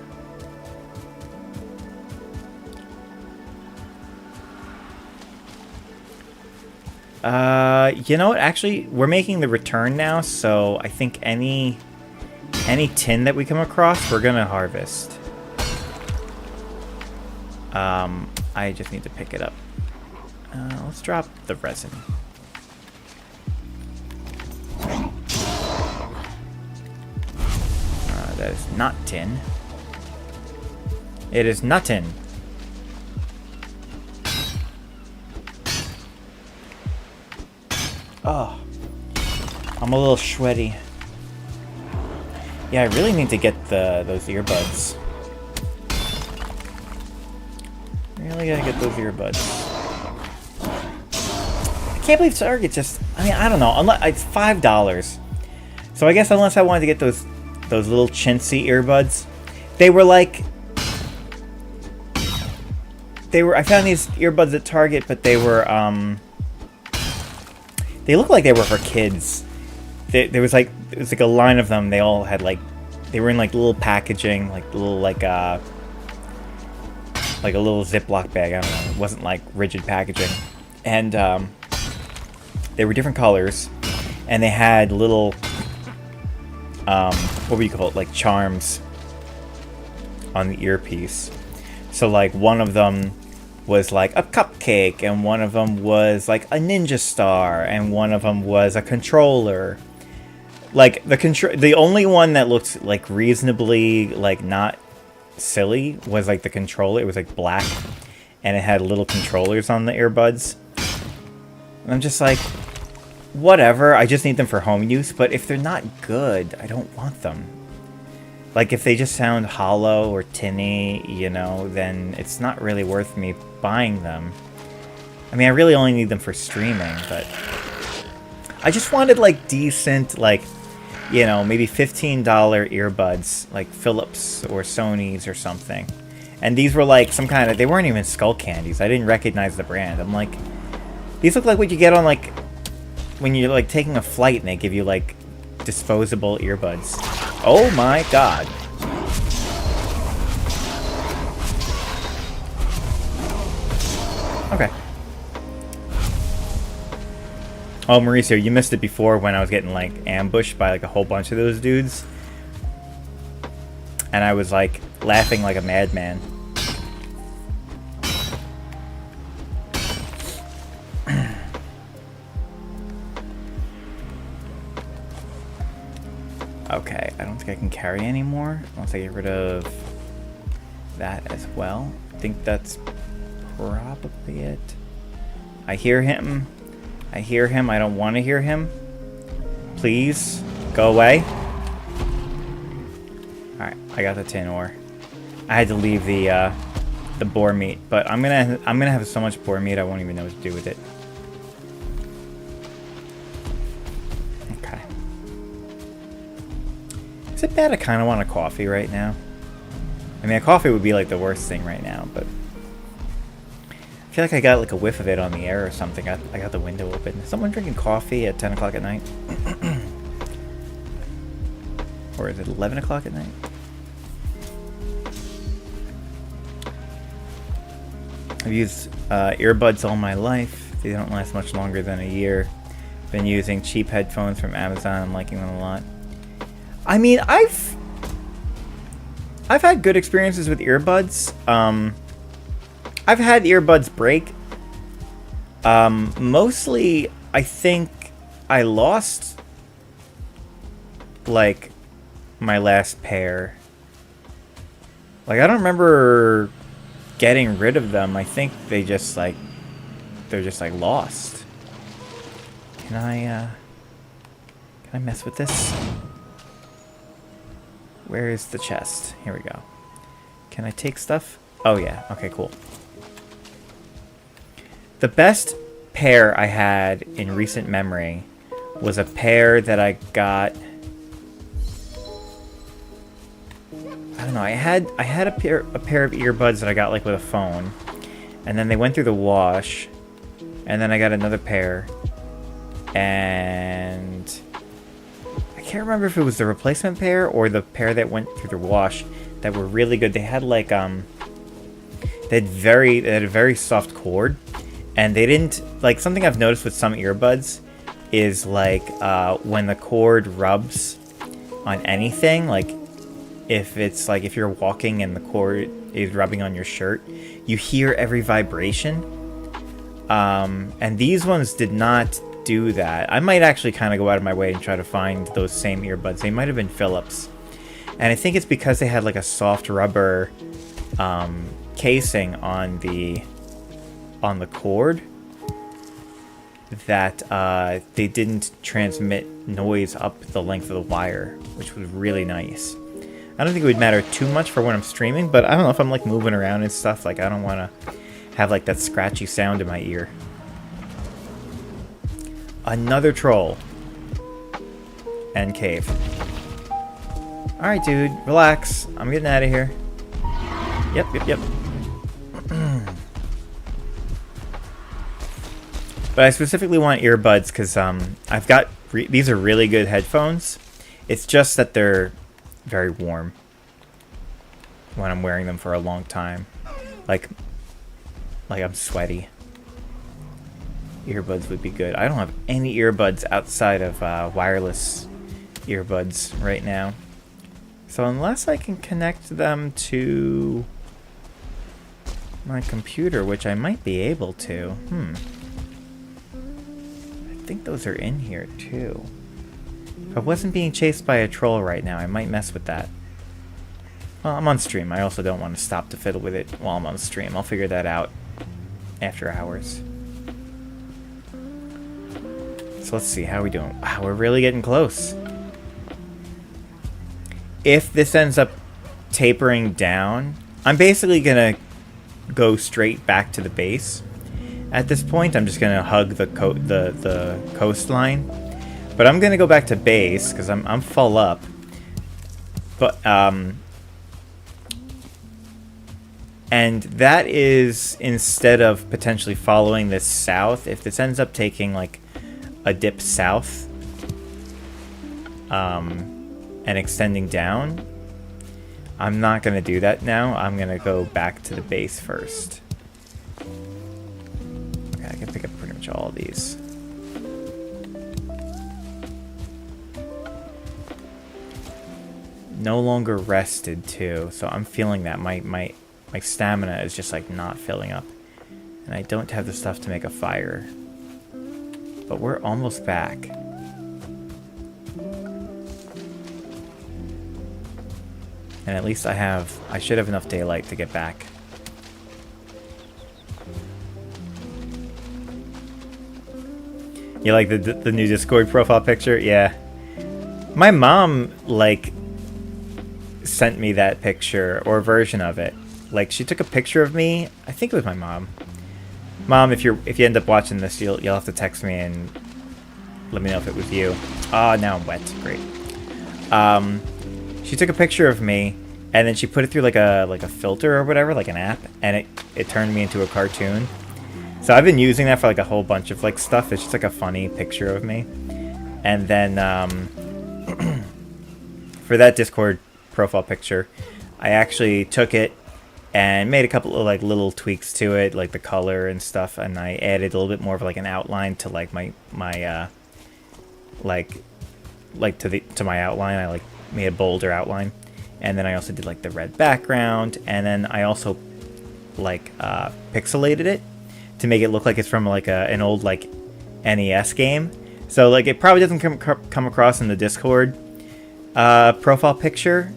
You know what? Actually, we're making the return now, so I think any tin that we come across, we're gonna harvest. I just need to pick it up. Let's drop the resin. That is not tin. It is not tin. Oh, I'm a little sweaty. Yeah, I really need to get those earbuds. Really gotta get those earbuds. I can't believe Target just... I mean, I don't know. Unless, it's $5. So I guess unless I wanted to get those little chintzy earbuds, they were like... I found these earbuds at Target, but they were, they looked like they were for kids. There was like a line of them. They all had like... They were in like little packaging, like little like a little Ziploc bag. I don't know. It wasn't like rigid packaging, and they were different colors, and they had little what would you call it? Like charms on the earpiece. So like one of them was like a cupcake, and one of them was like a ninja star, and one of them was a controller. Like the only one that looked like reasonably like not silly was like the controller. It was like black, and it had little controllers on the earbuds. And I'm just like, whatever. I just need them for home use. But if they're not good, I don't want them. Like if they just sound hollow or tinny, you know, then it's not really worth me buying them. I mean, I really only need them for streaming, but I just wanted like decent, like, you know, maybe $15 earbuds, like Philips or Sony's or something. And these were like some kind of, they weren't even Skull Candies. I didn't recognize the brand. I'm like, these look like what you get on like, when you're like taking a flight and they give you like disposable earbuds. Oh my god. Okay. Oh, Mauricio, you missed it before when I was getting, like, ambushed by, like, a whole bunch of those dudes. And I was, like, laughing like a madman. Okay, I don't think I can carry anymore once I get rid of that as well. I think that's probably it. I hear him. I hear him. I don't want to hear him. Please, go away. Alright, I got the tin ore. I had to leave the boar meat, but I'm gonna have so much boar meat I won't even know what to do with it. Okay. Is it bad I kind of want a coffee right now? I mean, a coffee would be like the worst thing right now, but I feel like I got like a whiff of it on the air or something. I got the window open. Is someone drinking coffee at 10 o'clock at night? Or is it 11 o'clock at night? I've used earbuds all my life. They don't last much longer than a year. Been using cheap headphones from Amazon. I'm liking them a lot. I mean, I've had good experiences with earbuds. I've had earbuds break. Mostly, I think I lost, like, my last pair. Like, I don't remember getting rid of them. I think they just, like, they're just, like, lost. Can I mess with this? Where is the chest? Here we go. Can I take stuff? Oh, yeah. Okay, cool. The best pair I had in recent memory was a pair that I got... I don't know. I had a pair of earbuds that I got, like, with a phone. And then they went through the wash. And then I got another pair. And I can't remember if it was the replacement pair or the pair that went through the wash that were really good. They had like they had a very soft cord, and they didn't like something I've noticed with some earbuds is like when the cord rubs on anything, like if it's like if you're walking and the cord is rubbing on your shirt, you hear every vibration. And these ones did not do that. I might actually kind of go out of my way and try to find those same earbuds. They might have been Philips. And I think it's because they had like a soft rubber casing on the cord that they didn't transmit noise up the length of the wire, which was really nice. I don't think it would matter too much for when I'm streaming, but I don't know if I'm like moving around and stuff. Like I don't want to have like that scratchy sound in my ear. Another troll. And cave. Alright, dude. Relax. I'm getting out of here. Yep. But I specifically want earbuds because I've got... these are really good headphones. It's just that they're very warm when I'm wearing them for a long time. Like I'm sweaty. Earbuds would be good. I don't have any earbuds outside of wireless earbuds right now. So unless I can connect them to my computer, which I might be able to. I think those are in here too. If I wasn't being chased by a troll right now, I might mess with that. Well, I'm on stream. I also don't want to stop to fiddle with it while I'm on stream. I'll figure that out after hours. So let's see, how are we doing? Wow, we're really getting close. If this ends up tapering down, I'm basically gonna go straight back to the base. At this point, I'm just gonna hug the coastline. But I'm gonna go back to base because I'm full up. But and that is instead of potentially following this south. If this ends up taking like a dip south and extending down, I'm not going to do that now. I'm going to go back to the base first. Okay, I can pick up pretty much all of these. No longer rested too, so I'm feeling that my stamina is just like not filling up, and I don't have the stuff to make a fire. But we're almost back. And at least I should have enough daylight to get back. You like the new Discord profile picture? Yeah. My mom, like, sent me that picture, or a version of it. Like, she took a picture of me. I think it was my mom. Mom, if you end up watching this, you'll have to text me and let me know if it was you. Ah, now I'm wet. Great. She took a picture of me, and then she put it through like a filter or whatever, like an app, and it turned me into a cartoon. So I've been using that for like a whole bunch of like stuff. It's just like a funny picture of me. And then for that Discord profile picture, I actually took it and made a couple of like little tweaks to it, like the color and stuff, and I added a little bit more of like an outline to like my to my outline. I like made a bolder outline, and then I also did like the red background, and then I also like pixelated it to make it look like it's from like an old like NES game. So like it probably doesn't come across in the Discord profile picture,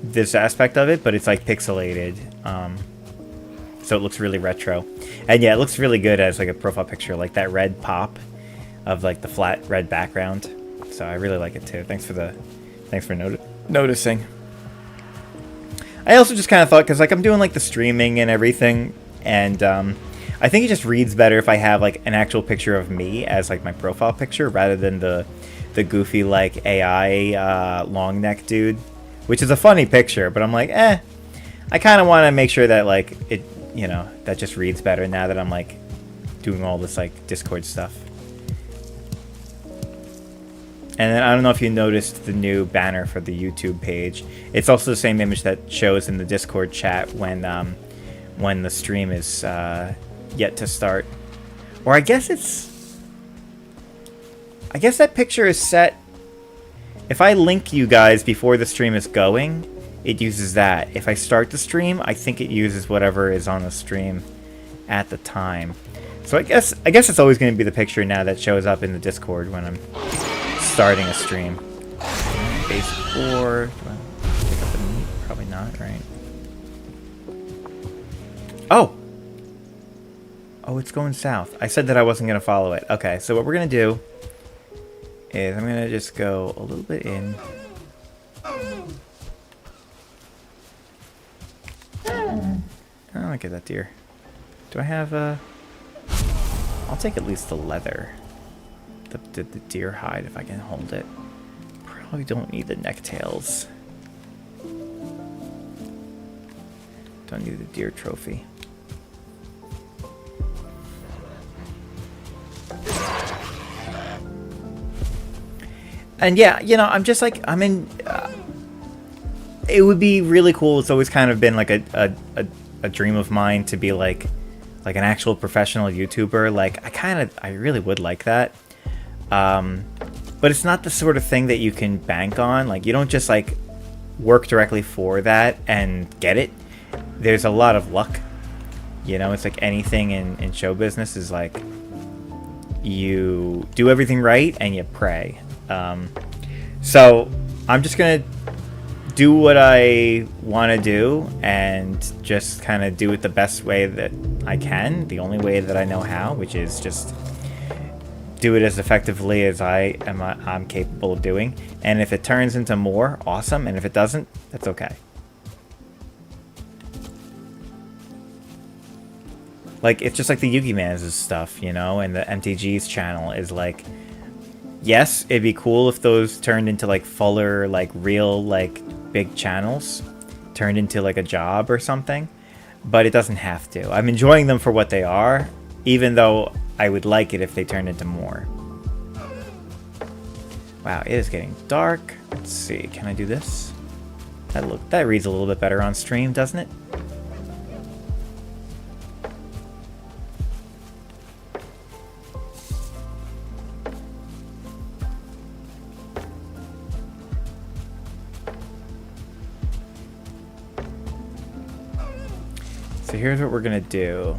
this aspect of it, but it's like pixelated, so it looks really retro. And yeah, it looks really good as like a profile picture, like that red pop of like the flat red background. So I really like it too. Thanks for noticing. I also just kind of thought, because like I'm doing like the streaming and everything, and I think it just reads better if I have like an actual picture of me as like my profile picture rather than the goofy like AI long neck dude, which is a funny picture, but I'm like, I kind of want to make sure that like it, you know, that just reads better now that I'm like doing all this like Discord stuff. And then I don't know if you noticed the new banner for the YouTube page. It's also the same image that shows in the Discord chat when the stream is yet to start. Or I guess that picture is set. If I link you guys before the stream is going, it uses that. If I start the stream, I think it uses whatever is on the stream at the time. So I guess it's always going to be the picture now that shows up in the Discord when I'm starting a stream. Base 4. Do I pick up the meat? Probably not, right? Oh! Oh, it's going south. I said that I wasn't going to follow it. Okay, so what we're going to do is I'm going to just go a little bit in. I don't get that deer. Do I have I'll take at least the leather. The deer hide if I can hold it. Probably don't need the necktails. Don't need the deer trophy. And yeah, you know, I'm just like, I'm in... it would be really cool. It's always kind of been like a dream of mine to be like an actual professional YouTuber. Like, I really would like that. But it's not the sort of thing that you can bank on. Like, you don't just like work directly for that and get it. There's a lot of luck. You know, it's like anything in show business is like you do everything right and you pray. So I'm just gonna do what I want to do and just kind of do it the best way that I can, the only way that I know how, which is just do it as effectively as I'm capable of doing. And if it turns into more, awesome. And if it doesn't, that's okay. Like, it's just like the Yugi Man's stuff, you know, and the MTG's channel is like, yes, it'd be cool if those turned into like fuller, like real, like big channels, turned into like a job or something, but it doesn't have to. I'm enjoying them for what they are, even though I would like it if they turned into more. Wow, it is getting dark. Let's see, can I do this? That reads a little bit better on stream, doesn't it? So here's what we're gonna do.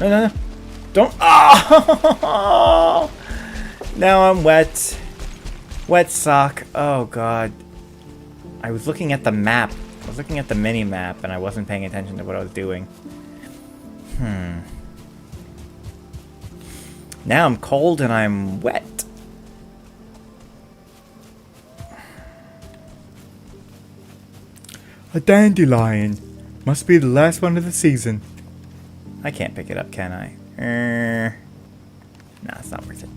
No. Don't. Oh! Now I'm wet. Wet sock. Oh, God. I was looking at the map. I was looking at the mini map and I wasn't paying attention to what I was doing. Now I'm cold and I'm wet. A dandelion. Must be the last one of the season. I can't pick it up, can I? Nah, it's not worth it.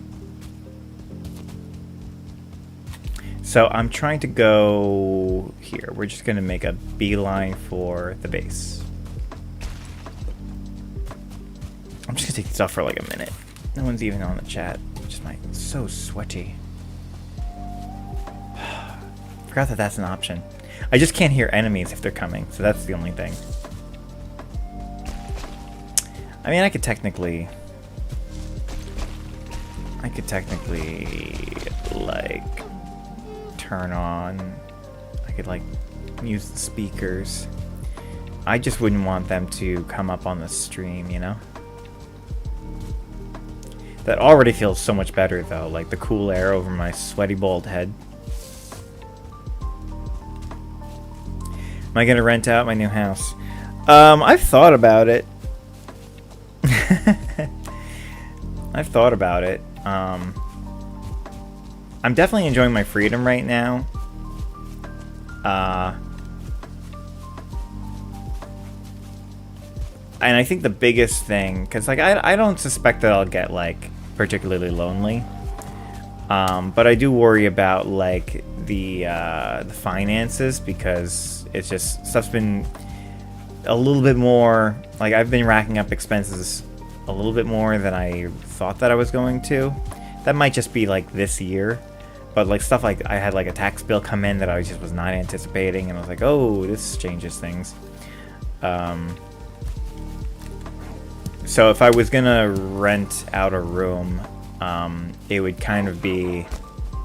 So I'm trying to go here. We're just going to make a beeline for the base. I'm just going to take this off for like a minute. No one's even on the chat, which is so sweaty. Forgot that that's an option. I just can't hear enemies if they're coming, so that's the only thing. I mean, I could technically could technically, like, turn on... I could, like, use the speakers. I just wouldn't want them to come up on the stream, you know? That already feels so much better, though. Like, the cool air over my sweaty, bald head. Am I gonna rent out my new house? I've thought about it. I've thought about it. I'm definitely enjoying my freedom right now. And I think the biggest thing, because like I don't suspect that I'll get like particularly lonely, but I do worry about like the finances, because it's just stuff's been a little bit more, like I've been racking up expenses a little bit more than I thought that I was going to. That might just be like this year, but like stuff like I had like a tax bill come in that I just was not anticipating, and I was like, oh, this changes things. So if I was gonna rent out a room, it would kind of be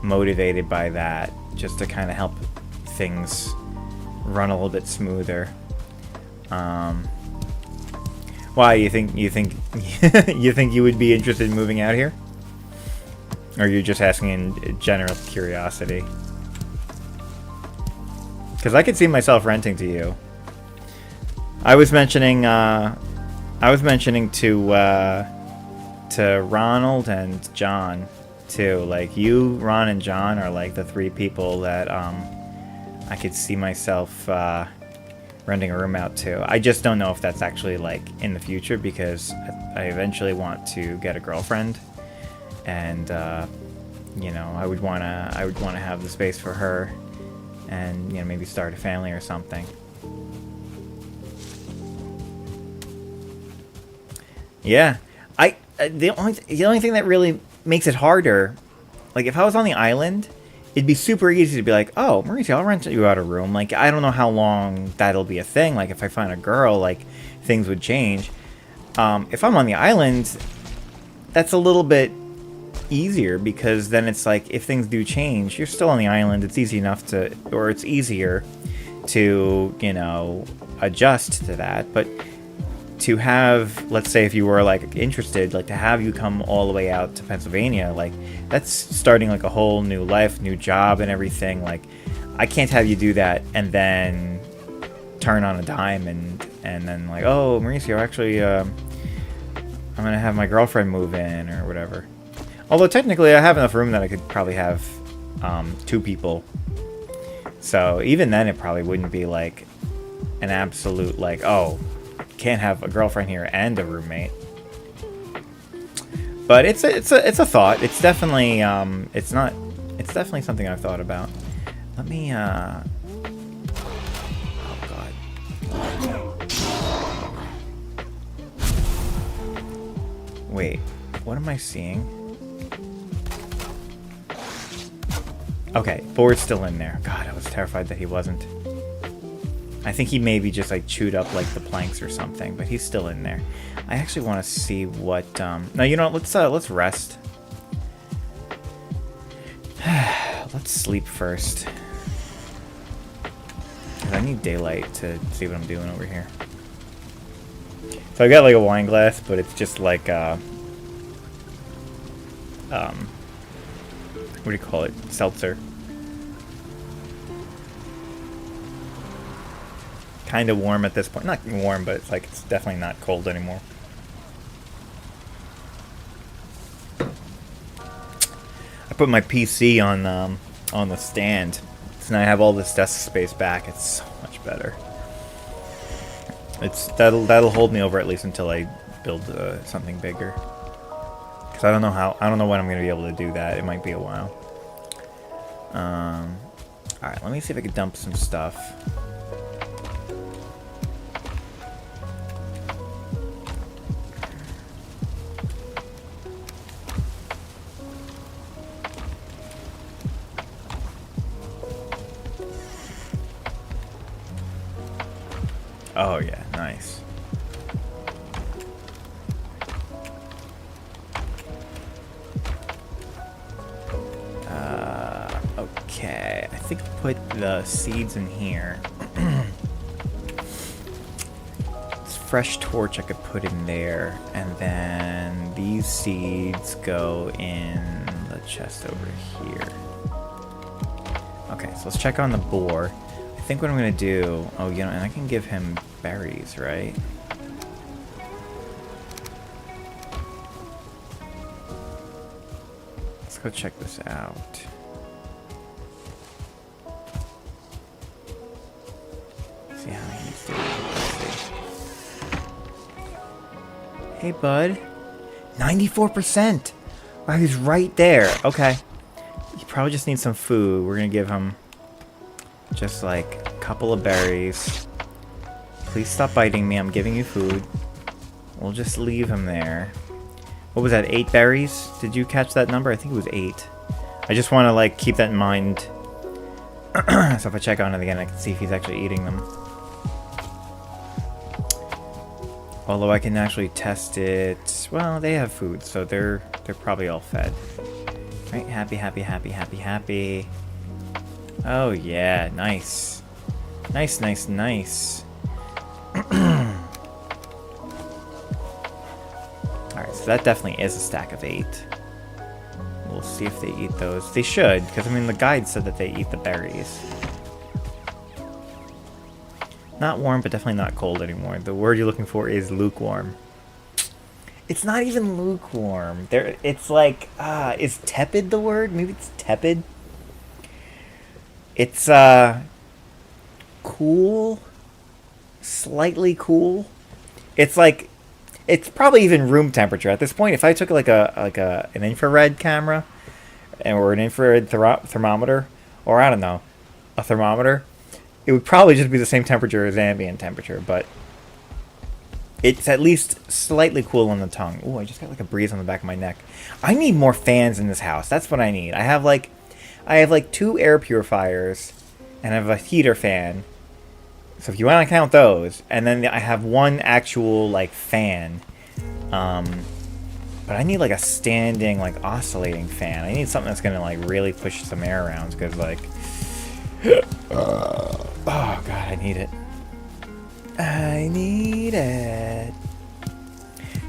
motivated by that, just to kind of help things run a little bit smoother. Why you think you think you would be interested in moving out here? Or are you just asking in general curiosity? Because I could see myself renting to you. I was mentioning to Ronald and John too. Like you, Ron, and John are like the three people that I could see myself renting a room out to. I just don't know if that's actually like in the future, because I eventually want to get a girlfriend, and you know, I would wanna have the space for her, and you know, maybe start a family or something. Yeah, the only thing that really makes it harder, like if I was on the island, it'd be super easy to be like, oh, Mauricio, I'll rent you out a room. Like, I don't know how long that'll be a thing. Like, if I find a girl, like, things would change. If I'm on the island, that's a little bit easier, because then it's like, if things do change, you're still on the island. It's easy enough to, or it's easier to, you know, adjust to that. But to have, let's say if you were like interested, like to have you come all the way out to Pennsylvania, like that's starting like a whole new life, new job and everything. Like I can't have you do that and then turn on a dime and then like, oh, Mauricio, actually I'm gonna have my girlfriend move in or whatever. Although technically I have enough room that I could probably have 2 people, so even then it probably wouldn't be like an absolute like, oh, can't have a girlfriend here and a roommate. But it's a thought. It's definitely it's definitely something I've thought about. Let me oh god. Wait, what am I seeing? Okay, board's still in there. God, I was terrified that he wasn't. I think he maybe just like chewed up like the planks or something, but he's still in there. I actually want to see what. No, you know, let's rest. Let's sleep first. 'Cause I need daylight to see what I'm doing over here. So I got like a wine glass, but it's just like what do you call it? Seltzer. Kind of warm at this point. Not warm, but it's like it's definitely not cold anymore. I put my PC on the stand, so now I have all this desk space back. It's so much better. That'll hold me over at least until I build something bigger. Because I don't know when I'm gonna be able to do that. It might be a while. All right, let me see if I can dump some stuff. Oh yeah, nice. think I'll put the seeds in here. This fresh torch I could put in there, and then these seeds go in the chest over here. Okay, so let's check on the boar. I think what I'm gonna do, oh, you know, and I can give him berries, right? Let's go check this out. See how he's doing. Let's see. Hey, bud. 94%! Wow, he's right there. Okay. He probably just needs some food. We're gonna give him just like a couple of berries. Please stop biting me. I'm giving you food. We'll just leave him there. What was that, 8 berries? Did you catch that number? I think it was 8. I just want to like keep that in mind. So if I check on it again, I can see if he's actually eating them. Although I can actually test it. Well, they have food, so they're probably all fed. Right? Happy, happy, happy, happy, happy. Oh yeah, nice. Nice, nice, nice. Alright, so that definitely is a stack of 8. We'll see if they eat those. They should, because I mean the guide said that they eat the berries. Not warm, but definitely not cold anymore. The word you're looking for is lukewarm. It's not even lukewarm. It's like, is tepid the word? Maybe it's tepid. It's, cool. Slightly cool. It's like, it's probably even room temperature at this point. If I took like an infrared camera, or an infrared thermometer, or I don't know, a thermometer, it would probably just be the same temperature as ambient temperature, but it's at least slightly cool on the tongue. Ooh, I just got like a breeze on the back of my neck. I need more fans in this house. That's what I need. I have like 2 air purifiers, and I have a heater fan. So if you want to count those, and then I have 1 actual like fan. But I need like a standing, like oscillating fan. I need something that's gonna like really push some air around, because like, oh god, I need it. I need it.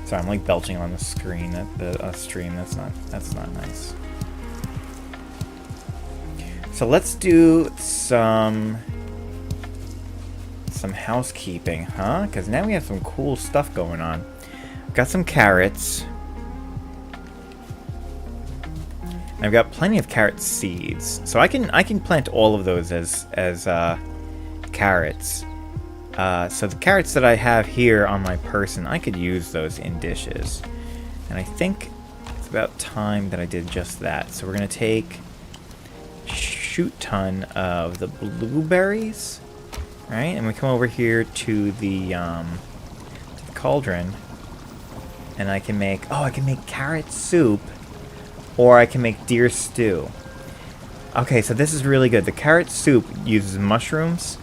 Sorry, I'm like belching on the screen. The stream. That's not nice. So let's do some housekeeping, huh? Because now we have some cool stuff going on. Got some carrots. I've got plenty of carrot seeds, so I can plant all of those as carrots. So the carrots that I have here on my person, I could use those in dishes, and I think it's about time that I did just that. So we're gonna take a shoot ton of the blueberries, right? And we come over here to the cauldron, and I can make carrot soup. Or I can make deer stew. Okay, so this is really good. The carrot soup uses mushrooms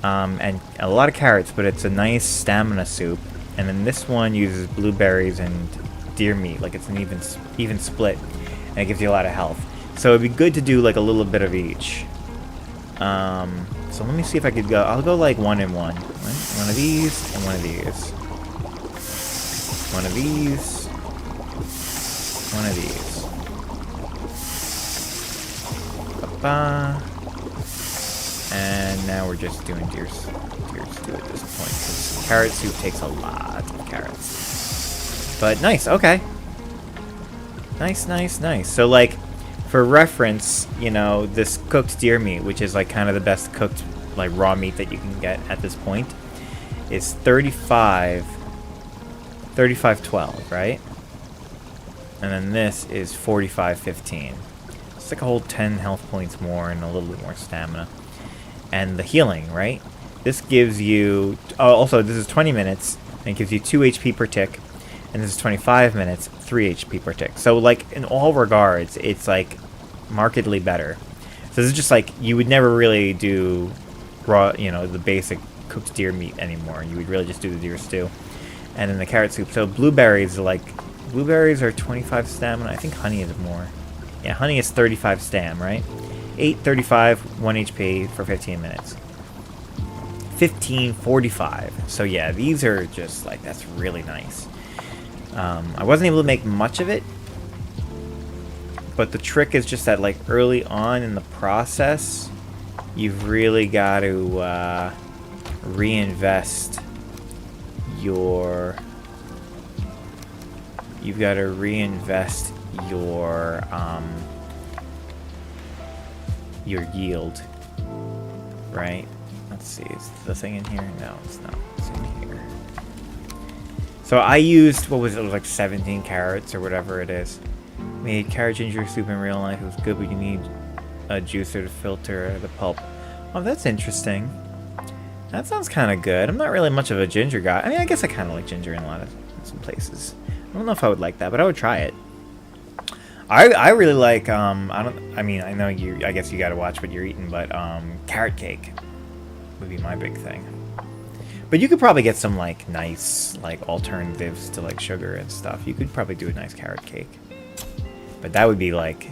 and a lot of carrots, but it's a nice stamina soup. And then this one uses blueberries and deer meat, like it's an even split, and it gives you a lot of health. So it'd be good to do like a little bit of each. So let me see if I could go. I'll go like 1 and 1. One of these and one of these. One of these. One of these. And now we're just doing deer stew at this point, because carrot soup takes a lot of carrots. But nice, okay. Nice, nice, nice. So like, for reference, you know, this cooked deer meat, which is like kind of the best cooked like raw meat that you can get at this point, is 35.12, right? And then this is 45.15. It's like a whole 10 health points more and a little bit more stamina. And the healing, right? This gives you... Oh, also, this is 20 minutes, and it gives you 2 HP per tick. And this is 25 minutes, 3 HP per tick. So, like, in all regards, it's, like, markedly better. So this is just, like, you would never really do raw, you know, the basic cooked deer meat anymore. You would really just do the deer stew. And then the carrot soup. So blueberries are, like... Blueberries are 25 stamina. I think honey is more. Yeah, honey is 35 stam, right? 8:35, 1 HP for 15 minutes. 15:45. So yeah, these are just like, that's really nice. I wasn't able to make much of it, but the trick is just that, like, early on in the process, you've really got to reinvest your yield, right? Let's see, is the thing in here? No, it's not. It's in here. So I used, what was it? It was like 17 carrots or whatever it is. Made carrot ginger soup in real life. It was good, but you need a juicer to filter the pulp. Oh, that's interesting. That sounds kind of good. I'm not really much of a ginger guy. I mean, I guess I kind of like ginger in some places. I don't know if I would like that, but I would try it. I really like, I know I guess you gotta watch what you're eating, but carrot cake would be my big thing. But you could probably get some, like, nice, like, alternatives to, like, sugar and stuff. You could probably do a nice carrot cake. But that would be like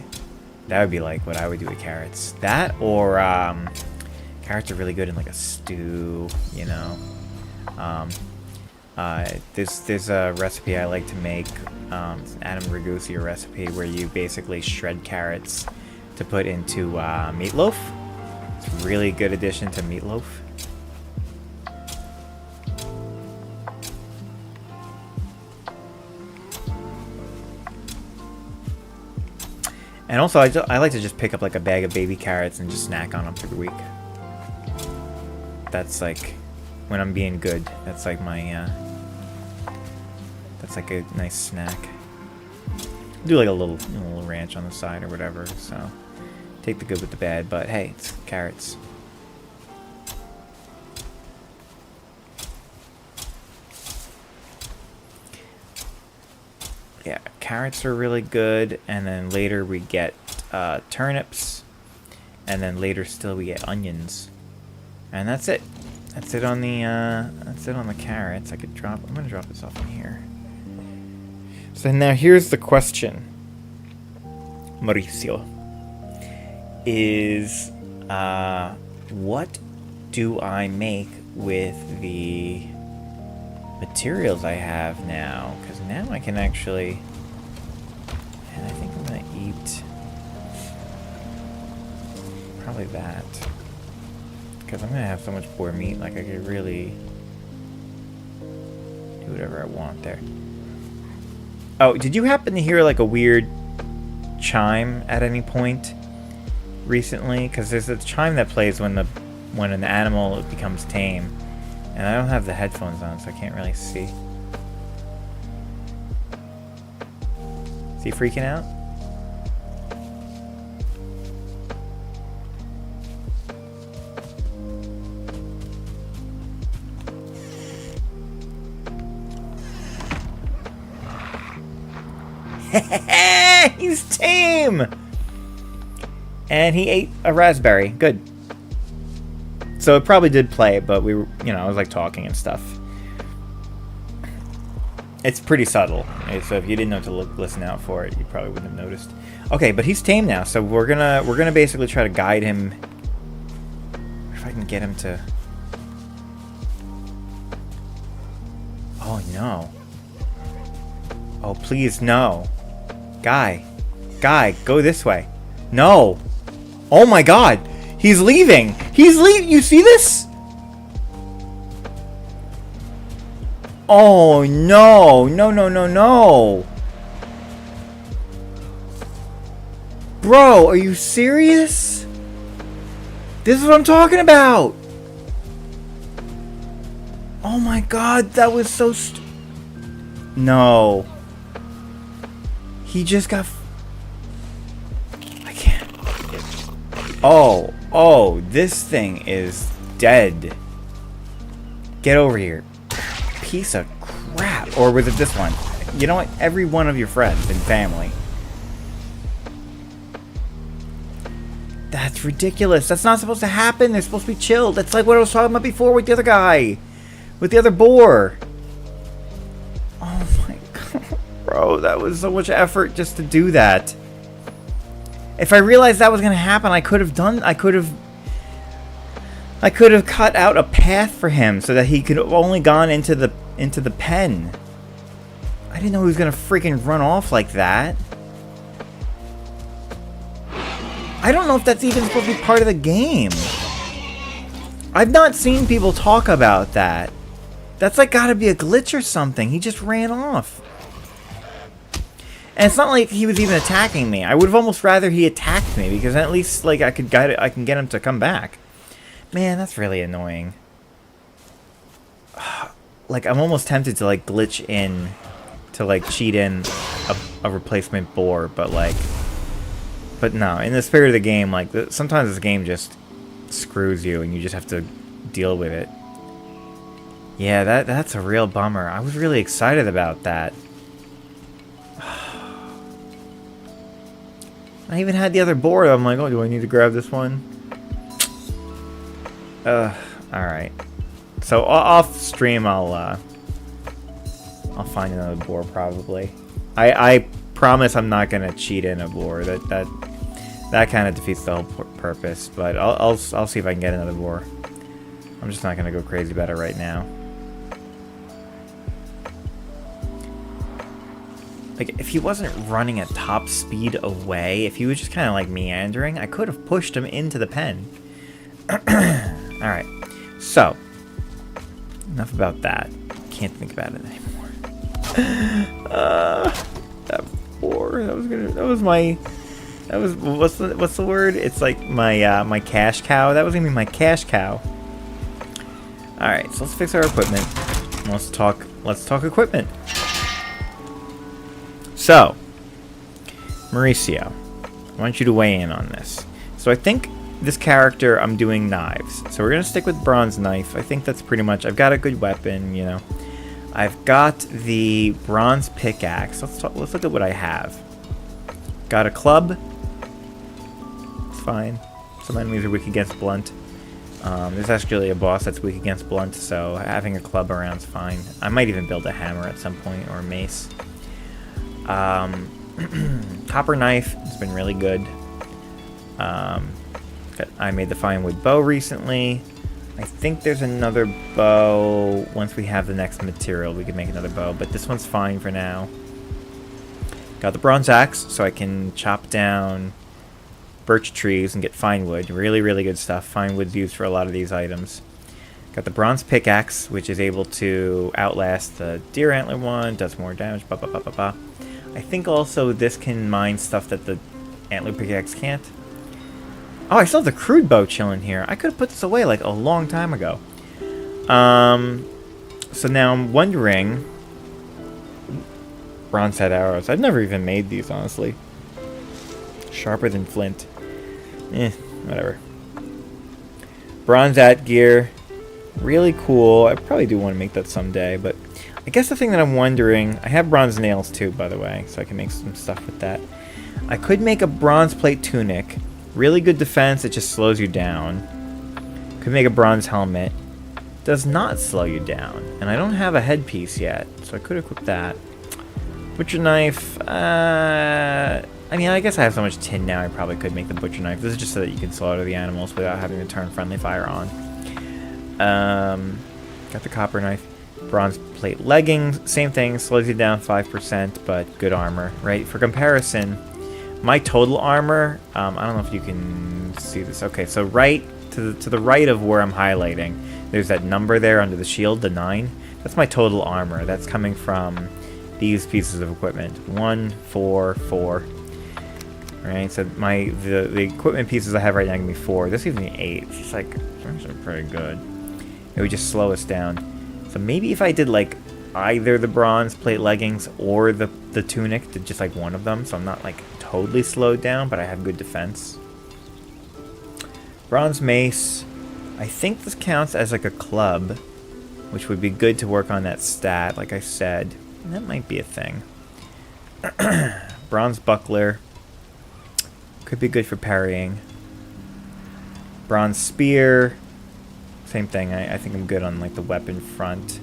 what I would do with carrots. That, or carrots are really good in, like, a stew, you know. There's a recipe I like to make. It's an Adam Ragusa recipe where you basically shred carrots to put into meatloaf. It's a really good addition to meatloaf. And also, I like to just pick up, like, a bag of baby carrots and just snack on them through the week. That's, like, when I'm being good. That's, like, my, that's, like, a nice snack. Do, like, a little ranch on the side or whatever, so take the good with the bad, but hey, it's carrots. Yeah, carrots are really good, and then later we get turnips, and then later still we get onions, and that's it. That's it on the carrots. I'm gonna drop this off in here. So now here's the question, Mauricio, is what do I make with the materials I have now? Because now I can actually, and I think I'm gonna eat probably that, because I'm gonna have so much boar meat, like I could really do whatever I want there. Oh, did you happen to hear, like, a weird chime at any point recently? Because there's a chime that plays when an animal becomes tame. And I don't have the headphones on, so I can't really see. Is he freaking out? He's tame! And he ate a raspberry. Good. So it probably did play, but we were, I was like talking and stuff. It's pretty subtle, so if you didn't know to listen out for it, you probably wouldn't have noticed. Okay, but he's tame now, so we're gonna basically try to guide him. If I can get him to. Oh no! Oh please no! Guy, go this way. No! Oh my God! He's leaving! He's leaving! You see this? Oh, no! No! Bro, are you serious? This is what I'm talking about! Oh my God, that was so No. He just got... I can't... Oh, this thing is dead. Get over here. Piece of crap. Or was it this one? You know what? Every one of your friends and family. That's ridiculous. That's not supposed to happen. They're supposed to be chilled. That's like what I was talking about before with the other guy. With the other boar. Oh my God. Bro, that was so much effort just to do that. If I realized that was gonna happen, I could have cut out a path for him so that he could have only gone into the pen. I didn't know he was gonna freaking run off like that. I don't know if that's even supposed to be part of the game. I've not seen people talk about that. That's like gotta be a glitch or something. He just ran off. And it's not like he was even attacking me. I would have almost rather he attacked me, because at least like I can get him to come back. Man, that's really annoying. Like, I'm almost tempted to like glitch in, to like cheat in a replacement boar, but no. In the spirit of the game, like sometimes this game just screws you, and you just have to deal with it. Yeah, that's a real bummer. I was really excited about that. I even had the other board. I'm like, oh, do I need to grab this one? Alright. So off stream, I'll find another board probably. I promise I'm not gonna cheat in a board. That kind of defeats the whole purpose. But I'll see if I can get another board. I'm just not gonna go crazy about it right now. Like, if he wasn't running at top speed away, if he was just kind of like meandering, I could have pushed him into the pen. Alright, so enough about that. Can't think about it anymore. That boar, what's the word? It's like my my cash cow. That was gonna be my cash cow. Alright, so let's fix our equipment. Let's talk equipment. So, Mauricio, I want you to weigh in on this. So I think this character, I'm doing knives. So we're going to stick with bronze knife. I think that's pretty much, I've got a good weapon, you know. I've got the bronze pickaxe. Let's look at what I have. Got a club. It's fine. Some enemies are weak against blunt. There's actually a boss that's weak against blunt, so having a club around is fine. I might even build a hammer at some point, or a mace. Copper knife has been really good. I made the fine wood bow recently. I think there's another bow. Once we have the next material, we can make another bow, but this one's fine for now. Got the bronze axe, so I can chop down birch trees and get fine wood. Really, really good stuff. Fine wood's used for a lot of these items. Got the bronze pickaxe, which is able to outlast the deer antler one, does more damage, blah, blah, blah, blah, blah. I think also this can mine stuff that the antler pickaxe can't. Oh, I still have the crude bow chilling here. I could have put this away like a long time ago. So now I'm wondering... Bronze head arrows. I've never even made these, honestly. Sharper than flint. Whatever. Bronze at gear. Really cool. I probably do want to make that someday, but... I guess the thing that I'm wondering... I have bronze nails too, by the way, so I can make some stuff with that. I could make a bronze plate tunic. Really good defense, it just slows you down. Could make a bronze helmet. Does not slow you down. And I don't have a headpiece yet, so I could equip that. Butcher knife... I mean, I guess I have so much tin now, I probably could make the butcher knife. This is just so that you can slaughter the animals without having to turn friendly fire on. Got the copper knife. Bronze plate leggings, same thing, slows you down 5%, but good armor, right? For comparison, my total armor, I don't know if you can see this. Okay, so right to the right of where I'm highlighting, there's that number there under the shield, the 9. That's my total armor. That's coming from these pieces of equipment. 1, 4, 4. Right, so the equipment pieces I have right now give me 4. This gives me 8. It's just like, those are pretty good. It would just slow us down. So maybe if I did like either the bronze plate leggings or the tunic, did just like one of them, so I'm not like totally slowed down, but I have good defense. Bronze mace. I think this counts as like a club, which would be good to work on that stat, like I said. And that might be a thing. Bronze buckler. Could be good for parrying. Bronze spear. Same thing. I think I'm good on like the weapon front.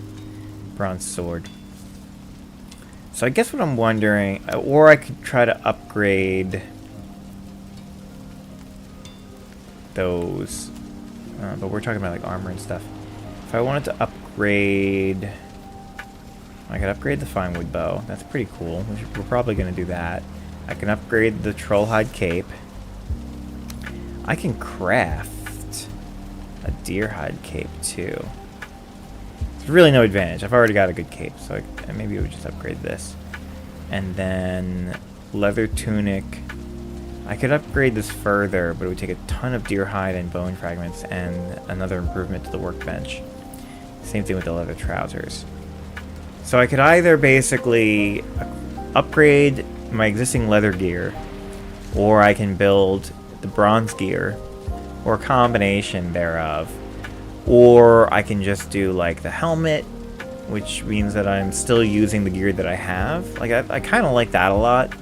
Bronze sword. So I guess what I'm wondering, or I could try to upgrade those. But we're talking about like armor and stuff. If I wanted to upgrade, I could upgrade the fine wood bow. That's pretty cool. We're probably going to do that. I can upgrade the troll hide cape. I can craft a deer hide cape too. There's really no advantage. I've already got a good cape, so maybe we would just upgrade this. And then leather tunic. I could upgrade this further, but it would take a ton of deer hide and bone fragments and another improvement to the workbench. Same thing with the leather trousers. So I could either basically upgrade my existing leather gear, or I can build the bronze gear, or a combination thereof. Or I can just do like the helmet, which means that I'm still using the gear that I have. Like I kind of like that a lot.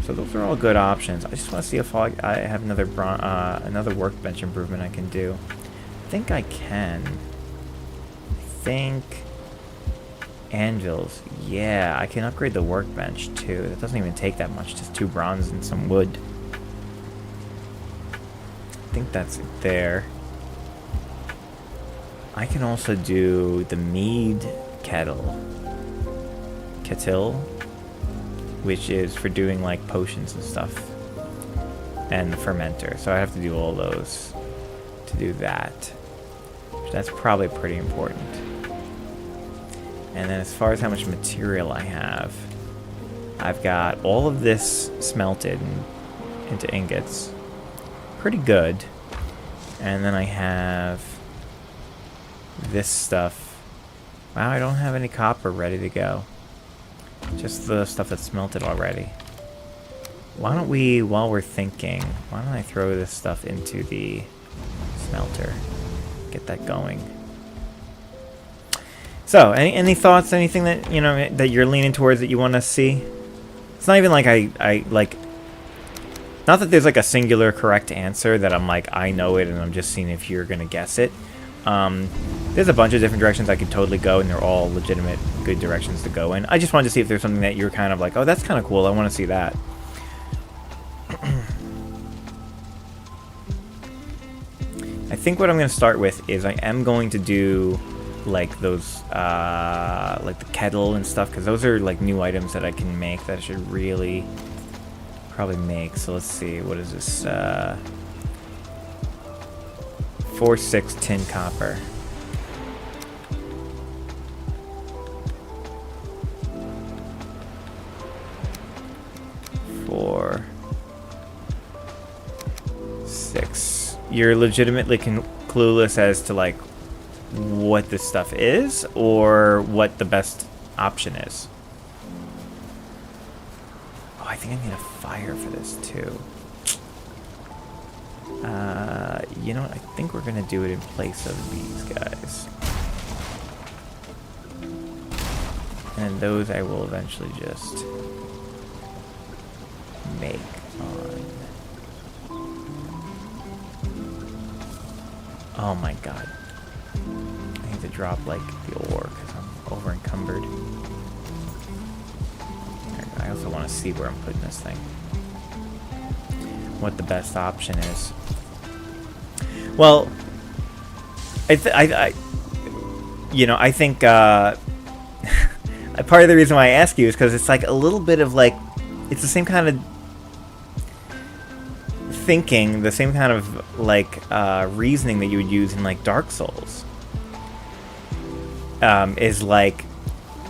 So those are all good options. I just want to see if I have another workbench improvement I can do. I think I can. I think anvils. Yeah, I can upgrade the workbench too. That doesn't even take that much. Just 2 bronze and some wood. I think that's it there. I can also do the mead kettle, which is for doing like potions and stuff, and the fermenter. So I have to do all those to do that. That's probably pretty important. And then as far as how much material I have, I've got all of this smelted into ingots. Pretty good. And then I have this stuff. Wow, I don't have any copper ready to go. Just the stuff that's smelted already. Why don't we, while we're thinking, why don't I throw this stuff into the smelter? Get that going. So, any thoughts? Anything that that you're leaning towards that you want to see? It's not even like I like. Not that there's like a singular correct answer that I'm like I know it and I'm just seeing if you're gonna guess it. There's a bunch of different directions I could totally go, and they're all legitimate, good directions to go in. I just wanted to see if there's something that you're kind of like, oh, that's kind of cool. I want to see that. I think what I'm going to start with is I am going to do like those, like the kettle and stuff, because those are like new items that I can make that I should really probably make. So let's see, what is this? 4/6 tin copper. For 6. You're legitimately clueless as to like what this stuff is or what the best option is. Oh, I think I need a fire for this too. You know what? I think we're gonna do it in place of these guys. And those I will eventually just make on. Oh my god. I need to drop like the ore because I'm over encumbered. I also want to see where I'm putting this thing. What the best option is. Well, I think part of the reason why I ask you is because it's like a little bit of like, it's the same kind of thinking, the same kind of like reasoning that you would use in like Dark Souls. Is like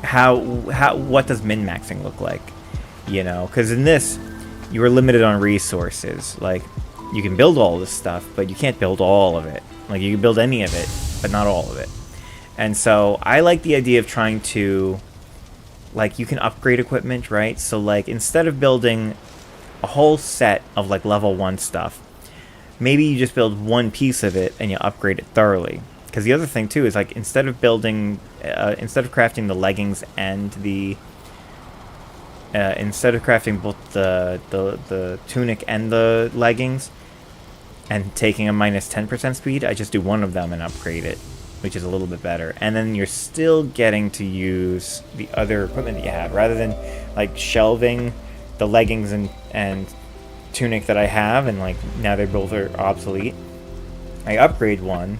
what does min-maxing look like? You know, because in this you are limited on resources. Like you can build all this stuff, but you can't build all of it. Like you can build any of it, but not all of it. And so I like the idea of trying to, like, you can upgrade equipment, right? So like instead of building a whole set of like level 1 stuff, maybe you just build one piece of it and you upgrade it thoroughly. Because the other thing too is like instead of crafting the leggings and the instead of crafting both the tunic and the leggings and taking a minus 10% speed, I just do one of them and upgrade it, which is a little bit better. And then you're still getting to use the other equipment that you have, rather than like shelving the leggings and tunic that I have, and like now they both are obsolete. I upgrade one,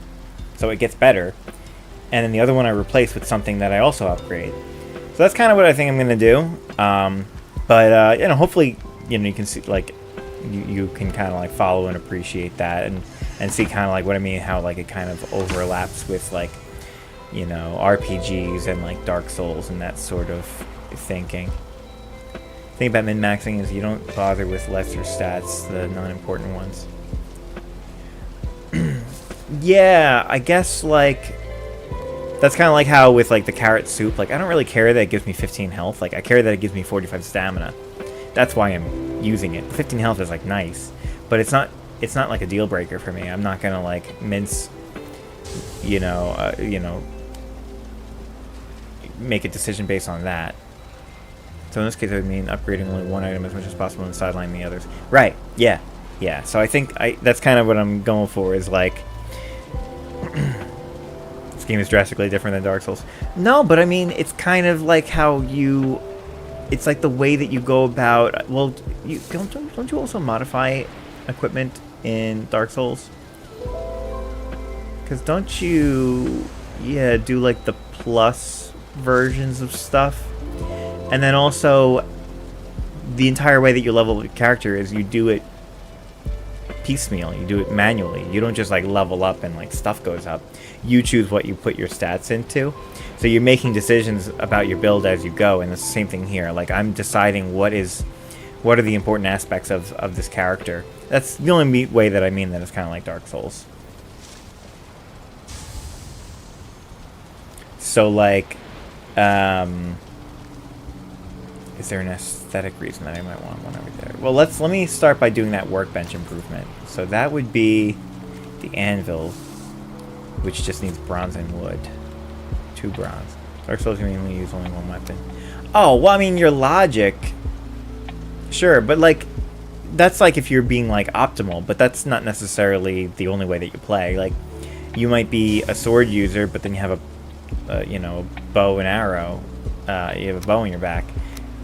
so it gets better, and then the other one I replace with something that I also upgrade. So that's kind of what I think I'm gonna do. But you know, hopefully, you know, you can see like you can kind of like follow and appreciate that, and see kind of like what I mean, how like it kind of overlaps with like, you know, RPGs and like Dark Souls and that sort of thinking. The thing about min-maxing is you don't bother with lesser stats, the non-important ones. Yeah, I guess like that's kind of like how with like the carrot soup, like I don't really care that it gives me 15 health, like I care that it gives me 45 stamina. That's why I'm using it. 15 health is like nice, but it's not like a deal breaker for me. I'm not gonna like mince, you know, make a decision based on that. So in this case, I would mean upgrading only one item as much as possible and sidelining the others. Right? Yeah, yeah. So I think that's kind of what I'm going for. Is like this game is drastically different than Dark Souls. No, but I mean it's kind of like how you. It's like the way that you go about. Well, you don't you also modify equipment in Dark Souls? Because don't you, yeah, do like the plus versions of stuff? And then also, the entire way that you level the character is you do it piecemeal. You do it manually. You don't just like level up and like stuff goes up. You choose what you put your stats into. So you're making decisions about your build as you go, and it's the same thing here. Like I'm deciding what are the important aspects of this character. That's the only way that I mean that it's kind of like Dark Souls. So like, is there an aesthetic reason that I might want one over there? Well, let me start by doing that workbench improvement. So that would be the anvil, which just needs bronze and wood. 2 bronze. Dark Souls can only use only 1 weapon. Oh, well, I mean, your logic, sure, but like, that's like if you're being like optimal, but that's not necessarily the only way that you play. Like, you might be a sword user, but then you have a you know, bow and arrow. You have a bow in your back.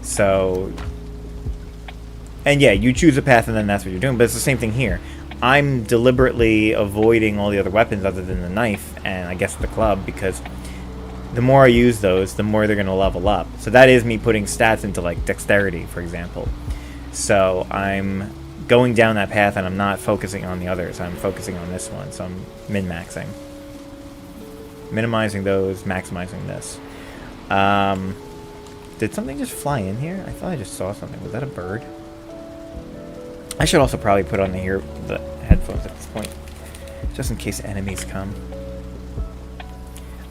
So, and yeah, you choose a path and then that's what you're doing, but it's the same thing here. I'm deliberately avoiding all the other weapons other than the knife and I guess the club, because the more I use those, the more they're going to level up. So that is me putting stats into like dexterity, for example. So I'm going down that path and I'm not focusing on the others. I'm focusing on this one, so I'm min-maxing. Minimizing those, maximizing this. Did something just fly in here? I thought I just saw something. Was that a bird? I should also probably put on the headphones at this point, just in case enemies come.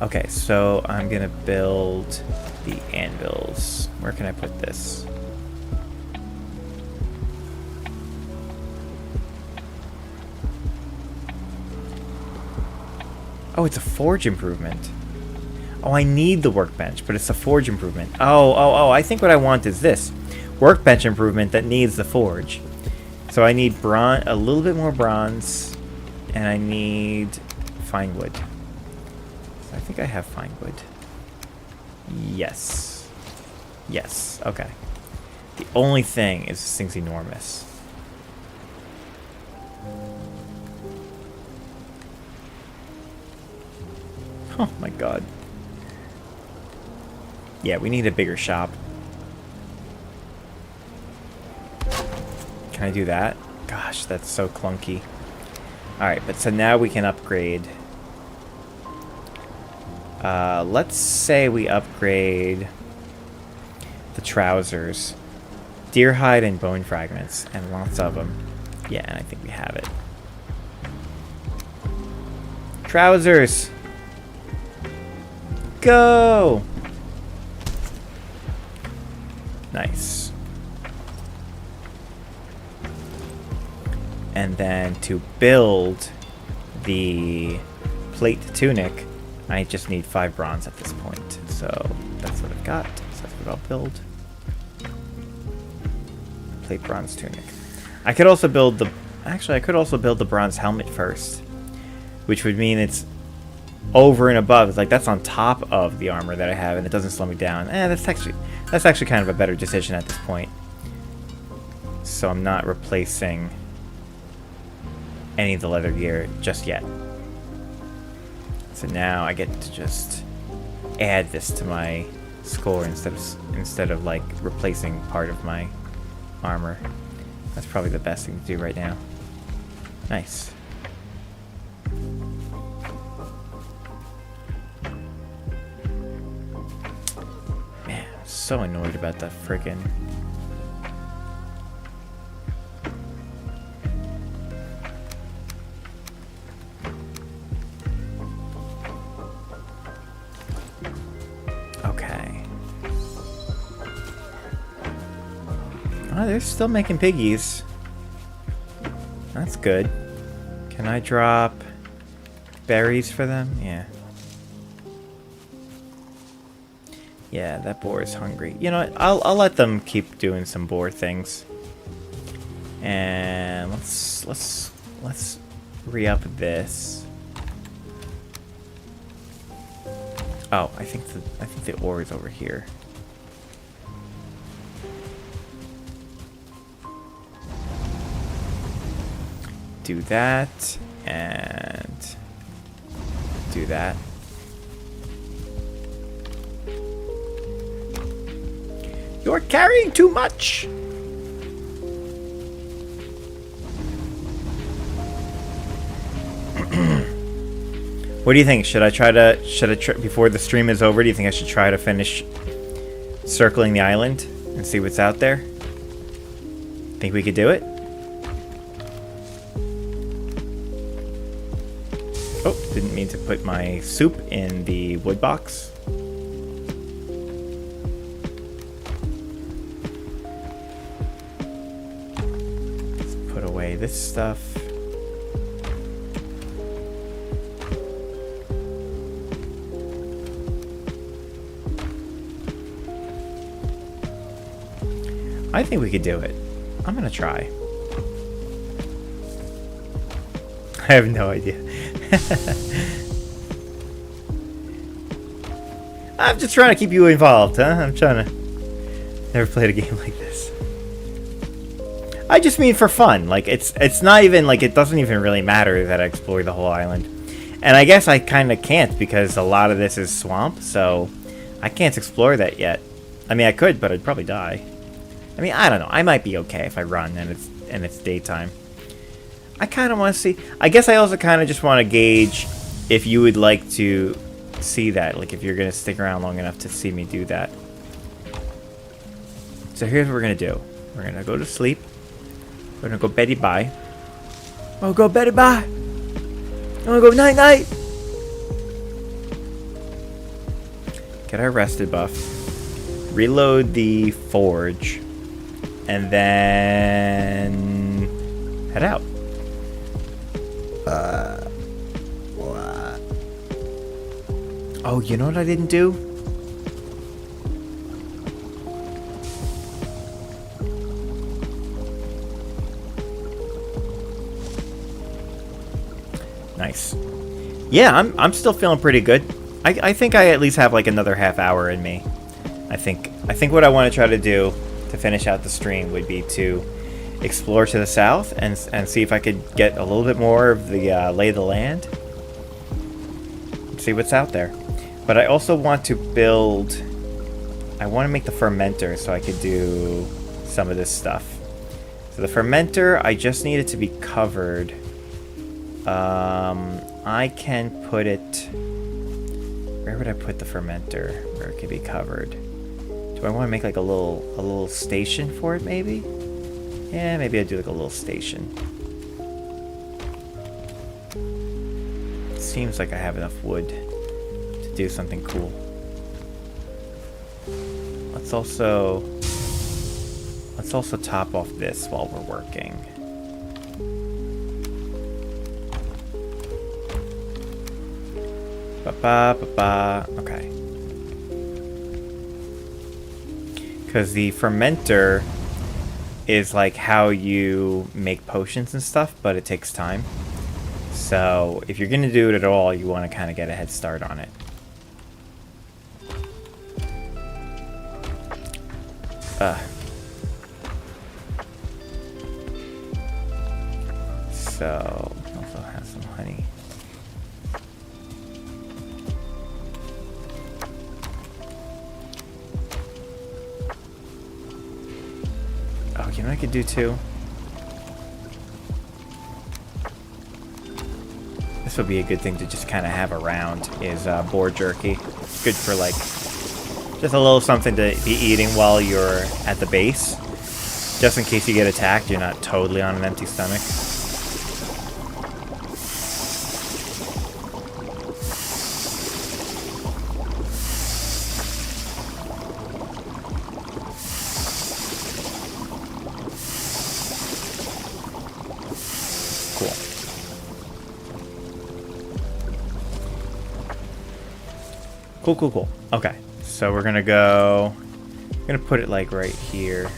Okay, so I'm gonna build the anvils. Where can I put this? Oh, it's a forge improvement. Oh, I need the workbench, but it's a forge improvement. Oh, I think what I want is this. Workbench improvement that needs the forge. So I need a little bit more bronze, and I need fine wood. So I think I have fine wood. Yes. Yes, okay. The only thing is this thing's enormous. Oh my god. Yeah, we need a bigger shop. Can I do that? Gosh, that's so clunky. Alright, but so now we can upgrade. Let's say we upgrade the trousers. Deer hide and bone fragments, and lots of them. Yeah, and I think we have it. Trousers! Go! Nice. And then to build the plate tunic, I just need 5 bronze at this point. So that's what I've got. So that's what I'll build. Plate bronze tunic. I could also build the... Actually, I could also build the bronze helmet first, which would mean it's over and above. It's like that's on top of the armor that I have, and it doesn't slow me down. That's actually kind of a better decision at this point. so I'm not replacing any of the leather gear just yet. So now I get to just add this to my score instead of like replacing part of my armor. That's probably the best thing to do right now. Nice. Man, I'm so annoyed about that friggin'. Okay. Oh, they're still making piggies. That's good. Can I drop berries for them? Yeah. Yeah, that boar is hungry. You know what? I'll let them keep doing some boar things. And let's re-up this. Oh, I think the ore is over here. Do that and do that. You're carrying too much. What do you think? Should I try before the stream is over? Do you think I should try to finish circling the island and see what's out there? Think we could do it? Oh, didn't mean to put my soup in the wood box. Let's put away this stuff. I think we could do it. I'm gonna try. I have no idea. I'm just trying to keep you involved, huh? I'm trying to... Never played a game like this. I just mean for fun. Like, it's not even, like, it doesn't even really matter that I explore the whole island. And I guess I kind of can't because a lot of this is swamp, so I can't explore that yet. I mean, I could, but I'd probably die. I mean, I don't know. I might be okay if I run and it's daytime. I kind of want to see... I guess I also kind of just want to gauge if you would like to see that. Like, if you're going to stick around long enough to see me do that. So here's what we're going to do. We're going to go to sleep. We're going to go beddy bye. Oh, go beddy bye. I'm going to go night night. Get our rested buff. Reload the forge. And then head out. What? Oh, you know what I didn't do? Nice. Yeah, I'm still feeling pretty good. I think I at least have like another half hour in me. I think what I want to try to do to finish out the stream would be to explore to the south and see if I could get a little bit more of the lay of the land. See what's out there. But I also want to build... I want to make the fermenter so I could do some of this stuff. So the fermenter, I just need it to be covered. I can put it... Where would I put the fermenter where it could be covered? Do I want to make like a little station for it, maybe? Yeah, maybe I'd do like a little station. Seems like I have enough wood to do something cool. Let's also top off this while we're working. Okay. Because the fermenter is like how you make potions and stuff, but it takes time. So if you're going to do it at all, you want to kind of get a head start on it. so also have some honey. Oh, you know what I could do too? This would be a good thing to just kind of have around is boar jerky. It's good for like just a little something to be eating while you're at the base. Just in case you get attacked, you're not totally on an empty stomach. Cool. Cool, cool, cool. Okay, so we're gonna go... I'm gonna put it like right here.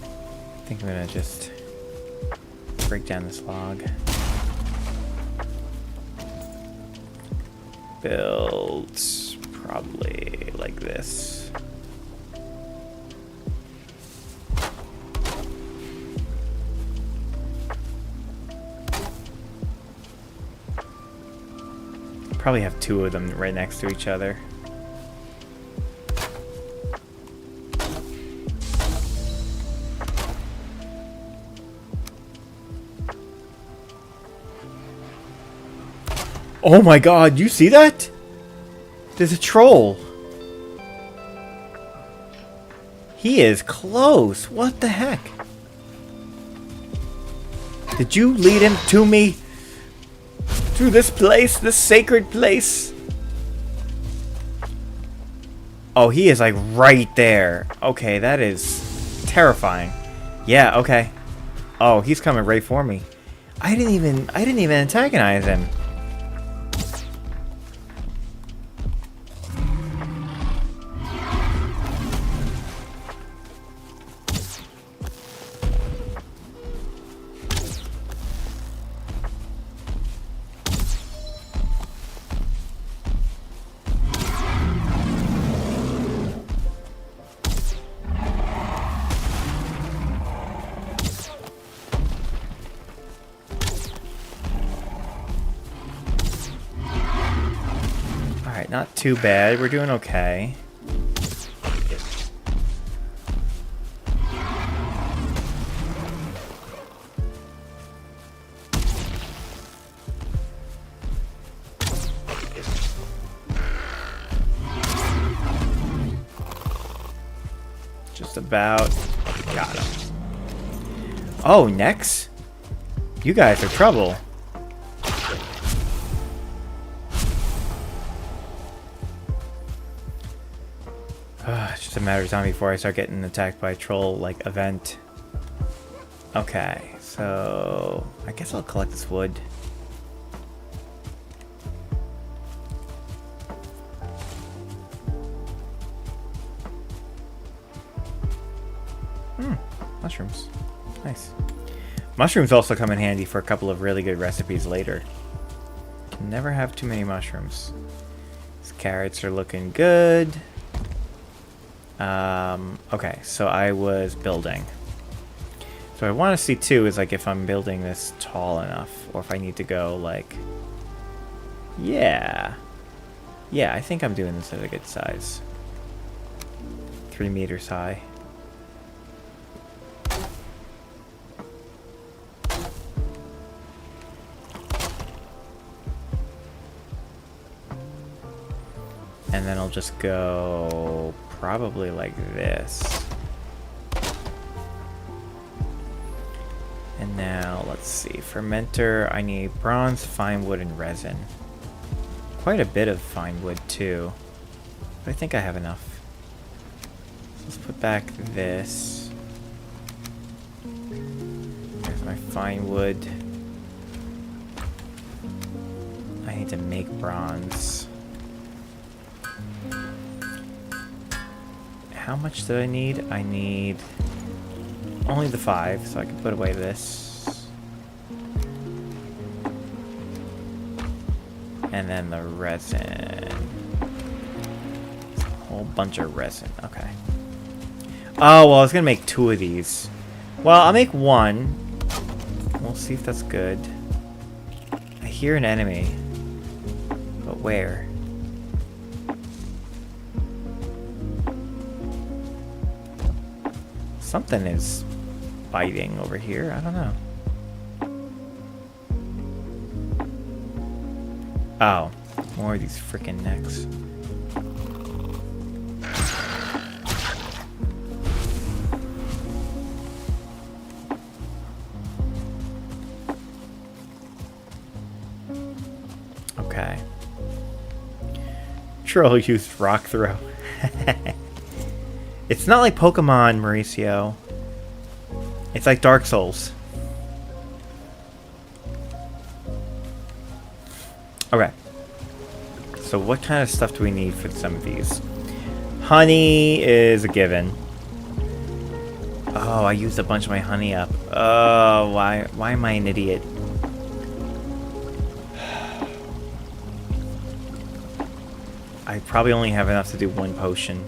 I think I'm gonna just break down this log. Build probably like this. Probably have two of them right next to each other. Oh my god, you see that? There's a troll. He is close. What the heck? Did you lead him to me? To this place? This sacred place? Oh, he is like right there. Okay, that is terrifying. Yeah, okay. Oh, he's coming right for me. I didn't even antagonize him. Alright, not too bad. We're doing okay. Just about got him. Oh, next? You guys are trouble. It's just a matter of time before I start getting attacked by a troll-like event. Okay, so I guess I'll collect this wood. Mushrooms. Nice. Mushrooms also come in handy for a couple of really good recipes later. Can never have too many mushrooms. These carrots are looking good. Okay, so I was building. So I want to see too is like if I'm building this tall enough or if I need to go like... Yeah, I think I'm doing this at a good size. 3 meters high. And then I'll just go probably like this. And now let's see. Fermenter, I need bronze, fine wood, and resin. Quite a bit of fine wood too. But I think I have enough. So let's put back this. There's my fine wood. I need to make bronze. How much do I need? I need only the 5, so I can put away this. And then the resin. A whole bunch of resin. Okay. Oh, well, I was going to make 2 of these. Well, I'll make 1. We'll see if that's good. hear an enemy. But where? Something is biting over here. I don't know. Oh, more of these freaking necks. Okay. Troll used rock throw. It's not like Pokemon, Mauricio. It's like Dark Souls. Okay. So what kind of stuff do we need for some of these? Honey is a given. Oh, I used a bunch of my honey up. Oh, why am I an idiot? I probably only have enough to do one potion.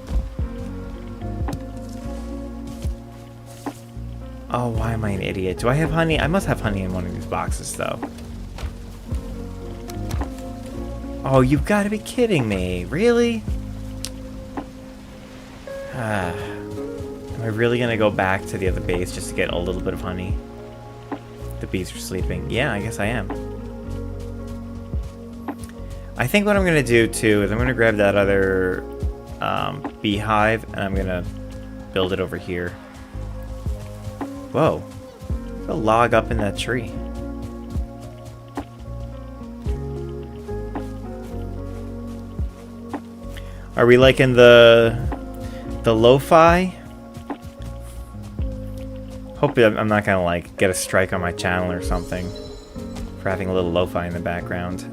Oh, why am I an idiot? Do I have honey? I must have honey in one of these boxes, though. Oh, you've got to be kidding me. Really? Am I really going to go back to the other base just to get a little bit of honey? The bees are sleeping. Yeah, I guess I am. I think what I'm going to do, too, is I'm going to grab that other beehive, and I'm going to build it over here. Whoa. There's a log up in that tree. Are we liking the lo-fi? Hope I'm not gonna like get a strike on my channel or something for having a little lo-fi in the background.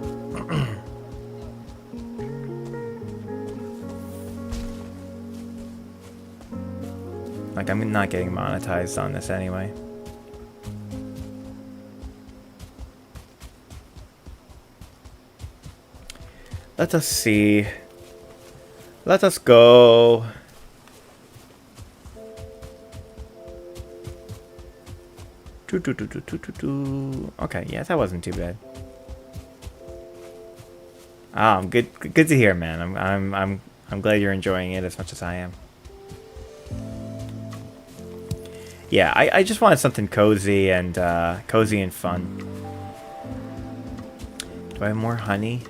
Like, I'm not getting monetized on this anyway. Let us see. Let us go. Okay, yeah, that wasn't too bad. Ah, good to hear, man. I'm glad you're enjoying it as much as I am. Yeah, I just wanted something cozy and fun. Do I have more honey?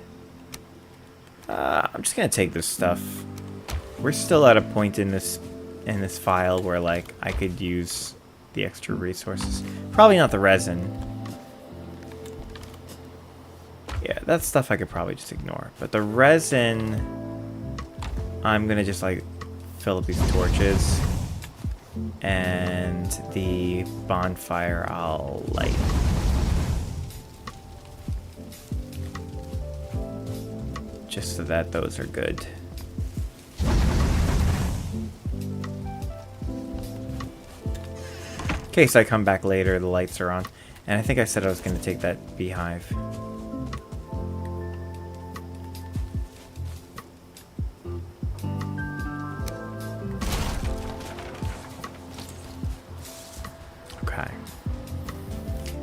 I'm just gonna take this stuff. We're still at a point in this file where like I could use the extra resources. Probably not the resin. Yeah, that stuff I could probably just ignore. But the resin, I'm gonna just like fill up these torches. And the bonfire I'll light. Just so that those are good. In case I come back later, the lights are on. And I think I said I was going to take that beehive.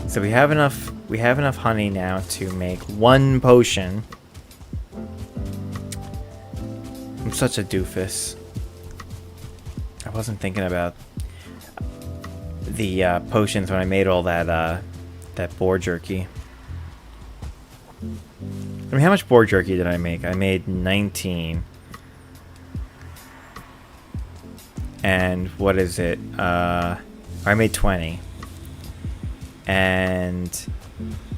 So we have enough honey now to make one potion. I'm such a doofus. I wasn't thinking about the potions when I made all that boar jerky. I mean, how much boar jerky did I make? I made 19. And what is it? I made 20. And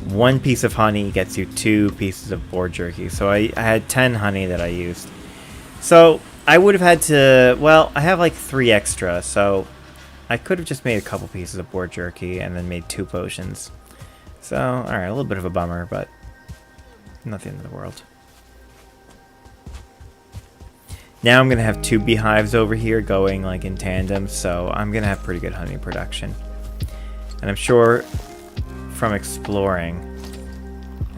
one piece of honey gets you 2 pieces of boar jerky. So I had 10 honey that I used. So I would have had to, well, I have like 3 extra. So I could have just made a couple pieces of boar jerky and then made 2 potions. So, alright, a little bit of a bummer, but not the end of the world. Now I'm going to have 2 beehives over here going like in tandem. So I'm going to have pretty good honey production. And I'm sure from exploring...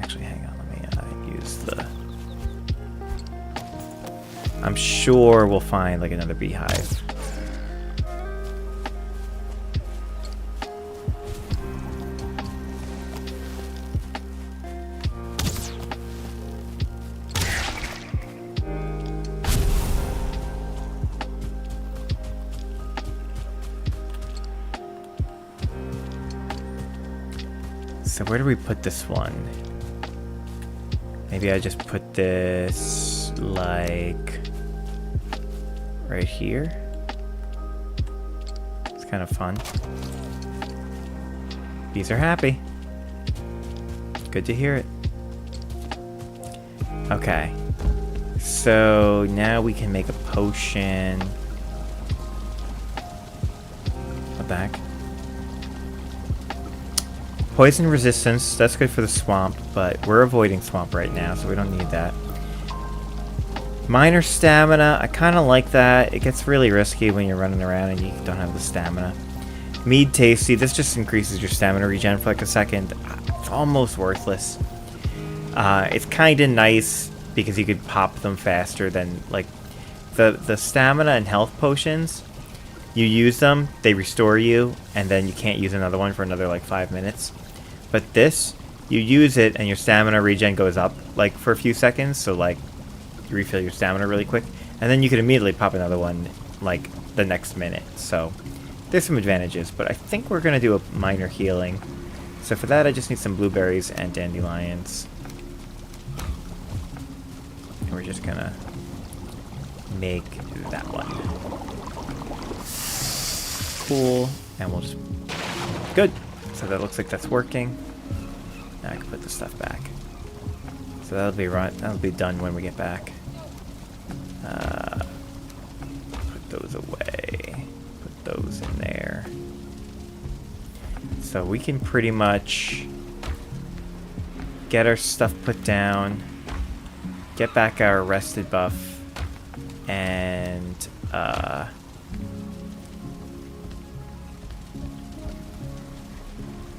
Actually, hang on, let me use the... I'm sure we'll find like another beehive. So where do we put this one? Maybe I just put this like right here. It's kind of fun. Bees are happy. Good to hear it. Okay. So now we can make a potion. Back. Poison resistance, that's good for the swamp, but we're avoiding swamp right now, so we don't need that. Minor stamina, I kind of like that. It gets really risky when you're running around and you don't have the stamina. Mead tasty, this just increases your stamina regen for like a second. It's almost worthless. It's kind of nice because you could pop them faster than like the stamina and health potions. You use them, they restore you, and then you can't use another one for another like 5 minutes. But this, you use it and your stamina regen goes up like for a few seconds, so like you refill your stamina really quick, and then you can immediately pop another one like the next minute. So there's some advantages, but I think we're gonna do a minor healing. So for that I just need some blueberries and dandelions. And we're just gonna make that one. Cool, and we'll just good. So that looks like that's working. Now I can put the stuff back. So that'll be done when we get back. Put those away. Put those in there. So we can pretty much get our stuff put down, get back our rested buff, and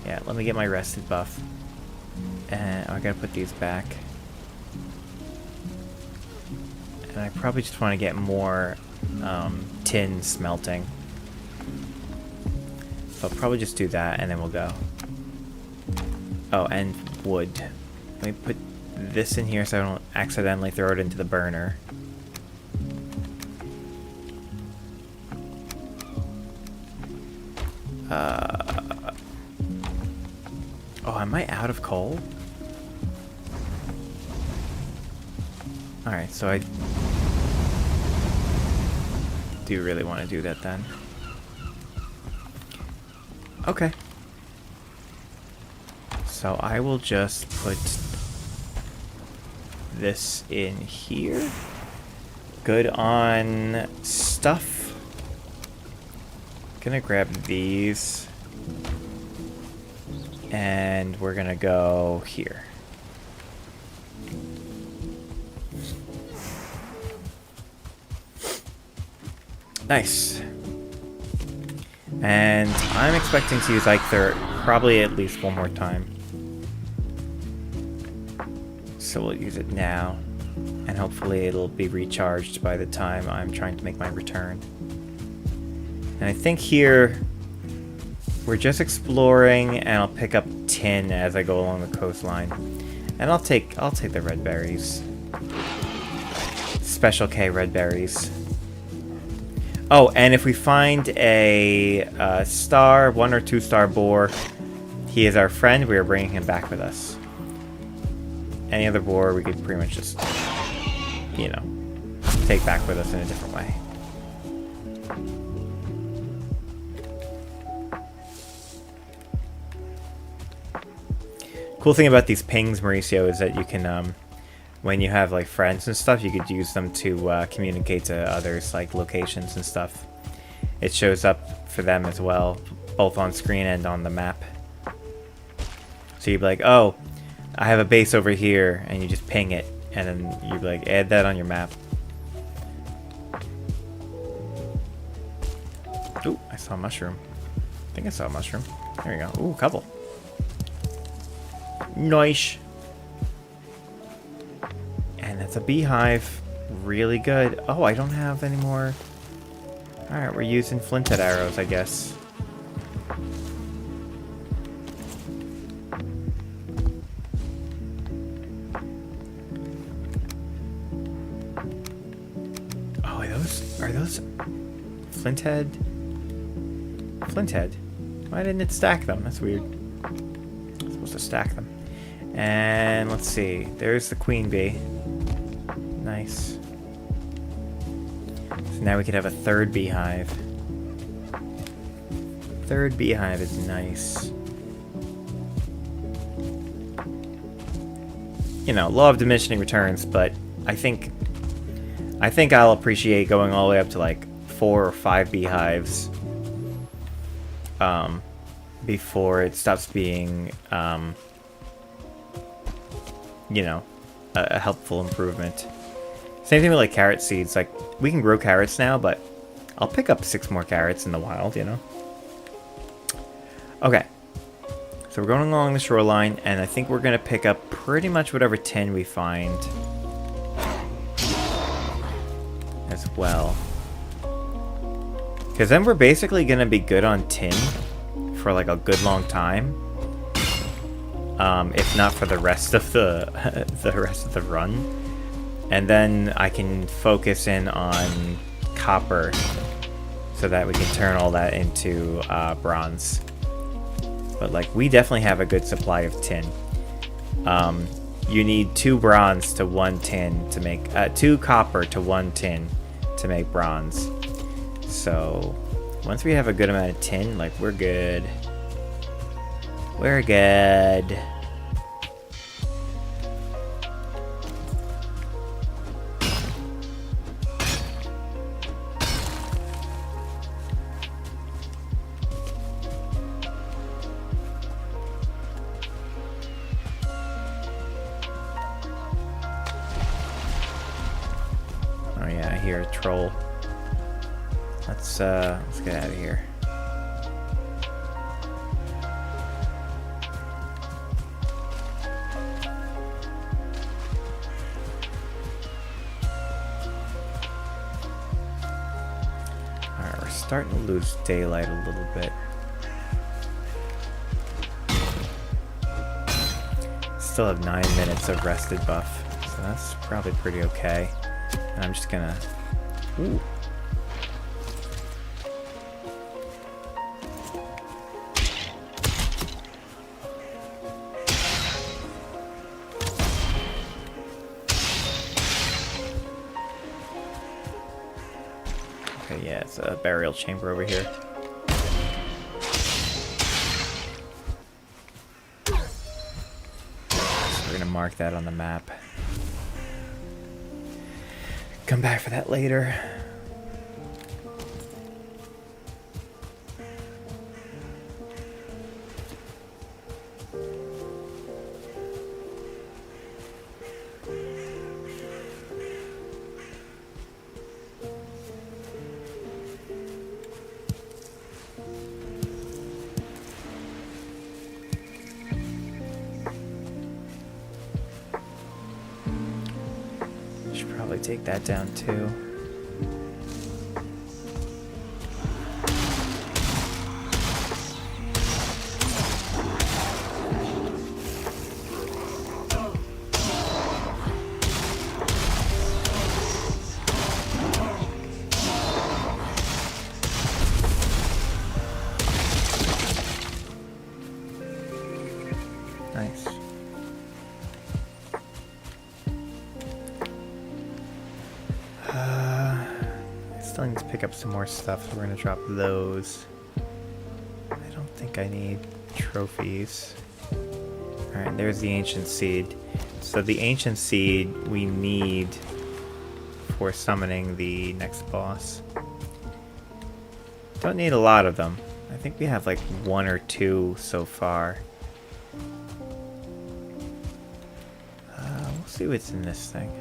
yeah, let me get my rested buff. And I gotta put these back. And I probably just want to get more tin smelting. So I'll probably just do that and then we'll go. Oh, and wood. Let me put this in here so I don't accidentally throw it into the burner. Oh, am I out of coal? Alright, so I do really want to do that then. Okay. So I will just put this in here. Good on stuff. Gonna grab these. And we're gonna go here. Nice. And I'm expecting to use Eikther probably at least one more time. So we'll use it now. And hopefully it'll be recharged by the time I'm trying to make my return. And I think here we're just exploring, and I'll pick up tin as I go along the coastline. And I'll take the red berries. Special K red berries. Oh, and if we find a star, 1 or 2 star boar, he is our friend. We are bringing him back with us. Any other boar, we could pretty much just, you know, take back with us in a different way. Cool thing about these pings, Mauricio, is that you can, when you have like friends and stuff, you could use them to communicate to others, like locations and stuff. It shows up for them as well, both on screen and on the map. So you'd be like, oh, I have a base over here, and you just ping it, and then you'd be like, add that on your map. Ooh, I saw a mushroom. I think I saw a mushroom. There we go. Ooh, a couple. Nice. And that's a beehive. Really good. Oh, I don't have any more. Alright, we're using flinted arrows, I guess. Oh, are those flinthead? Flinthead? Why didn't it stack them? That's weird. supposed to stack them. And let's see. There's the queen bee. Nice. So now we could have a third beehive. Third beehive is nice. You know, law of diminishing returns, but I think I'll appreciate going all the way up to like 4 or 5 beehives before it stops being you know, a helpful improvement. Same thing with like carrot seeds. Like, we can grow carrots now, but I'll pick up 6 more carrots in the wild, you know? Okay. So we're going along the shoreline, and I think we're going to pick up pretty much whatever tin we find as well. Because then we're basically going to be good on tin for like a good long time. If not for the rest of the run. And then I can focus in on copper so that we can turn all that into bronze. But like, we definitely have a good supply of tin. You need 2 bronze to 1 tin to make 2 copper to 1 tin to make bronze. So once we have a good amount of tin, like, we're good. We're good. Oh yeah, I hear a troll. Let's get out of here. Alright, we're starting to lose daylight a little bit. Still have 9 minutes of rested buff, so that's probably pretty okay. And I'm just gonna... Ooh. Okay, yeah, it's a burial chamber over here. So we're gonna mark that on the map. Come back for that later. Take that down too. Nice. Still need to pick up some more stuff, so we're gonna drop those. I don't think I need trophies. Alright, there's the ancient seed. So the ancient seed we need for summoning the next boss. Don't need a lot of them. I think we have like 1 or 2 so far. We'll see what's in this thing.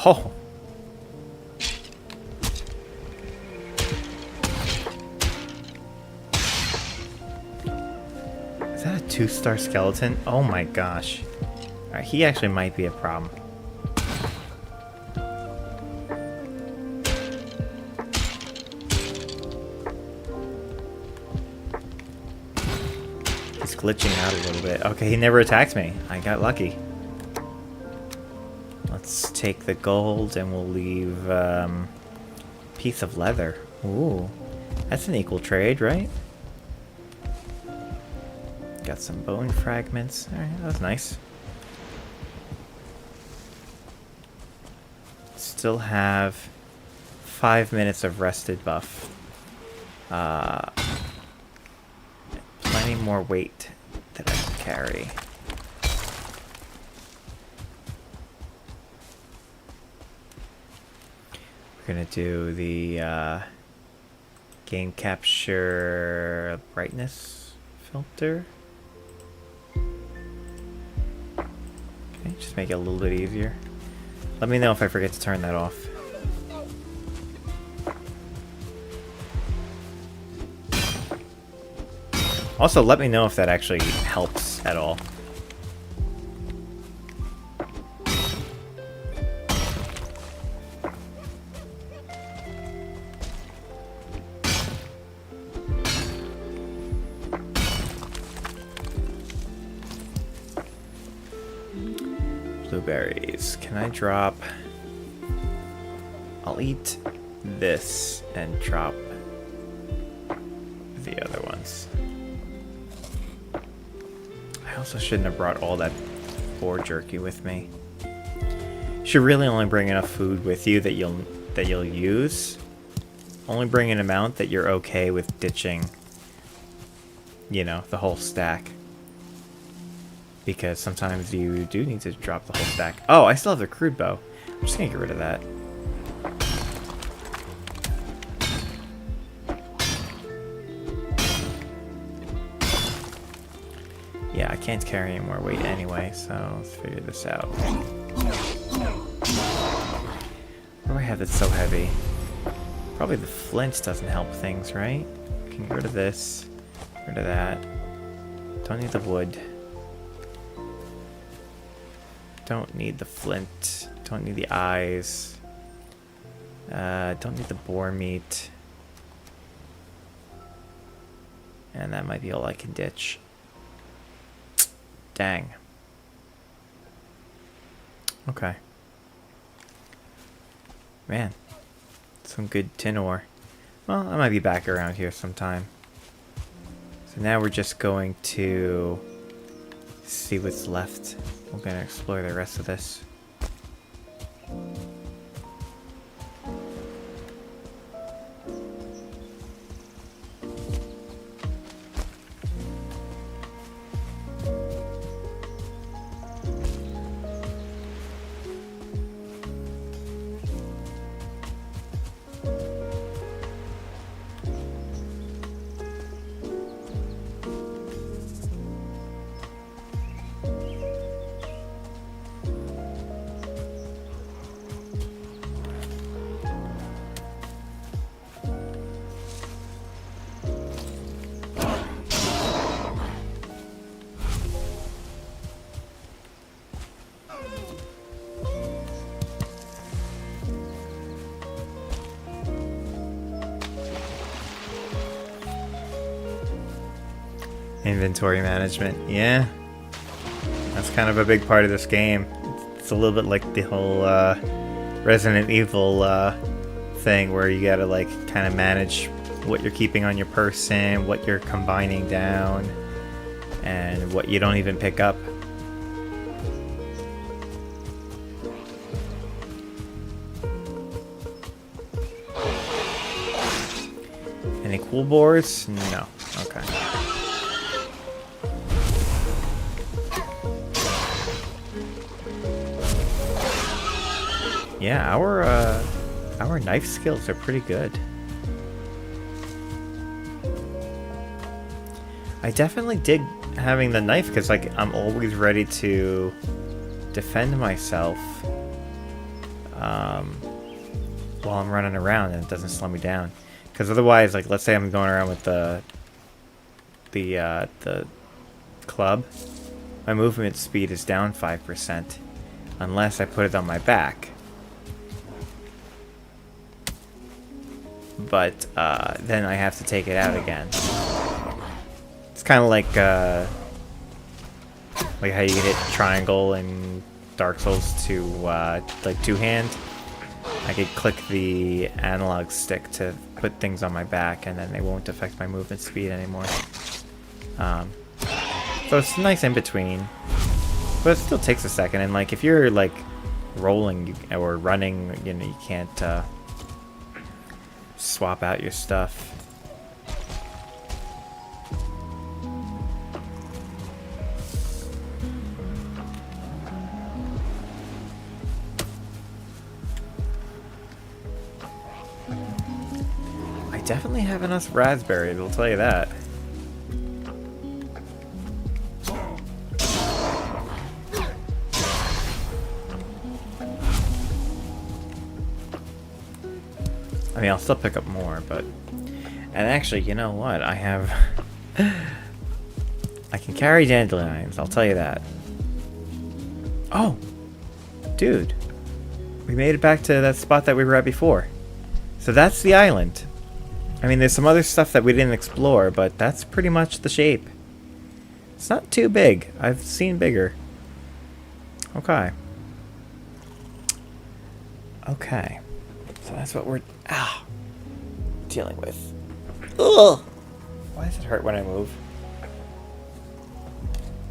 Oh! Is that a 2-star skeleton? Oh my gosh. Alright, he actually might be a problem. He's glitching out a little bit. Okay, he never attacked me. I got lucky. Let's take the gold and we'll leave piece of leather. Ooh, that's an equal trade, right? Got some bone fragments. Alright, that's nice. Still have 5 minutes of rested buff. Plenty more weight that I can carry. We're gonna do the game capture brightness filter. Okay, just make it a little bit easier. Let me know if I forget to turn that off. Also, let me know if that actually helps at all. Blueberries. Can I drop... I'll eat this and drop the other ones. I also shouldn't have brought all that boar jerky with me. You should really only bring enough food with you that you'll use. Only bring an amount that you're okay with ditching, you know, the whole stack. Because sometimes you do need to drop the whole stack. Oh, I still have the crude bow. I'm just gonna get rid of that. Yeah, I can't carry any more weight anyway, so let's figure this out. What do I have that's so heavy? Probably the flint doesn't help things, right? Can get rid of this, get rid of that. Don't need the wood. Don't need the flint. Don't need the eyes. Don't need the boar meat. And that might be all I can ditch. Dang. Okay. Man. Some good tin ore. Well, I might be back around here sometime. So now we're just going to see what's left. We're going to explore the rest of this. Inventory management, yeah. That's kind of a big part of this game. It's a little bit like the whole Resident Evil thing where you gotta like kind of manage what you're keeping on your person, what you're combining down, and what you don't even pick up. Any cool boars? No. Okay. Yeah, our knife skills are pretty good. I definitely dig having the knife because like I'm always ready to defend myself while I'm running around and it doesn't slow me down. Because otherwise, like let's say I'm going around with the club, my movement speed is down 5% unless I put it on my back. But then I have to take it out again. It's kind of like how you can hit triangle in Dark Souls to like two-hand. I could click the analog stick to put things on my back, and then they won't affect my movement speed anymore. So it's nice in between, but it still takes a second. And like if you're like rolling or running, you know, you can't swap out your stuff. I definitely have enough raspberries, I'll tell you that. I mean, I'll still pick up more, but... And actually, you know what? I have... I can carry dandelions, I'll tell you that. Oh! Dude. We made it back to that spot that we were at before. So that's the island. I mean, there's some other stuff that we didn't explore, but that's pretty much the shape. It's not too big. I've seen bigger. Okay. Okay. So that's what we're dealing with. Ugh! Why does it hurt when I move?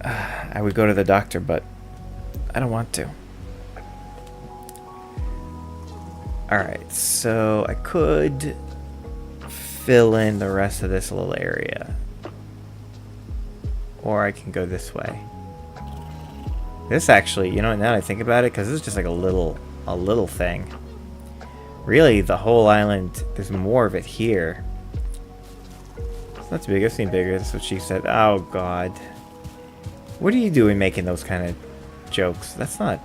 I would go to the doctor, but I don't want to. Alright, so I could fill in the rest of this little area. Or I can go this way. This actually, you know, now that I think about it, because this is just like a little thing. Really, the whole island, there's more of it here. It's not too big, I've seen bigger, that's what she said. Oh, God. What are you doing making those kind of jokes? That's not...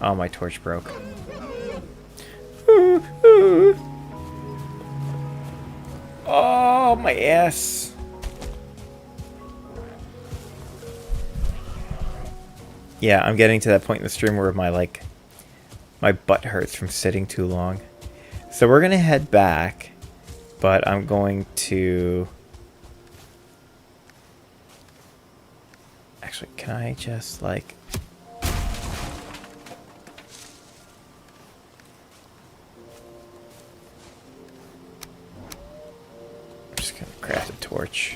Oh, my torch broke. Oh, my ass. Yeah, I'm getting to that point in the stream where my butt hurts from sitting too long. So we're gonna head back, but I'm going to... Actually, can I just like... I'm just gonna craft a torch.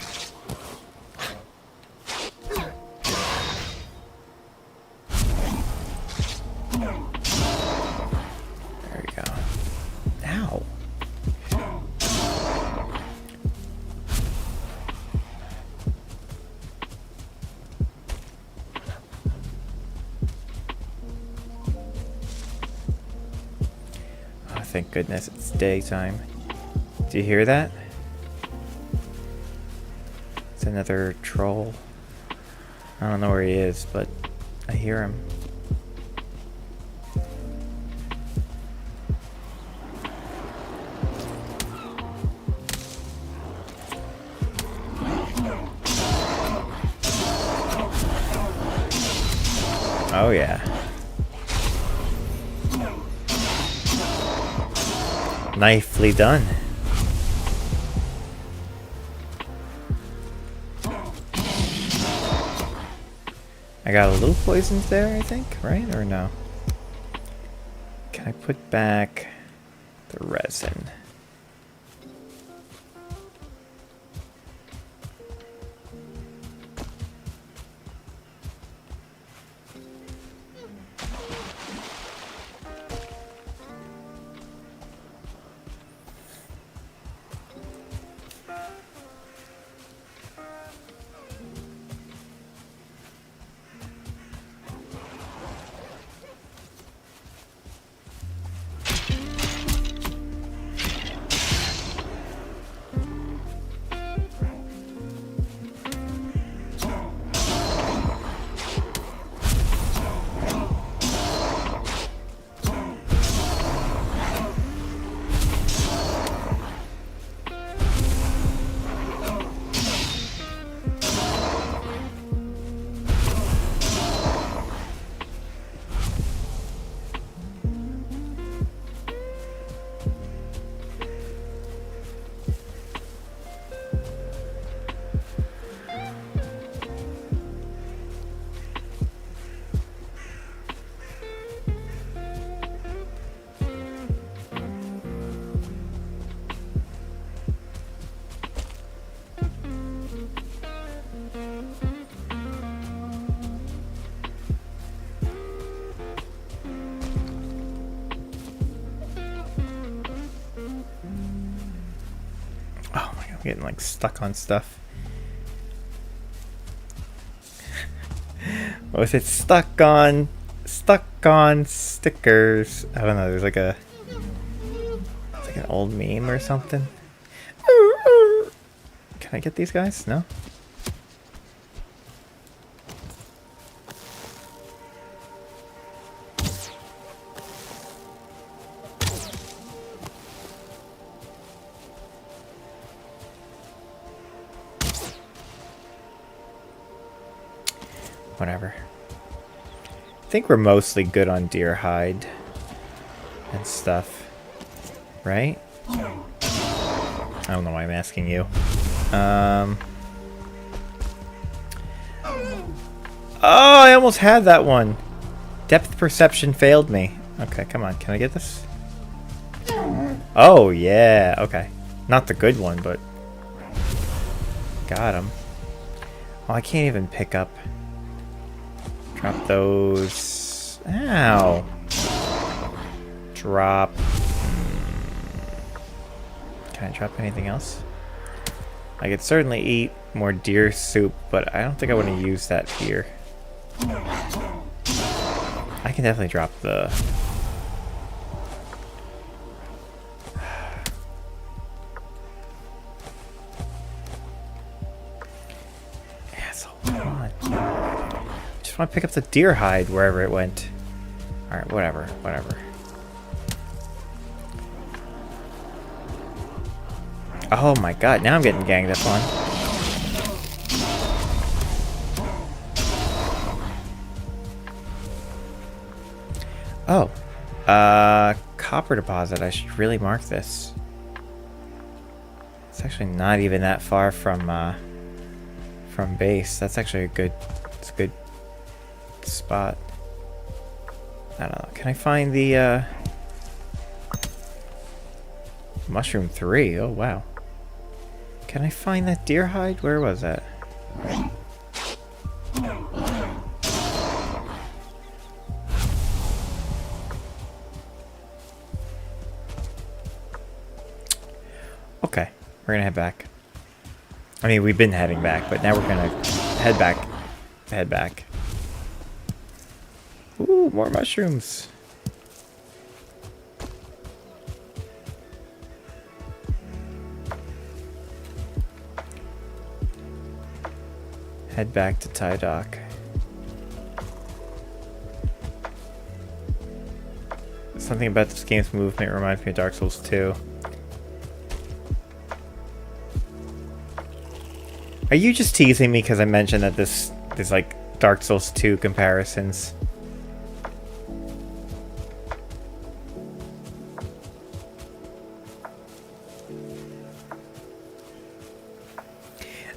Thank goodness it's daytime. Do you hear that? It's another troll. I don't know where he is, but I hear him. Oh yeah. Nicely done. I got a little poisons there, I think, right? Or no? Can I put back the resin? Getting like stuck on stuff. What was it? Stuck on stickers. I don't know. There's like a, it's like an old meme or something. Can I get these guys? No. Whatever. I think we're mostly good on deer hide and stuff, right? I don't know why I'm asking you. Oh, I almost had that one. Depth perception failed me. Okay, come on. Can I get this? Oh, yeah. Okay. Not the good one, but got him. Oh, I can't even pick up. Drop those. Ow. Drop. Can I drop anything else? I could certainly eat more deer soup, but I don't think I want to use that here. I can definitely drop the... Asshole, come on. Just want to pick up the deer hide wherever it went. Alright, whatever. Oh my god, now I'm getting ganged up on. Oh. Copper deposit. I should really mark this. It's actually not even that far from base. That's actually it's a good spot. I don't know. Can I find the, Mushroom 3? Oh, wow. Can I find that deer hide? Where was that? Okay, we're gonna head back. I mean, we've been heading back, but now we're gonna head back. Ooh, more mushrooms. Head back to Ty Dock. Something about this game's movement reminds me of Dark Souls 2. Are you just teasing me because I mentioned that there's like Dark Souls 2 comparisons?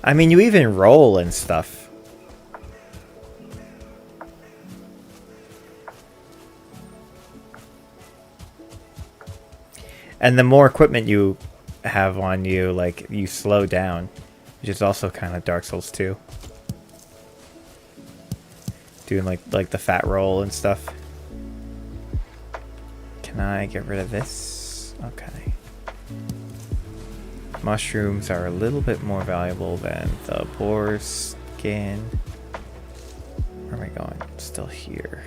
I mean, you even roll and stuff. And the more equipment you have on you, like, you slow down. Which is also kind of Dark Souls 2. Doing like the fat roll and stuff. Can I get rid of this? Okay. Mushrooms are a little bit more valuable than the boar skin. Where am I going? Still here.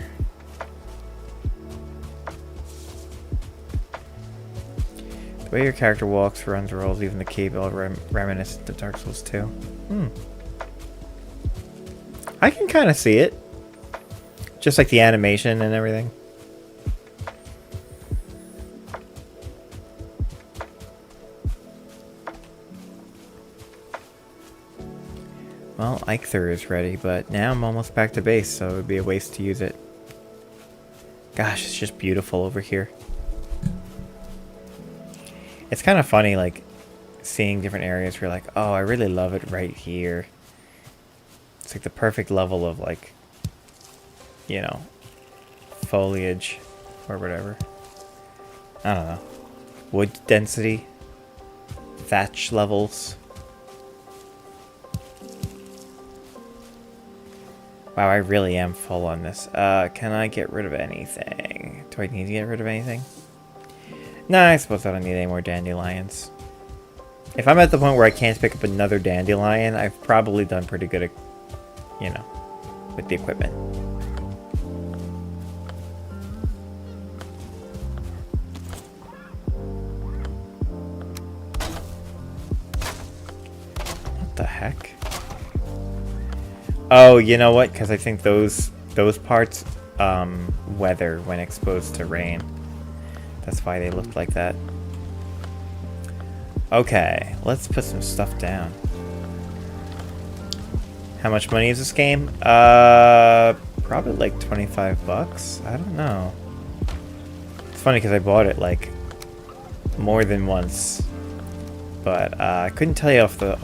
The way your character walks, runs, rolls, even the cave all reminiscent of Dark Souls 2. I can kind of see it. Just like the animation and everything. Well, Eikther is ready, but now I'm almost back to base, so it would be a waste to use it. Gosh, it's just beautiful over here. It's kind of funny, like, seeing different areas where you're like, oh, I really love it right here. It's like the perfect level of, like, you know, foliage or whatever. I don't know. Wood density. Thatch levels. Wow, I really am full on this. Can I get rid of anything? Do I need to get rid of anything? No, I suppose I don't need any more dandelions. If I'm at the point where I can't pick up another dandelion, I've probably done pretty good at, you know, with the equipment. What the heck? Oh, you know what? Because I think those parts weather when exposed to rain. That's why they looked like that. Okay, let's put some stuff down. How much money is this game? Probably like 25 bucks. I don't know. It's funny because I bought it like more than once, but I couldn't tell you off the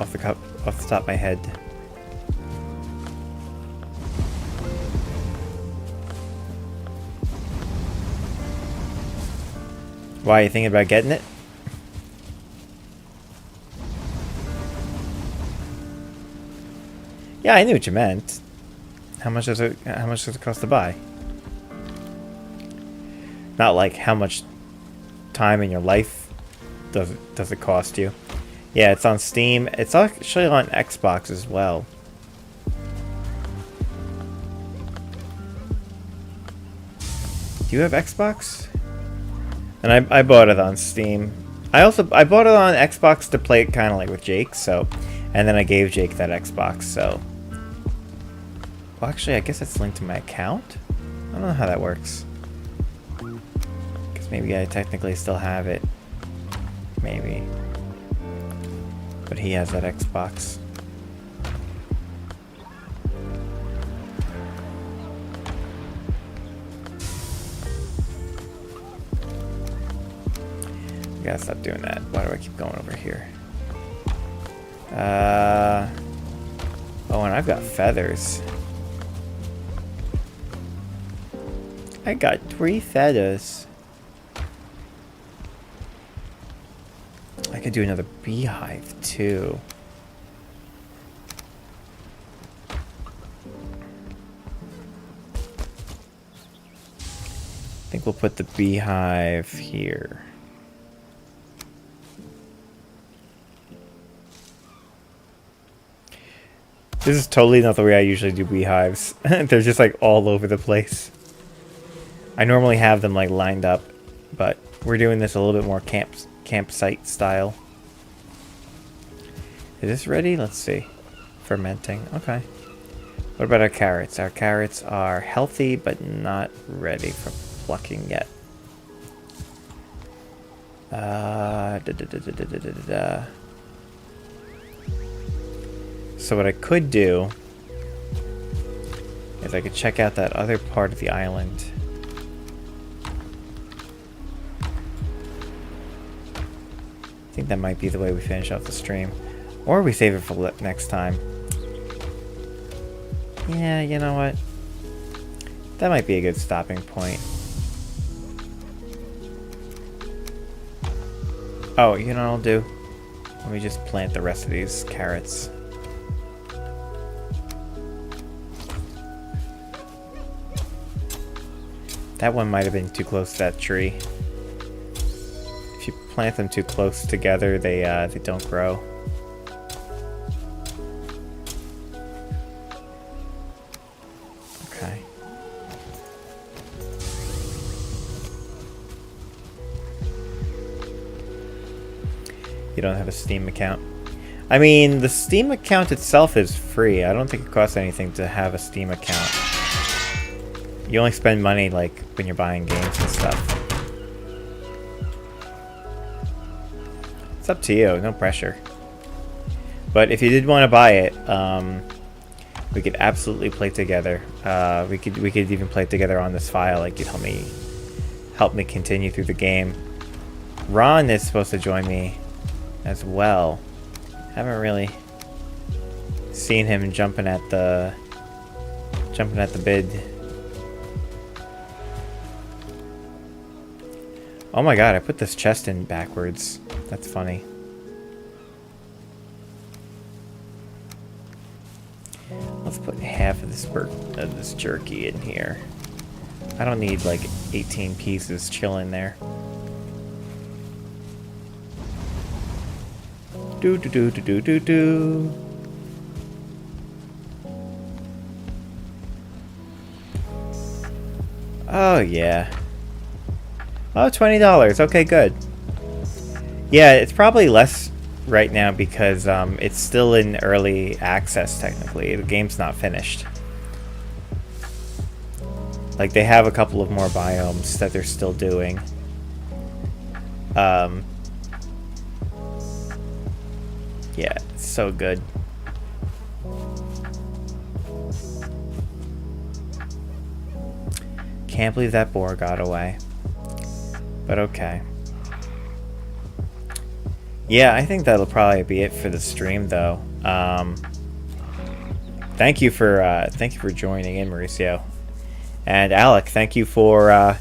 top of my head. Why are you thinking about getting it? Yeah, I knew what you meant. How much does it cost to buy? Not like how much time in your life does it cost you. Yeah, it's on Steam. It's actually on Xbox as well. Do you have Xbox? And I bought it on Steam. I bought it on Xbox to play it kind of like with Jake, so, and then I gave Jake that Xbox, so. Well, actually, I guess it's linked to my account? I don't know how that works. Because maybe I technically still have it. Maybe. But he has that Xbox. I gotta stop doing that. Why do I keep going over here? Oh, and I've got feathers. I got 3 feathers. I could do another beehive too. I think we'll put the beehive here. This is totally not the way I usually do beehives. They're just like all over the place. I normally have them like lined up, but we're doing this a little bit more campsite style. Is this ready? Let's see. Fermenting. Okay. What about our carrots? Our carrots are healthy, but not ready for plucking yet. So what I could do is I could check out that other part of the island. I think that might be the way we finish off the stream. Or we save it for next time. Yeah, you know what? That might be a good stopping point. Oh, you know what I'll do? Let me just plant the rest of these carrots. That one might have been too close to that tree. If you plant them too close together, they don't grow. Okay. You don't have a Steam account. I mean, the Steam account itself is free. I don't think it costs anything to have a Steam account. You only spend money like when you're buying games and stuff. It's up to you, no pressure. But if you did want to buy it, we could absolutely play together. We could even play together on this file. Like, you'd help me continue through the game. Ron is supposed to join me as well. Haven't really seen him jumping at the bid. Oh my god, I put this chest in backwards. That's funny. Let's put half of this jerky in here. I don't need like 18 pieces chilling there. Do do do do do do do. Oh yeah. Oh, $20. Okay, good. Yeah, it's probably less right now because it's still in early access technically. The game's not finished. Like, they have a couple of more biomes that they're still doing. Yeah, it's so good. Can't believe that boar got away. But okay. Yeah, I think that'll probably be it for the stream, though. Thank you for joining in, Mauricio. And Alec, thank you for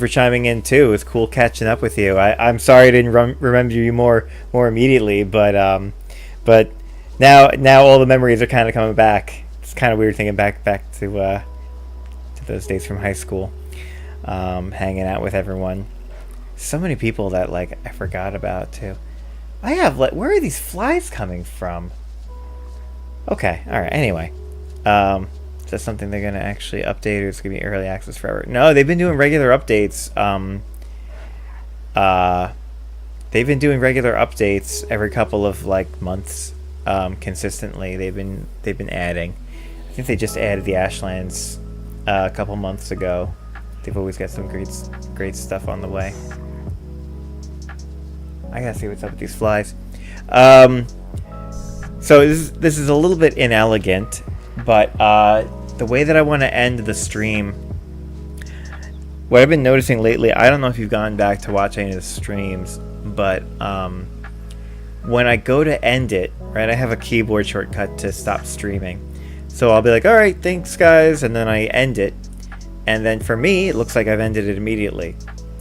chiming in too. It was cool catching up with you. I'm sorry I didn't remember you more immediately, but now all the memories are kind of coming back. It's kind of weird thinking back to those days from high school, hanging out with everyone. So many people that like I forgot about too. Where are these flies coming from? Okay, all right. Anyway, is that something they're gonna actually update, or it's gonna be early access forever? No, they've been doing regular updates. They've been doing regular updates every couple of like months, consistently. They've been adding. I think they just added the Ashlands a couple months ago. They've always got some great stuff on the way. I gotta see what's up with these flies. So this is a little bit inelegant, but the way that I want to end the stream, what I've been noticing lately, I don't know if you've gone back to watch any of the streams, but when I go to end it, right, I have a keyboard shortcut to stop streaming. So I'll be like, all right, thanks guys, and then I end it. And then for me, it looks like I've ended it immediately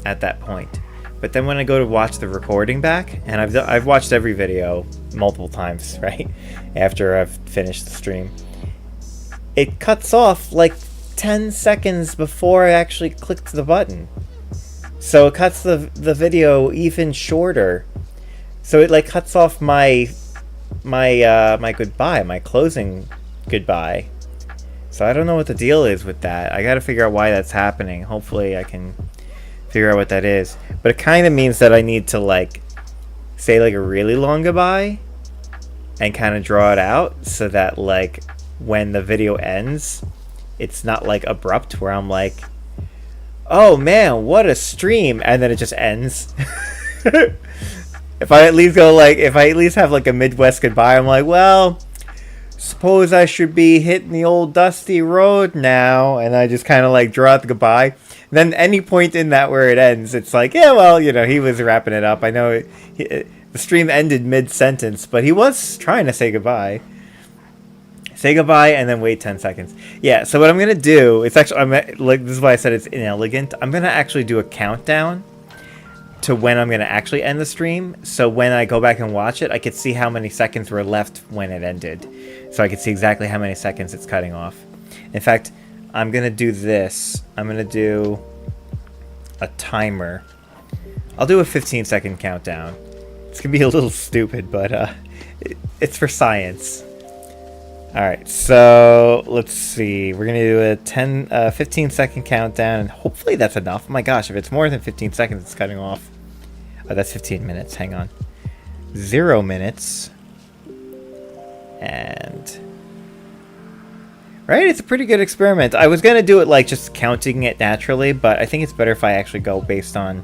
at that point. But then when I go to watch the recording back, and I've watched every video multiple times, right, after I've finished the stream, it cuts off like 10 seconds before I actually clicked the button. So it cuts the video even shorter. So it like cuts off my goodbye, my closing goodbye. So I don't know what the deal is with that. I gotta figure out why that's happening. Hopefully I can figure out what that is. But it kind of means that I need to like say like a really long goodbye and kind of draw it out so that like when the video ends, it's not like abrupt where I'm like, oh man, what a stream, and then it just ends. If I at least have like a Midwest goodbye, I'm like, well, suppose I should be hitting the old dusty road now, and I just kind of like draw out the goodbye. And then any point in that where it ends, it's like, yeah, well, you know, he was wrapping it up. I know the stream ended mid-sentence, but he was trying to say goodbye. Say goodbye and then wait 10 seconds. Yeah, so what I'm going to do, it's actually, this is why I said it's inelegant. I'm going to actually do a countdown to when I'm going to actually end the stream. So when I go back and watch it, I could see how many seconds were left when it ended. So I could see exactly how many seconds it's cutting off. In fact, I'm going to do this. I'm going to do a timer. I'll do a 15-second countdown. It's going to be a little stupid, but it's for science. Alright, so let's see. We're going to do a 15-second countdown, and hopefully that's enough. Oh my gosh, if it's more than 15 seconds, it's cutting off. Oh, that's 15 minutes. Hang on. 0 minutes. And... right? It's a pretty good experiment. I was going to do it like just counting it naturally, but I think it's better if I actually go based on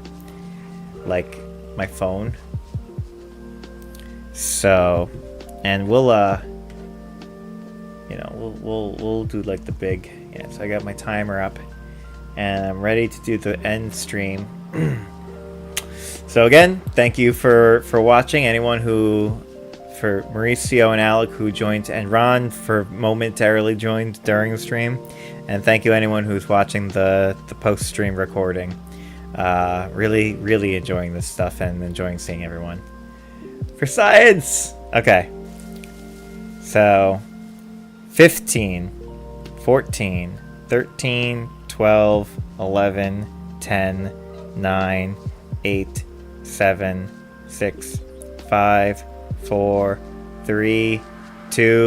like my phone. So, and we'll you know, we'll do like the big, yeah, so I got my timer up and I'm ready to do the end stream. So again, thank you for watching. Anyone who, for Mauricio and Alec who joined, and Ron for momentarily joined during the stream, and thank you anyone who's watching the post-stream recording. Really enjoying this stuff and enjoying seeing everyone. For science! Okay. So 15, 14, 13, 12, 11, 10, 9, 8, 7, 6, 5, 4, 3, 2.